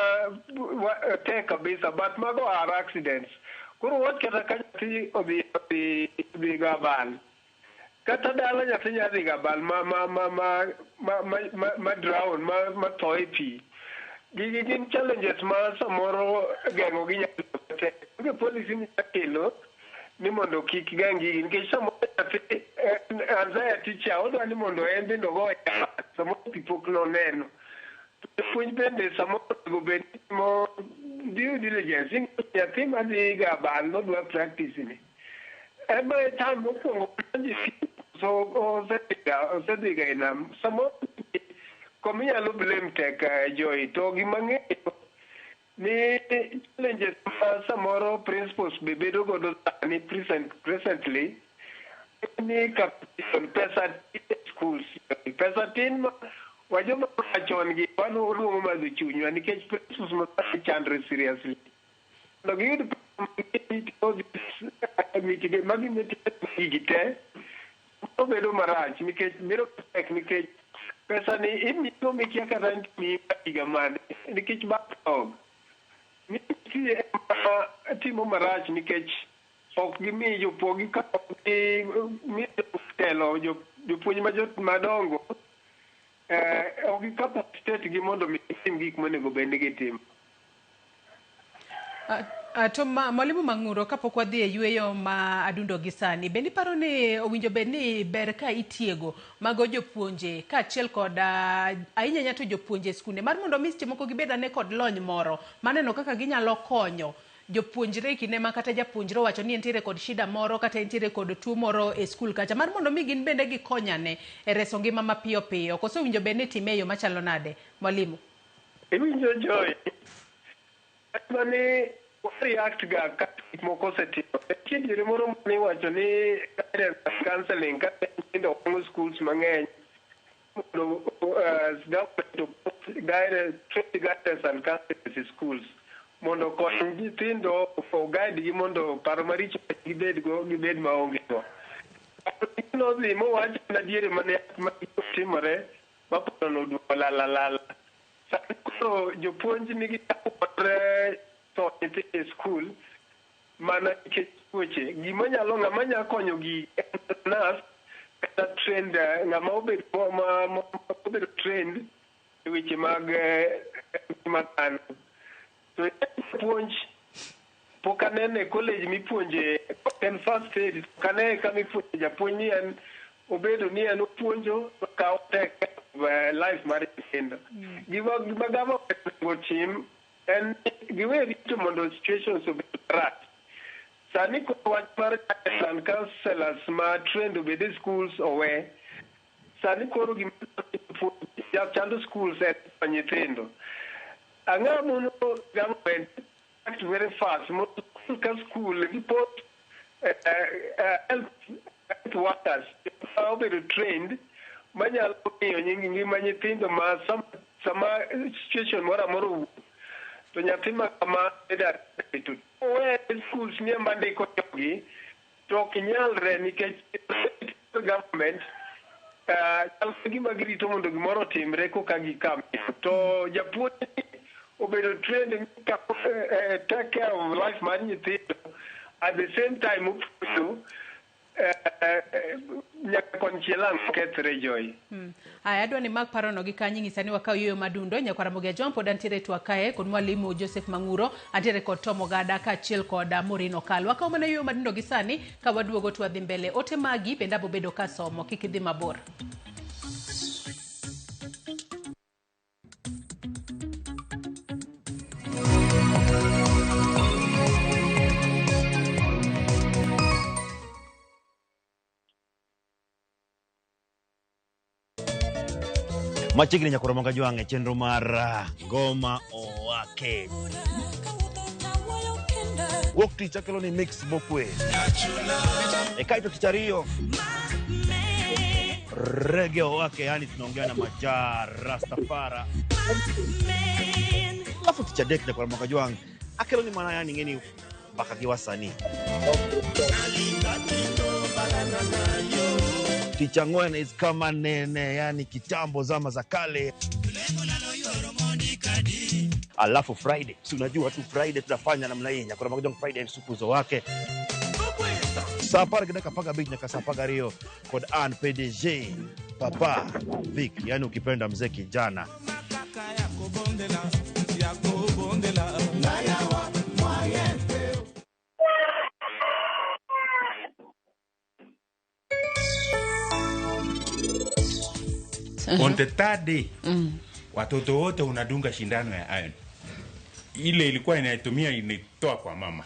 tek kabisa, but mago are accidents. Koro wach kata ka nyathi odhi gabal, kata dala nyathi nyadhi gabal ma drown, ma tho e pi. Gigi gin challenges ma samoro geng'o gi nyalo tek. Onge policy ni kelo ni mondo kik gang gigi nikech samoro nyathi anxiety cha odwa ni mondo en bende ogo samoro pi pok noneno. Puonj bende samoro go bed mo due diligence nyathi madhi ga bal nodwa practice ni. Ebe time mokwongo so osedhiga inam samoro kominyalo blame tek Joy to gimang'eyo ni challenges ma samoro principals be bedo godo sani presently ni capital pesa schools pesa tin ma wajoma chon gi wano luongo madho chunywa nikech principals ma chandre seriously no giyud magimete obedo marach nikech biro tek nikech pesa ni imiyo mikia kata mi higa mane nikech backlog nitie timo marach nikech ok gimi jopuonj ka mi telo jopuonj madongo ok gikapacitet gi mondo gitim gik monego bed ni gitimo. To Mwalimu Mang'uro, kapok wadhi e yueyo ma adundo gi sani, bende paro ni owinjo bed ni ber ka itiego mago jopuonje ka achiel kod ahinya to jopuonje skunde mar mondo mi seche moko gibed ane kod lony moro maneno kaka ginyalo konyo jopuonjre kinde ma kata japuonjre wacho ni entiere kod shida moro kata entiere kod tuo moro e skul kacha mar mondo mi gin bende gikonyane e reso ngima mapiyo piyo. Koso owinjo bed ni time yo machalo nade Mwalimu? Iwinjo Joy mane react ga kik moko setimo kindi moro mane wacho ni counseling kata nyithindo ongo schools mang'eny guidance and counseling schools mondo kony nyithindo guide gi mondo paro maricho gibed maonge go. Nodhi mowacho na diere mane timore mapono duoko lalalala. Koro jopuonj nigi takore to nyithi skul mana nikech tuoche ng'ama nyalo konyo gi nurse kata trained ng'ama obedo trained weche mag makan. So puonj pokanene college mipuonje en first aid kane kami puonje japuonj ni en obedo ni en puonjo ka tek life mar nyithindo. Gima gamo tim en giwe rito mondo situations obed rat. Sani ko wach mar counselors ma trained obed schools owe. Sani koro gima chando schools en nyithindo. Ang'amono government act very fast. Most school report health workers are very trained. Manyalo ng'iyo ngima nyithindo ma sama situation moro amoro to nyathi ma kama eda to schools ni mandiko jogi to ok nyalre nikech government gima girito mondo gimoro timre koka gikam to japuonj obedo trained take care of life mar nyithindo at the same time upuonjo nyaka konchiela kethre joy. Adwa ni mag parono gi kanyi ngisani wakaw yoyo madundo nyakwara moge John pod antiere tu akae kod mwalimu Joseph Manguro antiere kod Tomo Gada ka chiel kod Morino Kal. Wakaw mana yoyo madundo gi sani ka waduogo tu adhi mbele. Ote magi benda bobedo ka somo kik idhi mabor. Machigni nyakoro monga jwange chenro mar ngoma owake. Wuok tich akelo ni mix bokwe. Kaito tichario. Reggae owake yani tunaongea na Majar Rastafara. Alafu tichadek nyakoro monga jwange akelo ni mana yani ngeni baka kiwasani. Tichangwana is kama nene yani kitambo zama za kale. Alafu Friday, si unajua tu Friday tunafanya namna hii nyakora magojong Friday supuzo wake. Sapara kidaka paga beach nyaka sapaga Rio kod An PDG Papa Vic yani ukipenda mzee kijana. On the third day, watoto wote unadunga shindano ya iron. Ile ilikuwa inaitumia inatoa kwa mama.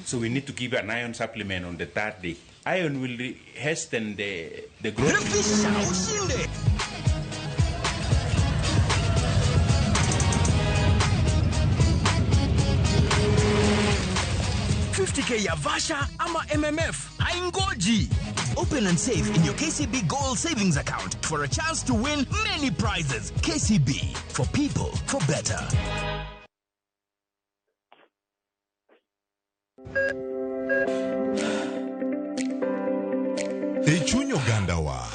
So we need to give an iron supplement on the third day. Iron will hasten the growth. 50k ya Vasha ama MMF haingoji. Open and save in your KCB Gold Savings Account for a chance to win many prizes. KCB, for people, for better. E chuny oganda wa,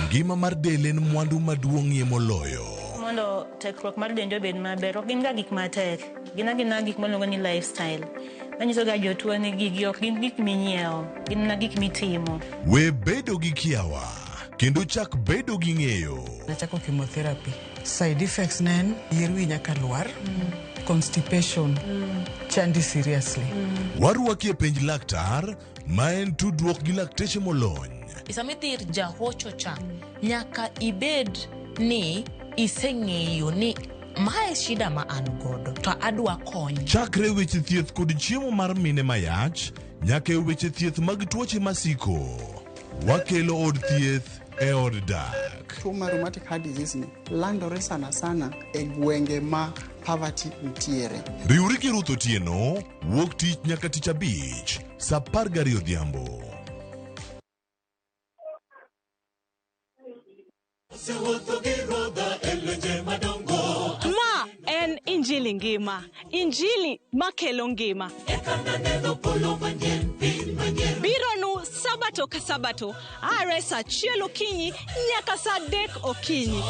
ngima mar del en mwandu maduong'ie moloyo. Mondo tekruok mar dende obed maber, ok gin ga gik matek. Gin gik miluongo ni lifestyle. Manyiso ga jotuo ni gigi ok gin gik minyiewo, gin na gik mitimo. We bedo gi kiawa, kendo chak bedo gi ng'eyo. Nachako chemotherapy. Side effects nen, yier wi nyaka lwar, constipation, chandi seriously. Warwaki e penj laktar, ma en tudruok gi lakteche molony. Isamithir jahocho cha, nyaka ibed ni iseng'eyo ni mae shida ma an godo to adwa kony. Chakre weche thieth kod chiemo mar mine mayach, nyaka weche thieth mag tuoche masiko. Wakelo od thieth e od dak. Tuo mar rheumatic heart disease ni landore sana e gwenge ma poverty ntiere. Riwri gi Ruth Otieno, wuok tich nyaka tich abich, saa 12 odhiambo. Ma en Injili ngima, Injili makelo ngima. Bironu sabato ka sabato, are saa 1 okinyi nyaka saa 3 okinyi.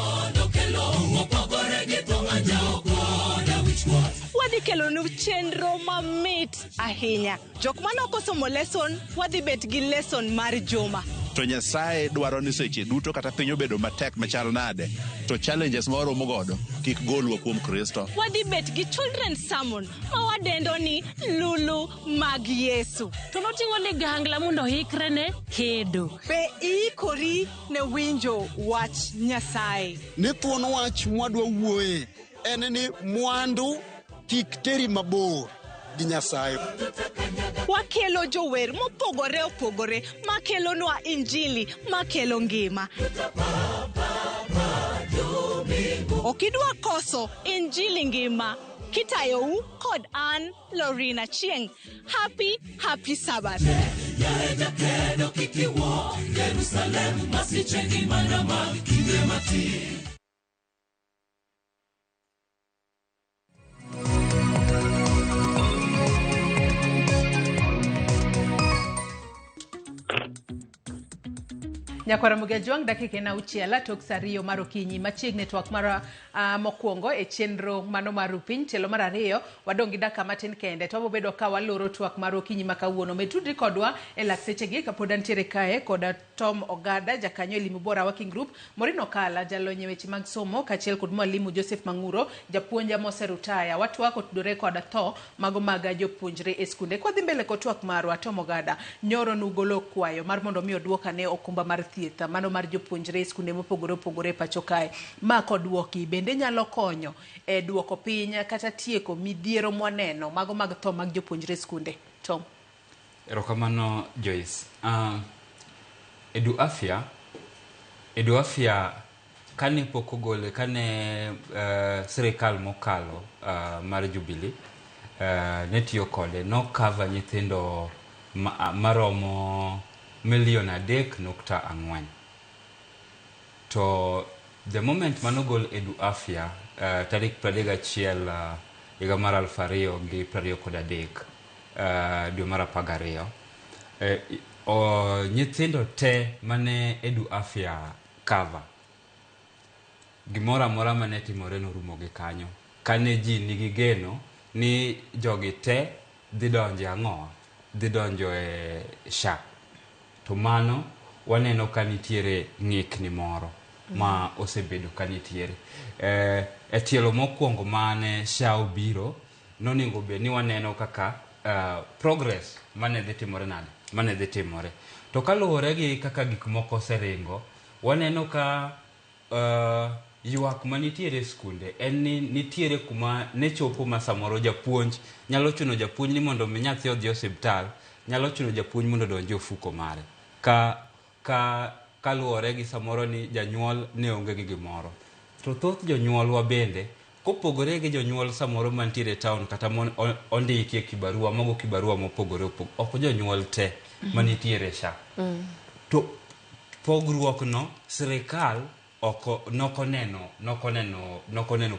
Wadhi kelonu chenro mamit ahinya. Jok manokosomo lesson, wadhi bet gi lesson mar juma. to Nyasaye dwaro ni seche duto kata piny obedo matek machal nade to challenges ma waromo godo kik golwa kuom Kristo. Wadhi bet gi children's sermon ma wadendo ni Lulu mag Yesu. To noting'o ligangla mondo hikre ne kedo. Be iikori ne winjo wach Nyasaye? Ni thuon wach mwadwa wuoye en ni mwandu kik teri mabor gi Nyasaye. Wakelo jower mopogore opogore makelonwa injili makelo ngima. Okidwa koso injili ngima kitayou kod an Lorina Chieng. Happy Sabbath. Nyakwara Mugejuang dakika na uchiela tok sariyo mar okinyi machiegni twak mar mokwongo e chenro mano mar Rupiny tielo mar ariyo wadongi daka matin kende to bobedo ka waloro twak mar okinyi makawuono metudri kodwa e lak sechegi kapod antiere kae koda Tom Ogada jakanyo elimu bora working group Morino Kala jalonye weche mag somo kachiel kod mwalimu Joseph Manguro japuonja moserutaya watwako tudore koda tho mago maga jopuonjre e skunde kwa dhi mbele kotwak marwa Tom Ogada nyoro nugolo kwayo mar mondo mi odwoka ne okumba mar thietha mano mar jopuonjre skunde mopogore opogore pacho kae ma kodwoki bende nyalo konyo e dwoko piny kata tieko midhiero mwaneno mago mag tho mag jopuonjre skunde. Tom. Erokamano Joyce. Edu afya kane pok ogole kane sirikal mokalo mar Jubilee ne tiyo kode no cover nyithindo maromo 3.4 to the moment manogol Edu afya tarik 31 higa mar 2023 dwe mar 12 nyithindo te mane Edu afya cover gimora mora mane timore norumo gi kanyo kane ji nigi geno ni jogi te dhi donjo e SHA to mano waneno ka nitiere ng'ikni moro ma osebedo ka nitiere e tielo mokwongo mane SHA obiro nonego be ni waneno kaka progress mane dhi timore to kaluwore gi kaka gik moko seringo waneno ka ywak manitiere skunde en ni nitiere kuma ne chopo ma samoro japuonj nyalo chuno japuonj ni mondo mi nyathi odhi osiptal nyalo chuno japuonj mondo donjo ofuko mare kaluwore gi samoro ni janyuol ne onge gi gimoro to thoth jonyuolwa bende kopogore gi jonyuol samoro mantiere town kata ondiki e kibarua mogo kibarua mopogore ok jonyuol te manitiere SHA to pogruok no sirikal nokoneno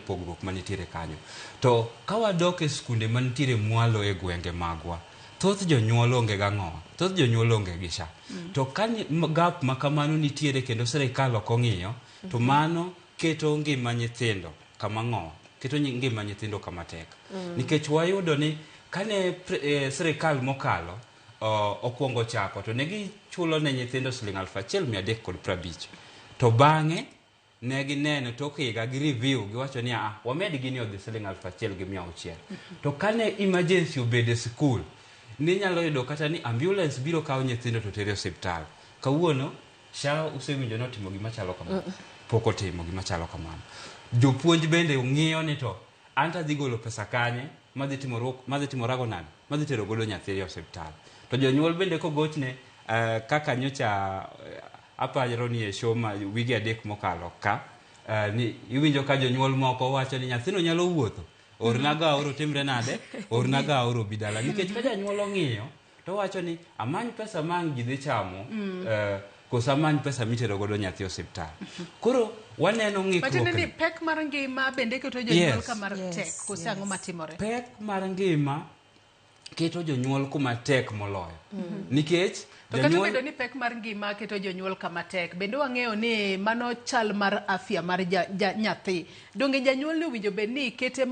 pogruok manitiere kanyo to kawadok e skunde manitiere mwalo e gwenge magwa thoth jonyuol onge gang'owa thoth jonyuol onge gi SHA to ka gap makamano nitiere kendo sirikal ok ong'iyo to mano keto ngima nyithindo kama ng'owa keto ngima nyithindo kama tek nikech wayudo ni kane sirikal mokalo okwongo chako to ne gichulo ne nyithindo Sh1,350 to bang'e ne gineno tok higa gi review giwacho ni wamed gini odhi Sh1,600 to kane emergency obede e skul ni nyalo yudo kata ni ambulance biro kawo nyithindo to tere osiptal kawuono SHA usewinjo notimo gima chalo kamano pok otimo gima chalo kamano jopuonj bende ng'iyo ni to anta dhi golo pesa kanye madhi timorago nani madhi tero godo nyathi e osiptal to jonyuol bende kogochne kaka nyocha aparo ni e show ma wigi 3 mokalo ka ni iwinjo ka jonyuol moko wacho ni nyathino nyalo wuotho ornaga oro timre nade ornaga oro bidala nikech ka janyuol ong'iyo to wacho ni amany pesa mang ji dhi chamo kosa many pesa mitero godo nyathi osiptal koro waneno ng'ikruok But ni pek mar ngima bende keto jonyuol kamar tek kosa ang'o matimore pek mar ngima keto jonyuol kuma tek moloyo. Nikech to kata bedo ni pek mar ngima keto jonyuol kama tek, bende wang'eyo ni mano chal mar afya mar nyathi. Donge janyuol ni owinjo bed ni kete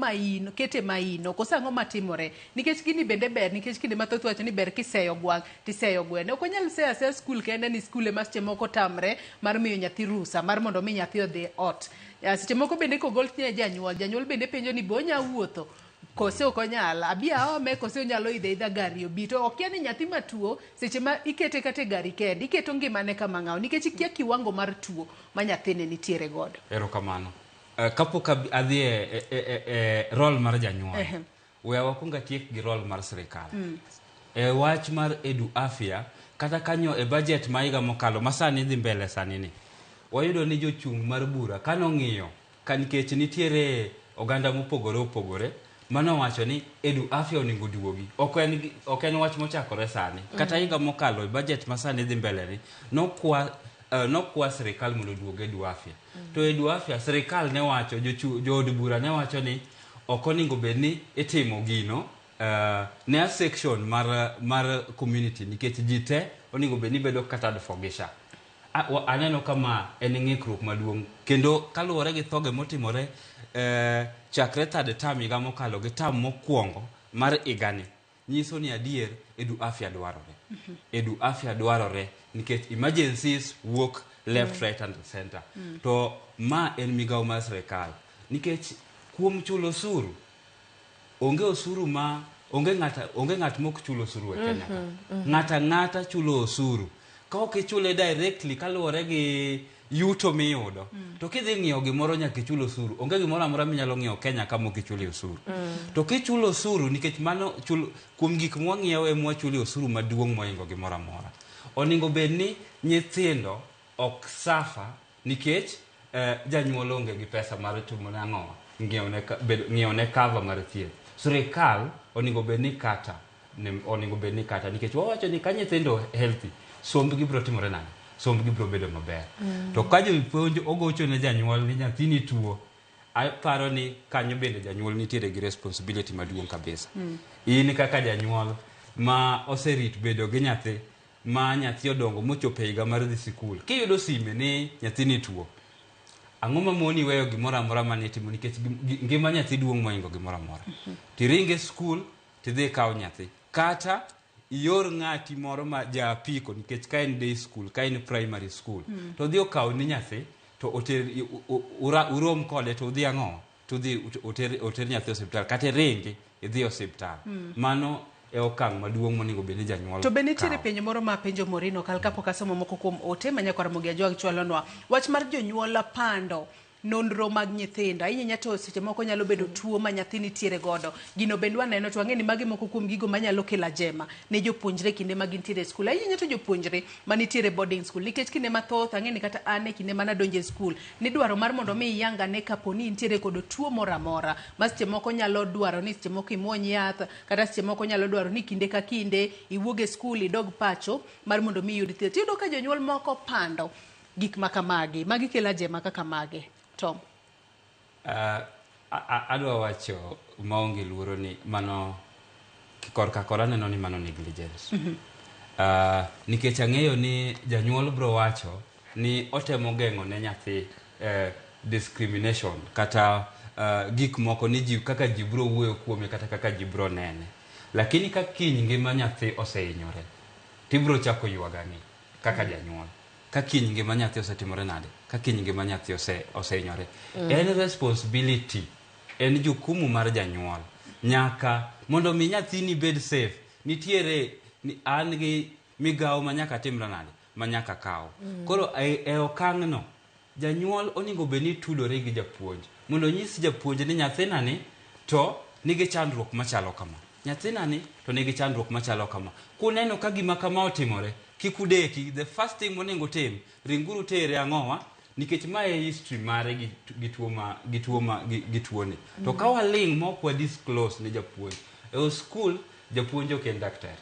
maino koso ang'o matimore? Nikech gini bende ber, nikech kinde mathoth wacho ni ber kiseyo gwang' tiseyo gwene. Ok onyal seyo aseya skul kende ni skul ema seche moko tamre mar miyo nyathi rusa mar mondo mi nyathi odhi ot. Seche moko bende kogol ne janyuol bende penjo ni bo nya wuotho kose ok onyal abi aome kose onyalo idha gari obi to okia ni nyathi matuo seche ma ikete kate gari kende iketo ngimane kama ng'aw nikech ikia kiwango mar tuo ma nyathine nitiere godo. Erokamano. Kapok adhi e rol mar janyuol, we wakwong atiek gi rol mar sirikal. Wach mar Edu Afya kata kanyo e budget ma higa mokalo masani dhi mbele sani ni, wayudo ni jochung' mar bura kanong'iyo ka nikech nitiere oganda mopogore opogore mano wacho ni Edu Afya onego duogi. Ok en wach mochakore sani. Kata higa mokalo budget masani dhi mbele ni nokwa sirikal mondo duoge Edu Afya. To Edu Afya sirikal ne wacho jood bura ne wacho ni ok onego bed ni itimo gino ne section mar community nikech ji te onego bed ni bedo kata fogisha. Aneno kama en ng'ikruok maduong' kendo kaluwore gi thoge motimore chakre third term higa mokalo gi term mokwongo mar igani nyiso ni adier Edu Afya dwarore. Edu Afya dwarore nikech emergencies wuok left, right and center. To ma en migawo mar sirikal nikech kuom chulo osuru onge osuru ma onge ng'at mok chulo osuru e Kenya. Ng'ata chulo osuru. Ka ok ichule directly kaluwore gi yuto miyudo to kidhi ng'iyo gimoro nyaka ichulo osuru. Onge gimoro amora minyalo ng'iyo Kenya kama ok ichulo osuru. To kichulo osuru nikech mano kuom gik mwang'iewo e mwachulo osuru maduong' moingo gimoro amora. Onego bed ni nyithindo ok safa nikech janyuol onge gi pesa mar timo nang'o ng'iewo ne cover mar thieth. Sirikal onego bed ni kata nikech wawacho ni ka nyithindo healthy sombgi biro timore nade? Sombgi biro bedo maber. To ka jopuonj ogocho ne janyuol ni nyathini tuo, aparo ni kanyo bende janyuol nitiere gi responsibility maduong' kabisa. In kaka janyuol ma oserit bedo gi nyathi ma nyathi odongo mochopo higa mar dhi sikul, kiyudo sime ni nyathini tuo, ang'o ma moni weyo gimoro amora mane timo nikech ngima nyathi duong' moingo gimoro amora. Tiringe skul tidhi kawo nyathi kata ior ng'ati moro ma jaapiko nikech ka en day school, ka en primary school, to dhi okaw ni nyathi to urom kode to udhi ang'o? To udhi oter nyathi osiptal kata ringe idhi osiptal. Mano e okang' maduong' monego bed ni janyuol. To be nitiere penjo moro ma penjo Morino kal kapok asomo moko kuom ote ma Nyakwar Mogi Ajwang chwalonwa. Wach mar jonyuol pando nonro mag nyithindo. Ahinya to seche moko nyalo bedo tuo ma nyathi nitiere godo. Gino bende waneno to ang'e ni magi moko kuom gigo manyalo kelo ajema ne jopuonjre kinde ma gintiere skul. Ahinya to jopuonjre ma nitiere boarding school nikech kinde mathoth ang'e ni kata an e kinde mana donje skul ni dwaro mar mondo mi yanga ne kapo ni nitiere kod tuo moro amora ma seche moko nyalo dwaro ni seche moko imuony yath kata seche moko nyalo dwaro ni kinde ka kinde iwuoge skul idog pacho mar mondo mi yud thieth. Yudo ka jonyuol moko pando gik makamagi magi kelo ajema kaka mage. Tom. Adwa wacho maonge luoro ni mano korka neno ni mano negligence. Nikech ang'eyo ni janyuol bro wacho ni otemo geng'o ne nyathi discrimination kata gik moko ni ji kaka ji bro wuoyo kuome kata kaka ji bro nene. Lakini ka kiny ngima nyathi oseinyore tibro chako ywagani kaka janyuol. Ka kiny ngima nyathi osetimore nade? Ka kiny ngima nyathi oseinyore. En responsibility, en jukumu mar janyuol. Nyaka mondo mi nyathini bed safe, nitiere an gi migawo ma nyaka timre nade? Ma nyaka kaw. Koro e okang'no janyuol onego bed ni tudore gi japuonj mondo nyis japuonj ni nyathinani to nigi chandruok machalo kama. Nyathinani to nigi chandruok machalo kama. Kuneno ka gima kama otimore, kikudeki, the first thing monego tim, ringuru tere ang'owa nikech ma e history mare gi tuo ni. To ka waling mok wa disclose ne japuonj. E school japuonj ok en daktari.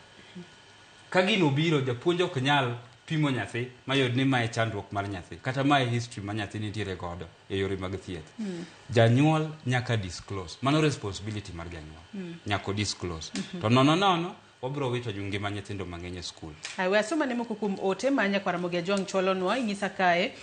Ka gino biro japuonj ok nyal pimo nyathi mayod ni mae chandruok mar nyathi kata mae history ma nyathi nitiere godo e yore mag thieth. Janyuol nyaka disclose, mano responsibility mar janyuol. Nyako disclose. To nono obro wito ngima nyithindo mang'eny e skul. We asoma ne moko kuom ote ma nyakwara Mogi Ajwang' chwalonwa, inyisa kae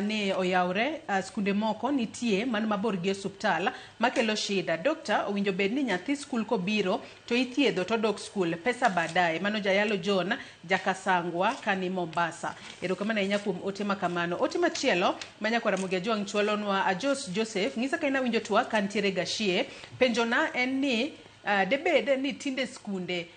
ni oyawre skunde moko nitie man mabor gi osuptal makelo shida. Dokta owinjo bed ni nyathi skul kobiro to ithiedho to dok skul, pesa baadaye. Mano Jayalo John Jakasangwa kani Mombasa. Erokamano ahinya kuom ote makamano. Ote machielo ma nyakwara Mogi Ajwang' chwalonwa, Ajos Joseph ng'isa kae na winjo twak kantiere Gashie. Penjona en ni debed ni tinde skunde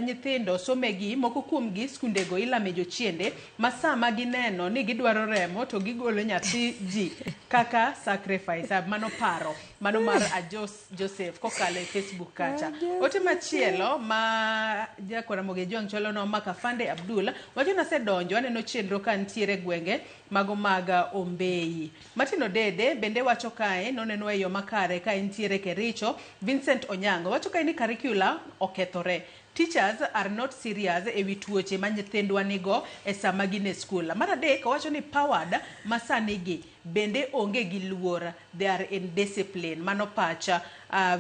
nyithindo somegi moko kuomgi skundego ilame jochiende ma sama gineno ni gidwaro remo to gigolo nyathi ji kaka sacrifice. Mano paro mano mar Ajos Joseph kokalo e Facebook kacha. Ote machielo ma Nyakwara Mogi Ajwang' chwalono Makafande Abdul wacho na sedonjo aneno chenro ka ntiere gwenge mago mag Ombei. Martin Odede bende wacho kae noneno e yo makare ka ntiere Kericho. Vincent Onyango wacho kae ni curricula okethore. Teachers are not serious e wi tuoche ma nyithindwa nigo e sama gine skul. Mar adek wacho ni powered masanigi bende onge gi luor, they are indiscipline. Mano pacha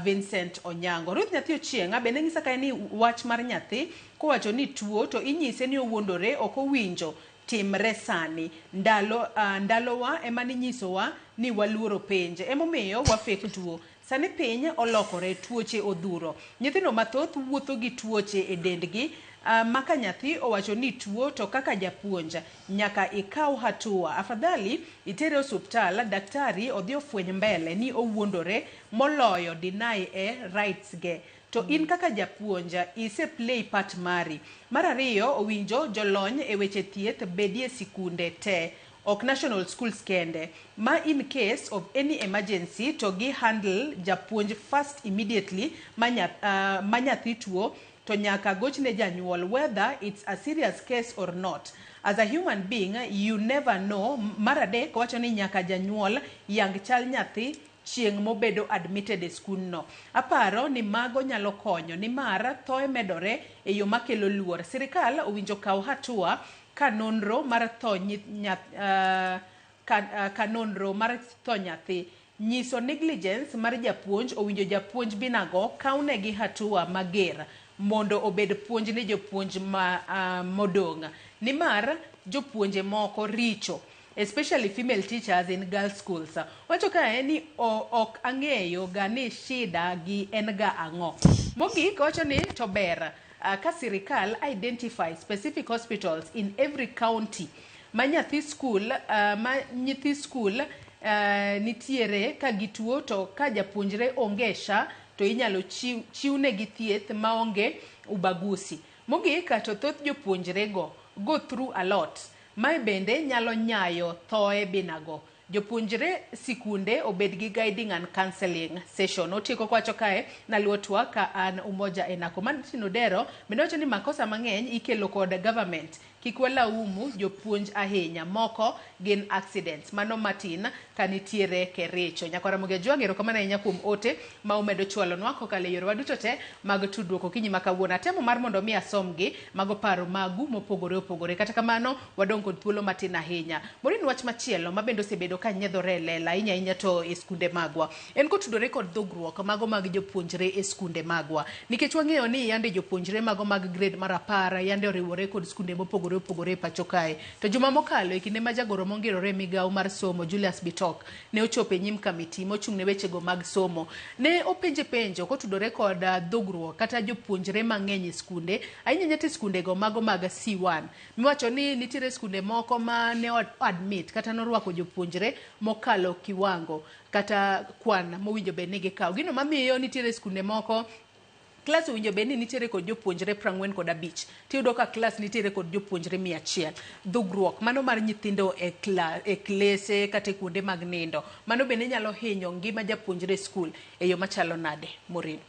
Vincent Onyango. Ruth Nyathi Ochieng' bende ng'isa kae ni wach mar nyathi kowacho ni tuo to inyise ni owuondore ok owinjo timre sani. Ndalowa ema ninyisowa ni waluoro penje emomiyo wafek tuo. Sani piny olokore, tuoche odhuro. Nyithindo mathoth wuotho gi tuoche e dendgi. Maka nyathi owacho ni tuo to kaka japuonja nyaka ikaw hatua. Afadhali itere osuptal, daktari odhi ofweny mbele ni owuondore moloyo deny rights ge. To in kaka japuonja ise play part mari. Mar ariyo owinjo jolony e weche thieth bedie sikunde te, ok national schools kende, ma in case of any emergency to gi handle japuonj first immediately manyathi tuo to nyaka gochne janyuol whether it's a serious case or not. As a human being you never know. Mar adek wacho ni nyaka janyuol yang chal nyathi chieng' mobedo admitted e skul no. Aparo ni mago nyalo konyo ni mar thoe medore e yo makelo luor. Sirikal owinjo kaw hatua kanonro mar tho kanonro mar tho nyathi. Nyiso negligence mar japuonj owinjo japuonj binago kawnegi hatua mager mondo obed puonj ni jopuonj modong'. Nimar jopuonje moko richo, especially female teachers in girls schools. Wacho kae ni ok ang'eyo ga ni shida gi en ga ang'o. Mogik wacho ni to ber ka sirikal identify specific hospitals in every county ma nyithi school nitiere ka gituo to ka japuonjre ongesha to inyalo chiwne gi thieth maonge ubagusi. Mogik to thoth jopuonjre go through a lot. Mae bende nyalo nyayo thoe binago. Jopuonjre sikunde obed gi guiding and counseling session. Otieko kwacho kae na luotwa ka an Umoja Enako. Martin Odero bende wacho ni makosa mang'eny ikelo kod government. Kik walaumu jopuonj ahinya, moko gin accidents. Mano Martin kanitiere Kericho. Nyakwara Mogi Ajwang' erokamano ahinya kuom ote ma umedo chwalonwa kokalo e yorewa duto te mag tudruok okinyi ma kawuono. Atemo mar mondo mi asomgi mago paro magu mopogore opogore. Kata kamano wadong' kod thuolo matin ahinya. Morin wach machielo ma bende osebedo ka nyiedhore lela ahinya to e skunde magwa en kotudore kod dhogruok mago mag jopuonjre e skunde magwa. Nikech wang'eyo ni yande jopuonjre mago mag grade mar 10 yande oriwore kod skunde mopogore opogore pacho kae. To juma mokalo e kinde ma jagoro mongirore migawo mar somo Julius Bitok ne ochopo e nyim kamiti mochung' ne wechego mag somo, ne openje penjo kotudore kod dhogruok kata jopuonjre mang'eny e skunde ahinya nyate skundego mago mag C1. Miwacho ni nitiere skunde moko ma ne admit kata norwako jopuonjre mokalo kiwango kata kwan mowinjo bed ni gikaw. Gino mamiyo nitiere skunde moko klas owinjo bed ni nitiere kod jopuonjre 45 tiyudo ka klas nitiere kod jopuonjre 100. Dhugruok mano mar nyithindo e klese kata kuonde mag nindo, mano bende nyalo hinyo ngima japuonjre skul e yo machalo nade Morin?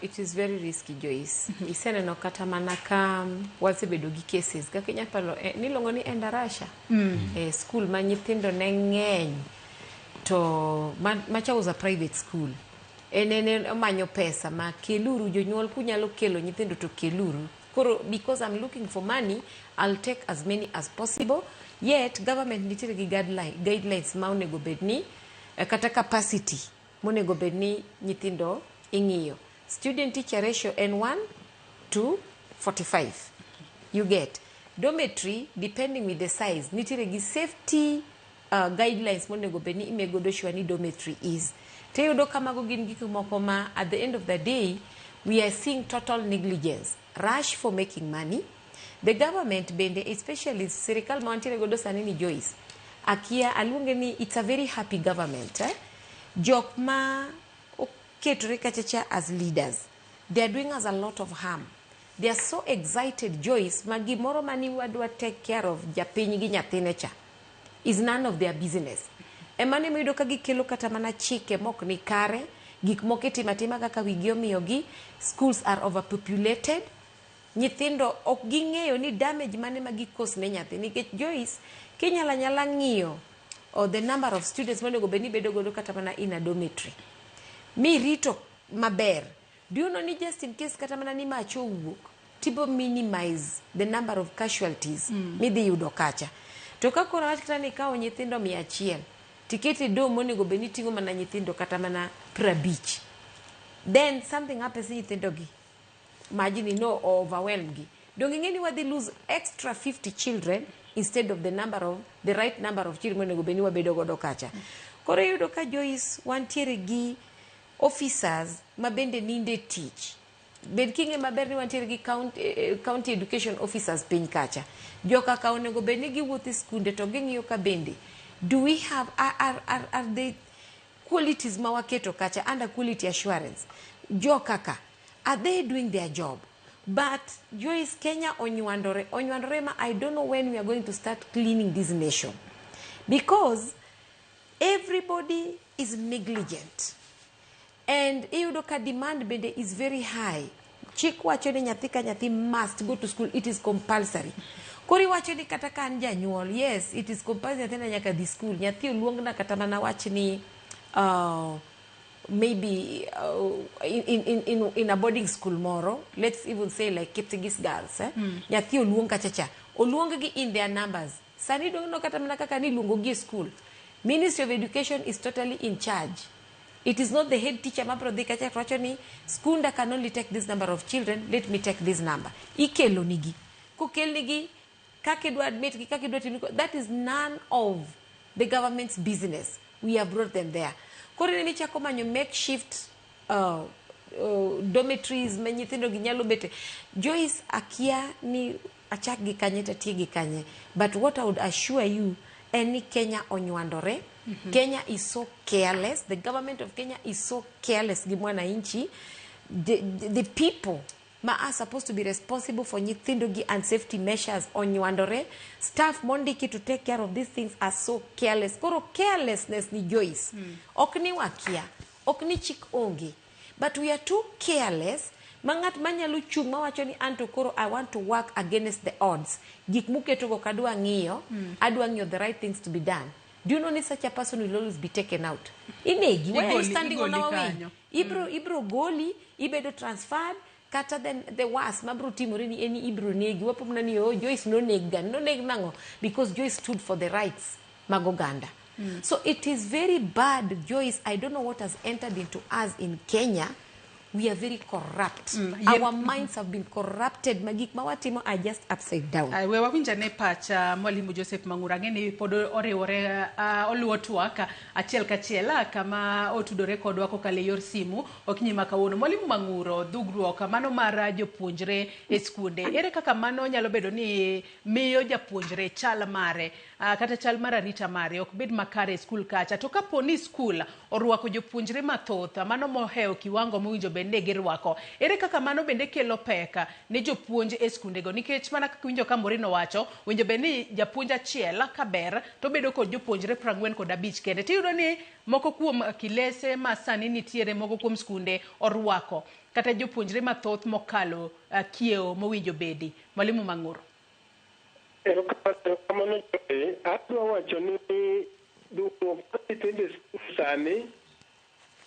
It is very risky, Joyce. Iseneno kata mana ka wasebedo gi cases kaka inyalo nilongo ni Endarasha school ma nyithindo ne ng'eny to machauza private school. Enene manyo pesa ma keluru jonyuol kunyalo kelo nyithindo to keluru because I'm looking for money, I'll take as many as possible. Yet government nitiere gi guidelines ma onego bedni kata capacity monego bedni nyithindo ing'iyo. Student teacher ratio en 1:45. You get dormitory depending with the size nitiere gi safety guidelines monego bedni imegodo sure ni dormitory is. Teyudo kamago gin gik moko ma at the end of the day we are seeing total negligence, rush for making money. The government bende, especially Sirikal Mountain Godo Sanini Joyce, Akia Alungeni, it's a very happy government. Jok ma oketore kachacha as leaders, they are doing us a lot of harm. They are so excited, Joyce, magi moro mani wadwa take care of japiny gi nyathine cha is none of their business. Emane mido ka gikelo kata mana chike mok ni kare, gik moketi matima kaka wigi omiyogi, schools are overpopulated. Nyithindo ok ging'eyo ni damage mane magikos ne nyathi nikech Joyce kinyala nyala ng'iyo the number of students monego bedni bedo godo kata mana in a dormitory mi rito maber. Do you know ni just in case kata mana ni mach owuok tibo minimize the number of casualties midhi yudo kacha. To ka koro wach kata ni kawo nyithindo 100 tiketi dom monego bedni ting'o mana nyithindo kata mana 50, then something happens nyithindo gi imagine no overwhelm gi. Don't ngeni wa they lose extra 50 children instead of the right number of children monego bedni wabedo godo kacha. Koro yudo ka Joyce wantiere gi officers mabende ninde tich. Bed kinge maber ni wantiere gi county education officers piny kacha. Joka ka onego bedni giwuotho skunde to ging'iyo ka bende do we have are the qualities mawaketo kacha under quality assurance. Joka ka are they doing their job? But Joyce, Kenya onywandore ma I don't know when we are going to start cleaning this nation. Because everybody is negligent. And Eudoka demand bende is very high. Chik wacho ni nyathi ka nyathi must go to school. It is compulsory. Kori wacho ni kata ka an janyuol. Yes, it is compulsory nyathi na nyaka di school. Nyathi oluong na kata mana wach ni maybe in a boarding school moro, let's even say like Kipsigis girls, nyathi oluong kachacha, oluong gi in their numbers. Sani don't know kata mana kaka ni luongo gi school. Ministry of Education is totally in charge. It is not the head teacher maprodhi kacha wacho ni skunda can only take this number of children, let me take this number. Ikelo nigi. Kukel nigi kakidwa admit ki kakidwa timiko. That is none of the government's business. We have brought them there. Kore ni chako manyo makeshift dormitories menyithindo ginyalo bete. Joyce akia ni achak gi kanye tatie gi kanye. But what I would assure you, any Kenya onywandore. Kenya is so careless. The government of Kenya is so careless. The people are supposed to be responsible for nyithindogi and safety measures on Nywandore. Staff mondiki to take care of these things are so careless. Koro carelessness ni Joyce. Okni wakia. Okni chik ongi. But we are too careless. Mangat manyalo chung mawacho ni anto koro I want to work against the odds. Gik muketo go kadwa ng'iyo. Adwa ng'iyo the right things to be done. Do you know that such a person will always be taken out? Inegi, why are you standing on our way? Ibro goli, ibedo transferred, kata then the worst, mabro timorini any ibro negi, wapumnani oh Joyce no neg nango, because Joyce stood for the rights, magoganda. So it is very bad, Joyce. I don't know what has entered into us in Kenya. We are very corrupt. Our minds have been corrupted. Magik mawatimo are just upside down. We wawinja ne pacha Mwalimu Joseph Mang'ura ngeni podo ore oluwo twaka achiel kachiel kama otudore kodwa kokalo yor simu okinyima kawuono. Mwalimu Mang'ura dhugruok mano mar jopuonjre e skunde. Ere kaka mano nyalo bedo ni miyo japuonjre chal mare kata chal mar arita mare ok bed makare e skul kacha. To kapo ni skul orwako jopuonjre mathoth mano moheo kiwango mowinjo bende girwako. Ere kaka mano bende kelo peka ne jopuonj e skundego nikech mana kaka winjo ka Morino wacho winjo bende japuonj achiel kaber to bedo kod jopuonjre 45 kende. Tiyudo ni moko kuom kilese ma sani nitiere moko kuom skunde orwako kata jopuonjre mathoth mokalo kieo mowinjo bedi. Mwalimu Mang'ura. Kamano adwa wacho ni dungruok matinde sani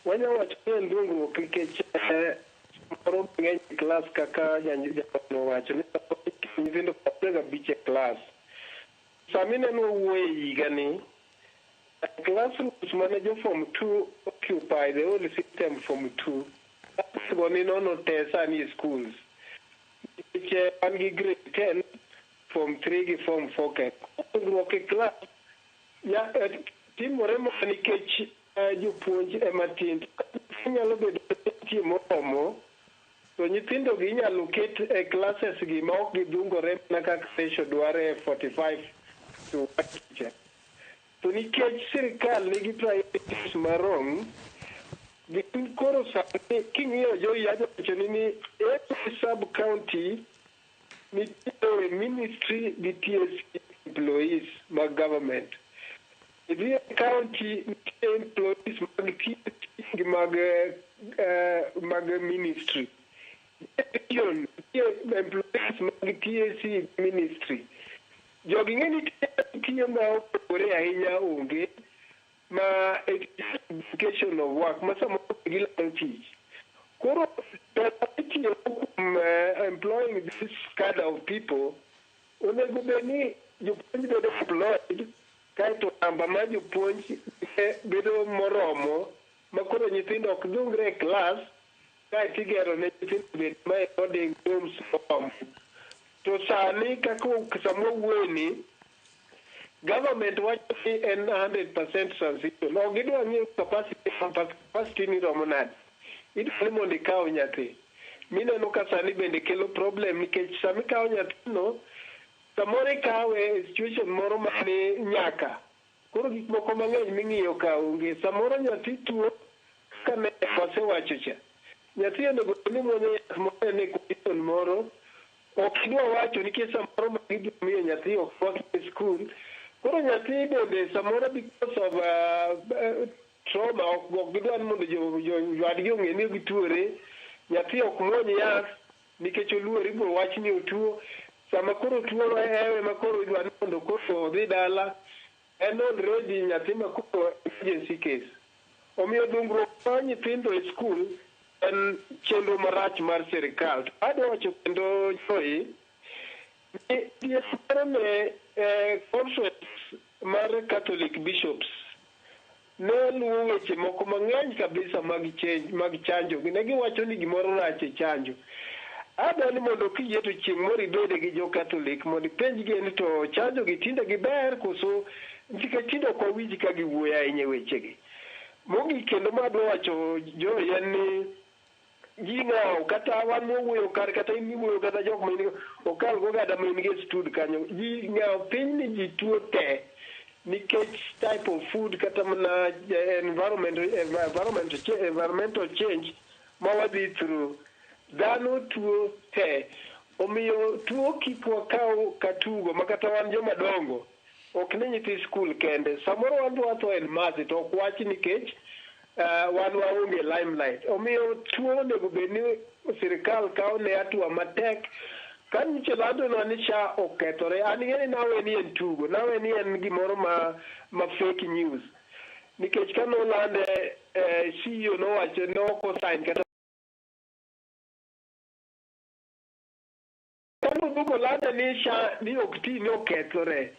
wanya wacho ni dungruok nikech samoro ng'eny e klas kaka janyuol wacho ni nyithindo 15 e klas. Sami neno wuoye higa ni classrooms mane jo form 2 occupy the whole system form 2. Go ni nono te sani schools. Che an gi grade 10 form 3 gi form 4 ke. Gruok e class ya timore mo nikech jopuonj ematin nyalo bedo timo omo to nyithindo gi nyalo ket e classes gi ma ok gidhungore na kaka ratio dware 45 to 1 teacher. To nikech sirikal nigi priorities marom gin koro sani king'iyo jo yajo ni every sub county nitie ministry gi TSC employees mag government. The county employees mag ministry. Region employees mag TSC ministry. Jogi ngeni tiyo ma opore ahinya onge ma education of work ma samo gila teach. Koro tiyo employing this kind of people onego beni jopuonj bedo employed kaito namba ma jopuonj bedo moromo makoro nyithindo ok dhungre e klas kaito igero ne nyithindo bedo ma boarding rooms to sani kaka samo wuoyeni government wacho ni en 100% transition. No gidwa ng'eyo capacity ni romo nade. Idwa ni mondo ikaw nyathi. Mineno ka sani bende kelo problem nikech sami ikaw nyathino samoro ikawe situation moro mane nyaka. Koro gik moko mang'eny ming'iyo ka onge. Samoro nyathi tuo ka ne wasewacho cha. Nyathi onego ni mwonyo yath moro ne condition moro. Ok idwa wacho nikech samoro ma gimiyo nyathi ok rwak e skul. Koro nyathi bende samoro because of trauma ok gidwa ni mondo jowadgi ong'e ni gituore. Nyathi ok mwony yath nikech oluori bo wach ni otuo. Sama koro tuo ewe makoro idwa ni mondo koro odhi dala en already nyathi makoro emergency case. Omiyo dungruok ma nyithindo e skul en chenro marach mar sirikal. Adwa wacho kendo Joy ne conference mar Catholic bishops ne luwo weche moko mang'eny kabisa mag chanjo. Ne giwacho ni gimoro rach e chanjo. Adwa ni mondo kiyie to chieng' moro ibede gi jo Catholic mondo ipenjgi ni to chanjo gi tinde giber koso nikech tinde ok wawinj ka giwuoyo ahinya wechegi. Mogik kendo madwa wacho Joy en ni ji ng'aw kata wan mwuoyo kar kata imiwuoyo kata jok ma okal go gada ma in gi stud kanyo ji ng'aw piny ni ji tuo te nikech type of food kata mana environmental change ma wadhi through. Dhano tuo te. Omiyo tuo kik wakaw katugo makata wan joma dongo ok ne nyithi skul kende. Samoro wan watho en mazi to ok wach nikech wan waonge limelight. Omiyo tuo onego bed ni sirikal kawo ne atua matek. Ka nyiche lando ni SHA okethore, an ng'eni nawe ni en tugo, nawe ni en gimoro ma fake news. Nikech ka nolande CEO nowacho ne ok osign kata Bugo landa ni SHA ni ok ti ni okethore.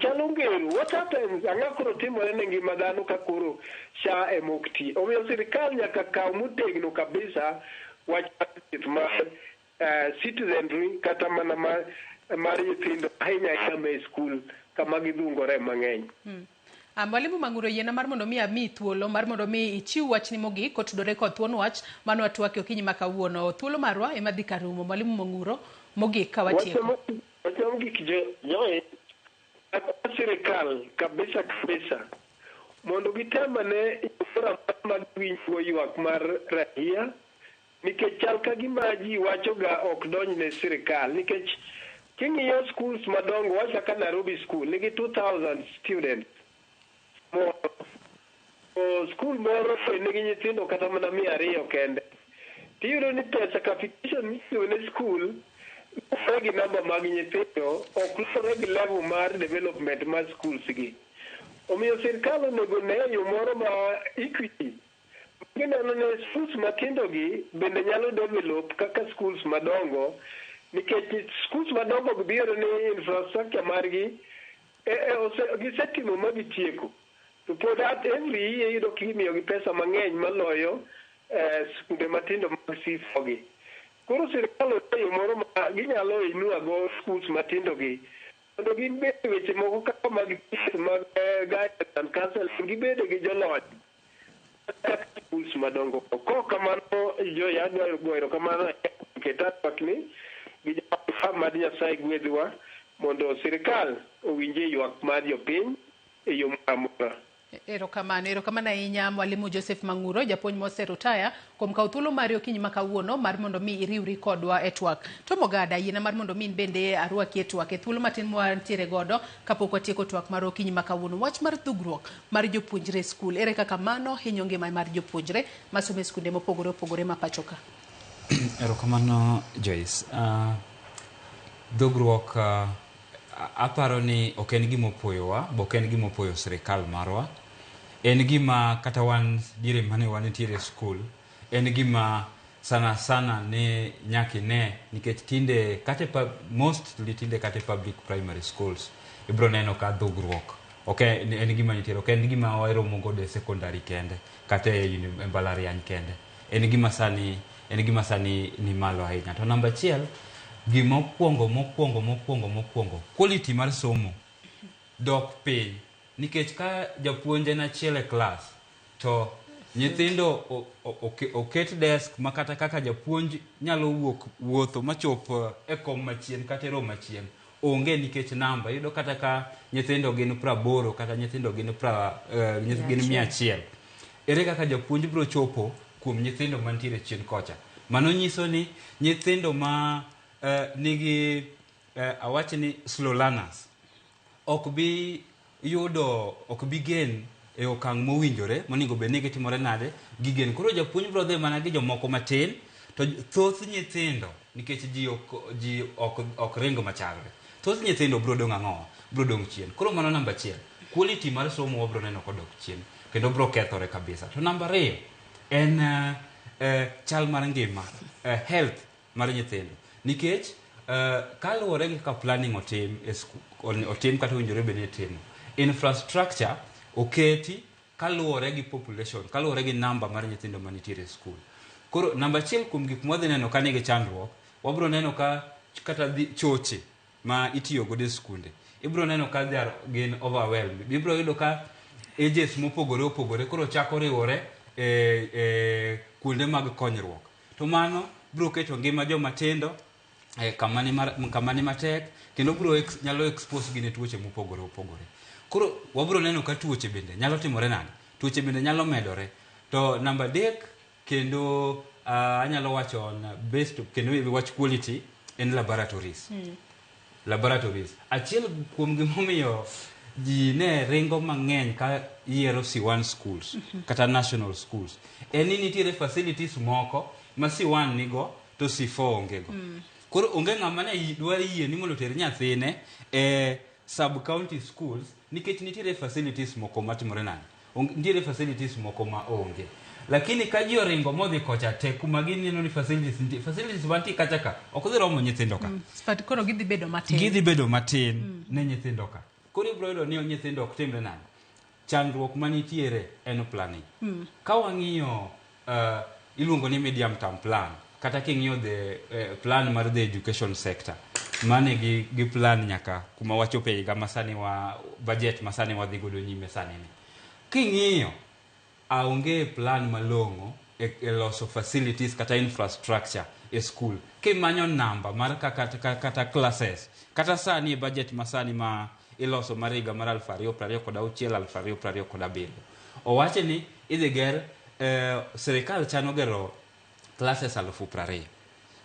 Chalo ngero, what happens? Ang'a koro timore ne ngima dhano ka koro SHA emok ti. Omiyo sirikal nyaka kaw motegno kabisa wach mar citizenry kata mana mar nyithindo ahinya ahinya e skul kama gidhungore mang'eny. Mwalimu Mang'uro yiena mar mondo mi ami thuolo mar mondo mi ichiw wachni mogik kotudore kod thuon wach mano atwake okinyi ma kawuono. Thuolo marwa ema dhi karumo. Mwalimu Mang'uro mogik ka watieko. Wacho mogik Joy sirikal kabisa mondo gitemane yora mag winjo ywak mar raia nikech chal ka gima ji wacho ga ok donj ne sirikal nikech king'iyo schools madongo wacha ka Nairobi school nigi 2000 students. School moro nigi nyithindo kata mana 200 kende. Tiyudo ni pesa capitation mitiyo ne school gi namba mag nyithindo ok lure gi level mar development mar schools gi. Omiyo sirikal onego ne yo moro ma equity gineno ni schools matindogi bende nyalo develop kaka schools madongo, nikech schools madongo biro ni infrastructure margi gisetimo ma gitieko. To pod every year yudo kimiyogi pesa mang'eny maloyo skunde matindo mag sifogi. Koro sirikal oseyo moro ma ginyalo inuago schools matindogi mondo gibed weche moko kaka mag thieth mag guidance and counseling, gibede gi jolony kaka schools madongo. Koro kamano adwaro goyo kamano ketatwakni gi joma mad Nyasaye gwedhwa mondo sirikal owinje ywak mar jopiny e yo moramora. Erokamano ahinya Mwalimu Joseph Mang'uro, japuonj moserutaya, kuom kawo thuolo mari okinyi ma kawuono mar mondo mi iriwri kodwa e twak. To Mogada, yiena mar mondo mi bende arwaki e twak e thuolo matin mwantiere godo kapok watieko twak mar okinyi ma kawuono. Wach mar dhugruok mar jopuonjre e skul, ere kaka mano hinyo ngima mar jopuonjre masomo e skunde mopogore opogore ma pacho ka? Erokamano Joyce. Dhugruok aparo ni ok en gima opoyowa, ok en gima opoyo sirikal marwa. En gima kata wan diere mane wantiere e skul, en gima sana ne nyaki ne, nikech tinde kate mostly tinde kate public primary schools ibro neno ka dhugruok. Ok en gima nitiere, ok en gima waromo godo e secondary kende kata e mbalariany kende. En gima sani ni malo ahinya. To namba achiel, gima mokwongo quality mar somo dok piny, nikech ka japuonj en achiel e klas to nyithindo oket desk ma kata kaka japuonj nyalo wuotho machop e kom machien kata e room machien onge, nikech namba yudo kata ka nyithindo gin 80 kata nyithindo gin 100. Ere kaka japuonj biro chopo kuom nyithindo mantiere chien kocha? Mano nyiso ni nyithindo ma nigi awach ni slow learners ok bi gen e okang' mowinjore monego bed ni gitimore nade gigen. Koro japuonj biro dhi mana gi jomoko matin, to thoth nyithindo nikech ji ok ringo machalre, thoth nyithindo biro dong' ang'o? Biro dong' chien. Koro mano namba achiel, quality mar somo wabiro neno kodok chien kendo biro kethore kabisa. To namba ariyo en chal mar ngima, health mar nyithindo, nikech kaluwore gi ka planning otim kata owinjore bed ni timo, infrastructure oketi kaluwore gi population, kaluwore gi namba mar nyithindo manitiere e skul. Koro namba achiel kuom gik mwadhi neno ka nigi chandruok, wabiro neno ka kata choche ma itiyo godo e skunde ibiro neno ka gin overwhelmed. Ibiro yudo ka ages mopogore opogore koro chako riwore kuonde mag konyruok, to mano biro keto ngima joma tindo kama ni matek, kendo biro nyalo expose gi ne tuoche mopogore opogore. Koro wabiro neno ka tuoche bende nyalo timore nade, tuoche bende nyalo medore. To namba 3 kendo anyalo wacho on best kendo wach quality en laboratories. Laboratories achiel kuom gimomiyo ji ne ringo mang'eny ka yiero C1 schools kata national schools en ni nitiere facilities moko ma C1 nigo to C4 ongego. Koro onge ng'ama ne dwaro yie ni mondo ter nyathine e sub county schools nikech nitiere facilities moko matimore nade, nitiere facilities moko ma onge. Lakini ka ji oringo modhi kocha te kuma gineno ni facilities mantie kacha ka ok dhi romo nyithindo ka. Koro gidhi bedo matin ne nyithindo ka. Koro ibiro yudo ni nyithindo ok timre nade. Chandruok manitiere en planning. Ka wang'iyo iluongo ni medium term plan, kata king'iyo plan mar the education sector, mane gi plan nyaka kuma wachope higa masani budget masani wadhi godo nyime sani ni. King'iyo aonge plan malong'o e loso facilities kata infrastructure e school. Kimanyo namba mar kata classes, kata sani e budget masani ma iloso mar higa mar 2026 2027 owache ni idhi ger sirikal chano gero classes 20,000.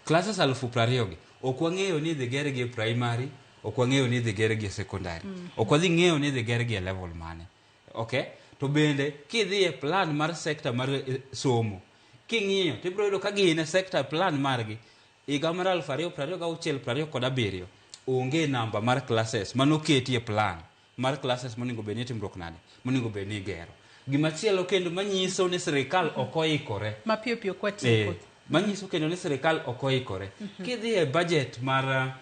Classes 20,000 gi ok wang'eyo ni idhi ger gi e primary, ok wang'eyo ni idhi ger gi e secondary, ok wadhi ng'eyo ni idhi ger gi e level mane. Okay? To bende kidhi e plan mar sector mar somo, king'iyo tibiro yudo ka gin e sector plan margi higa mar 2026 2027 onge namba mar classes manoketi e plan mar classes monego bed ni timruok nade, monego bed ni gero. Gimachielo kendo manyiso ni sirikal okoikore. Mapiyo piyo kwa tieko. Manyiso kendo ni sirikal okoikore. Kidhi e budget mar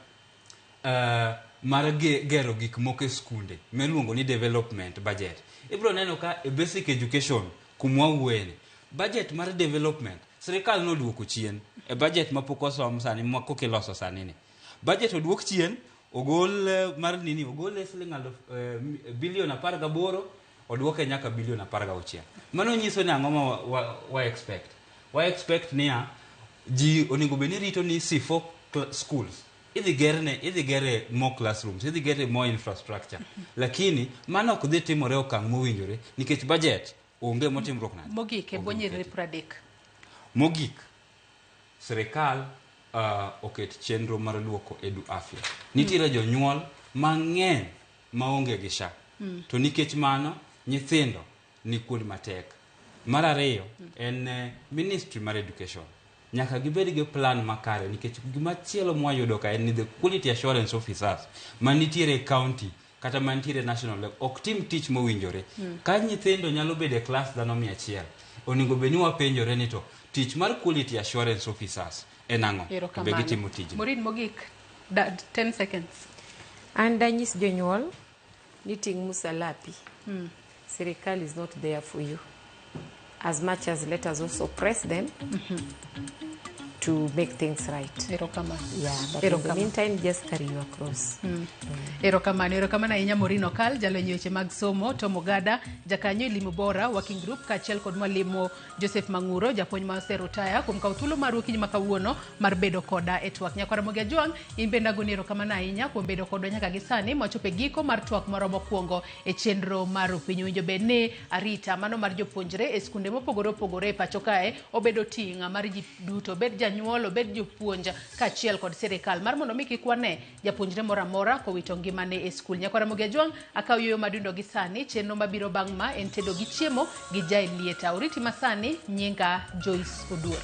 gero gik moko e skunde miluongo ni development budget. Ibro neno ka e basic education kumwa wuene. Budget mar development sirikal noduoko chien e budget mapok osom sani mako kiloso sani ni. Budget oduok chien ogol mar nini ogol siling bilion 18 oduoke nyaka bilion 16. Mano nyiso ni ang'o ma wa expect. Wa expect niya ji onego beni rito ni C4 schools. Idhi gere more classrooms, idhi gere more infrastructure. Lakini mano ok dhi timore okang' mowinjore nikech budget onge motimruok nade. Mogik e bonyere 30. Mogik sirikal oket chenro mar duoko edu afya. Nitiere jonyuol mang'eny maonge gi SHA. To nikech mano nyithindo ni kuond matek. Mar ariyo en Ministry mar Education. Nyaka gibed gi plan makare nikech gimachielo mwayudo ka en ni the quality assurance officers manitiere county kata manitiere national level ok tim tich mowinjore. Ka nyithindo nyalo bedo e class dhano 100 onego beni wapenjore ni to tich mar quality assurance officers en ang'o be gitimo tijno. Morin mogik 10 seconds. Anda nyis jonyuol ni ting' musalapi. Sirikal is not there for you. As much as let us also press them to make things right. Yeah, but in the meantime, just carry you across. Erokamano ahinya Morin Okal, jalony weche mag somo, Tom Ogada, jakanyo elimu bora working group kaachiel kod mwalimu Joseph Mang'uro, japuonj ma oserutaya kuom kawo thuolo mar okinyi ma kawuono mar bedo koda e twak. Nyakwara Mogi Ajwang', in bende agoni erokamano ahinya kuom bedo kodwa nyaka gisani mwachopo e giko mar twak moro mokwongo e chenro mar piny. Owinjo bed ni arita mano mar jopuonjre e skunde mopogore opogore e pacho kae obedo ting' mar ji duto, bed janyuol, bed jopuonja kaachiel kod sirikal mar mondo mi kik wane japuonjre moro amora kowito ngimane e skul. Nyakwara Mogi Ajwang', akawo yueyo madundo gi sani. Chenro mabiro bang' ma en tedo gi chiemo gi Jael Lieta. Oriti masani, nyinga Joyce Oduor.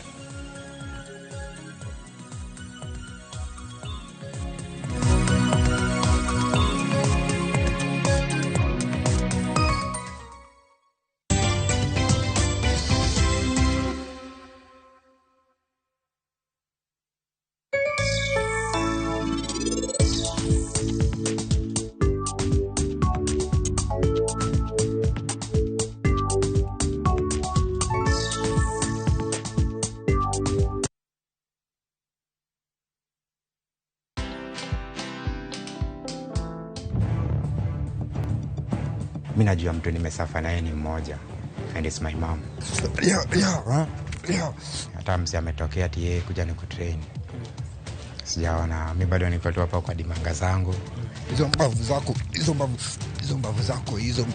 Mimi najua mtu nimesafa naye ni mmoja, and it's my mom. Hata msi ametokea ati yeye kuja ni kutrain. Sijaona, mimi bado niko tu hapa kwa dimanga zangu. Hizo mbavu zako, hizo mbavu zako, hizo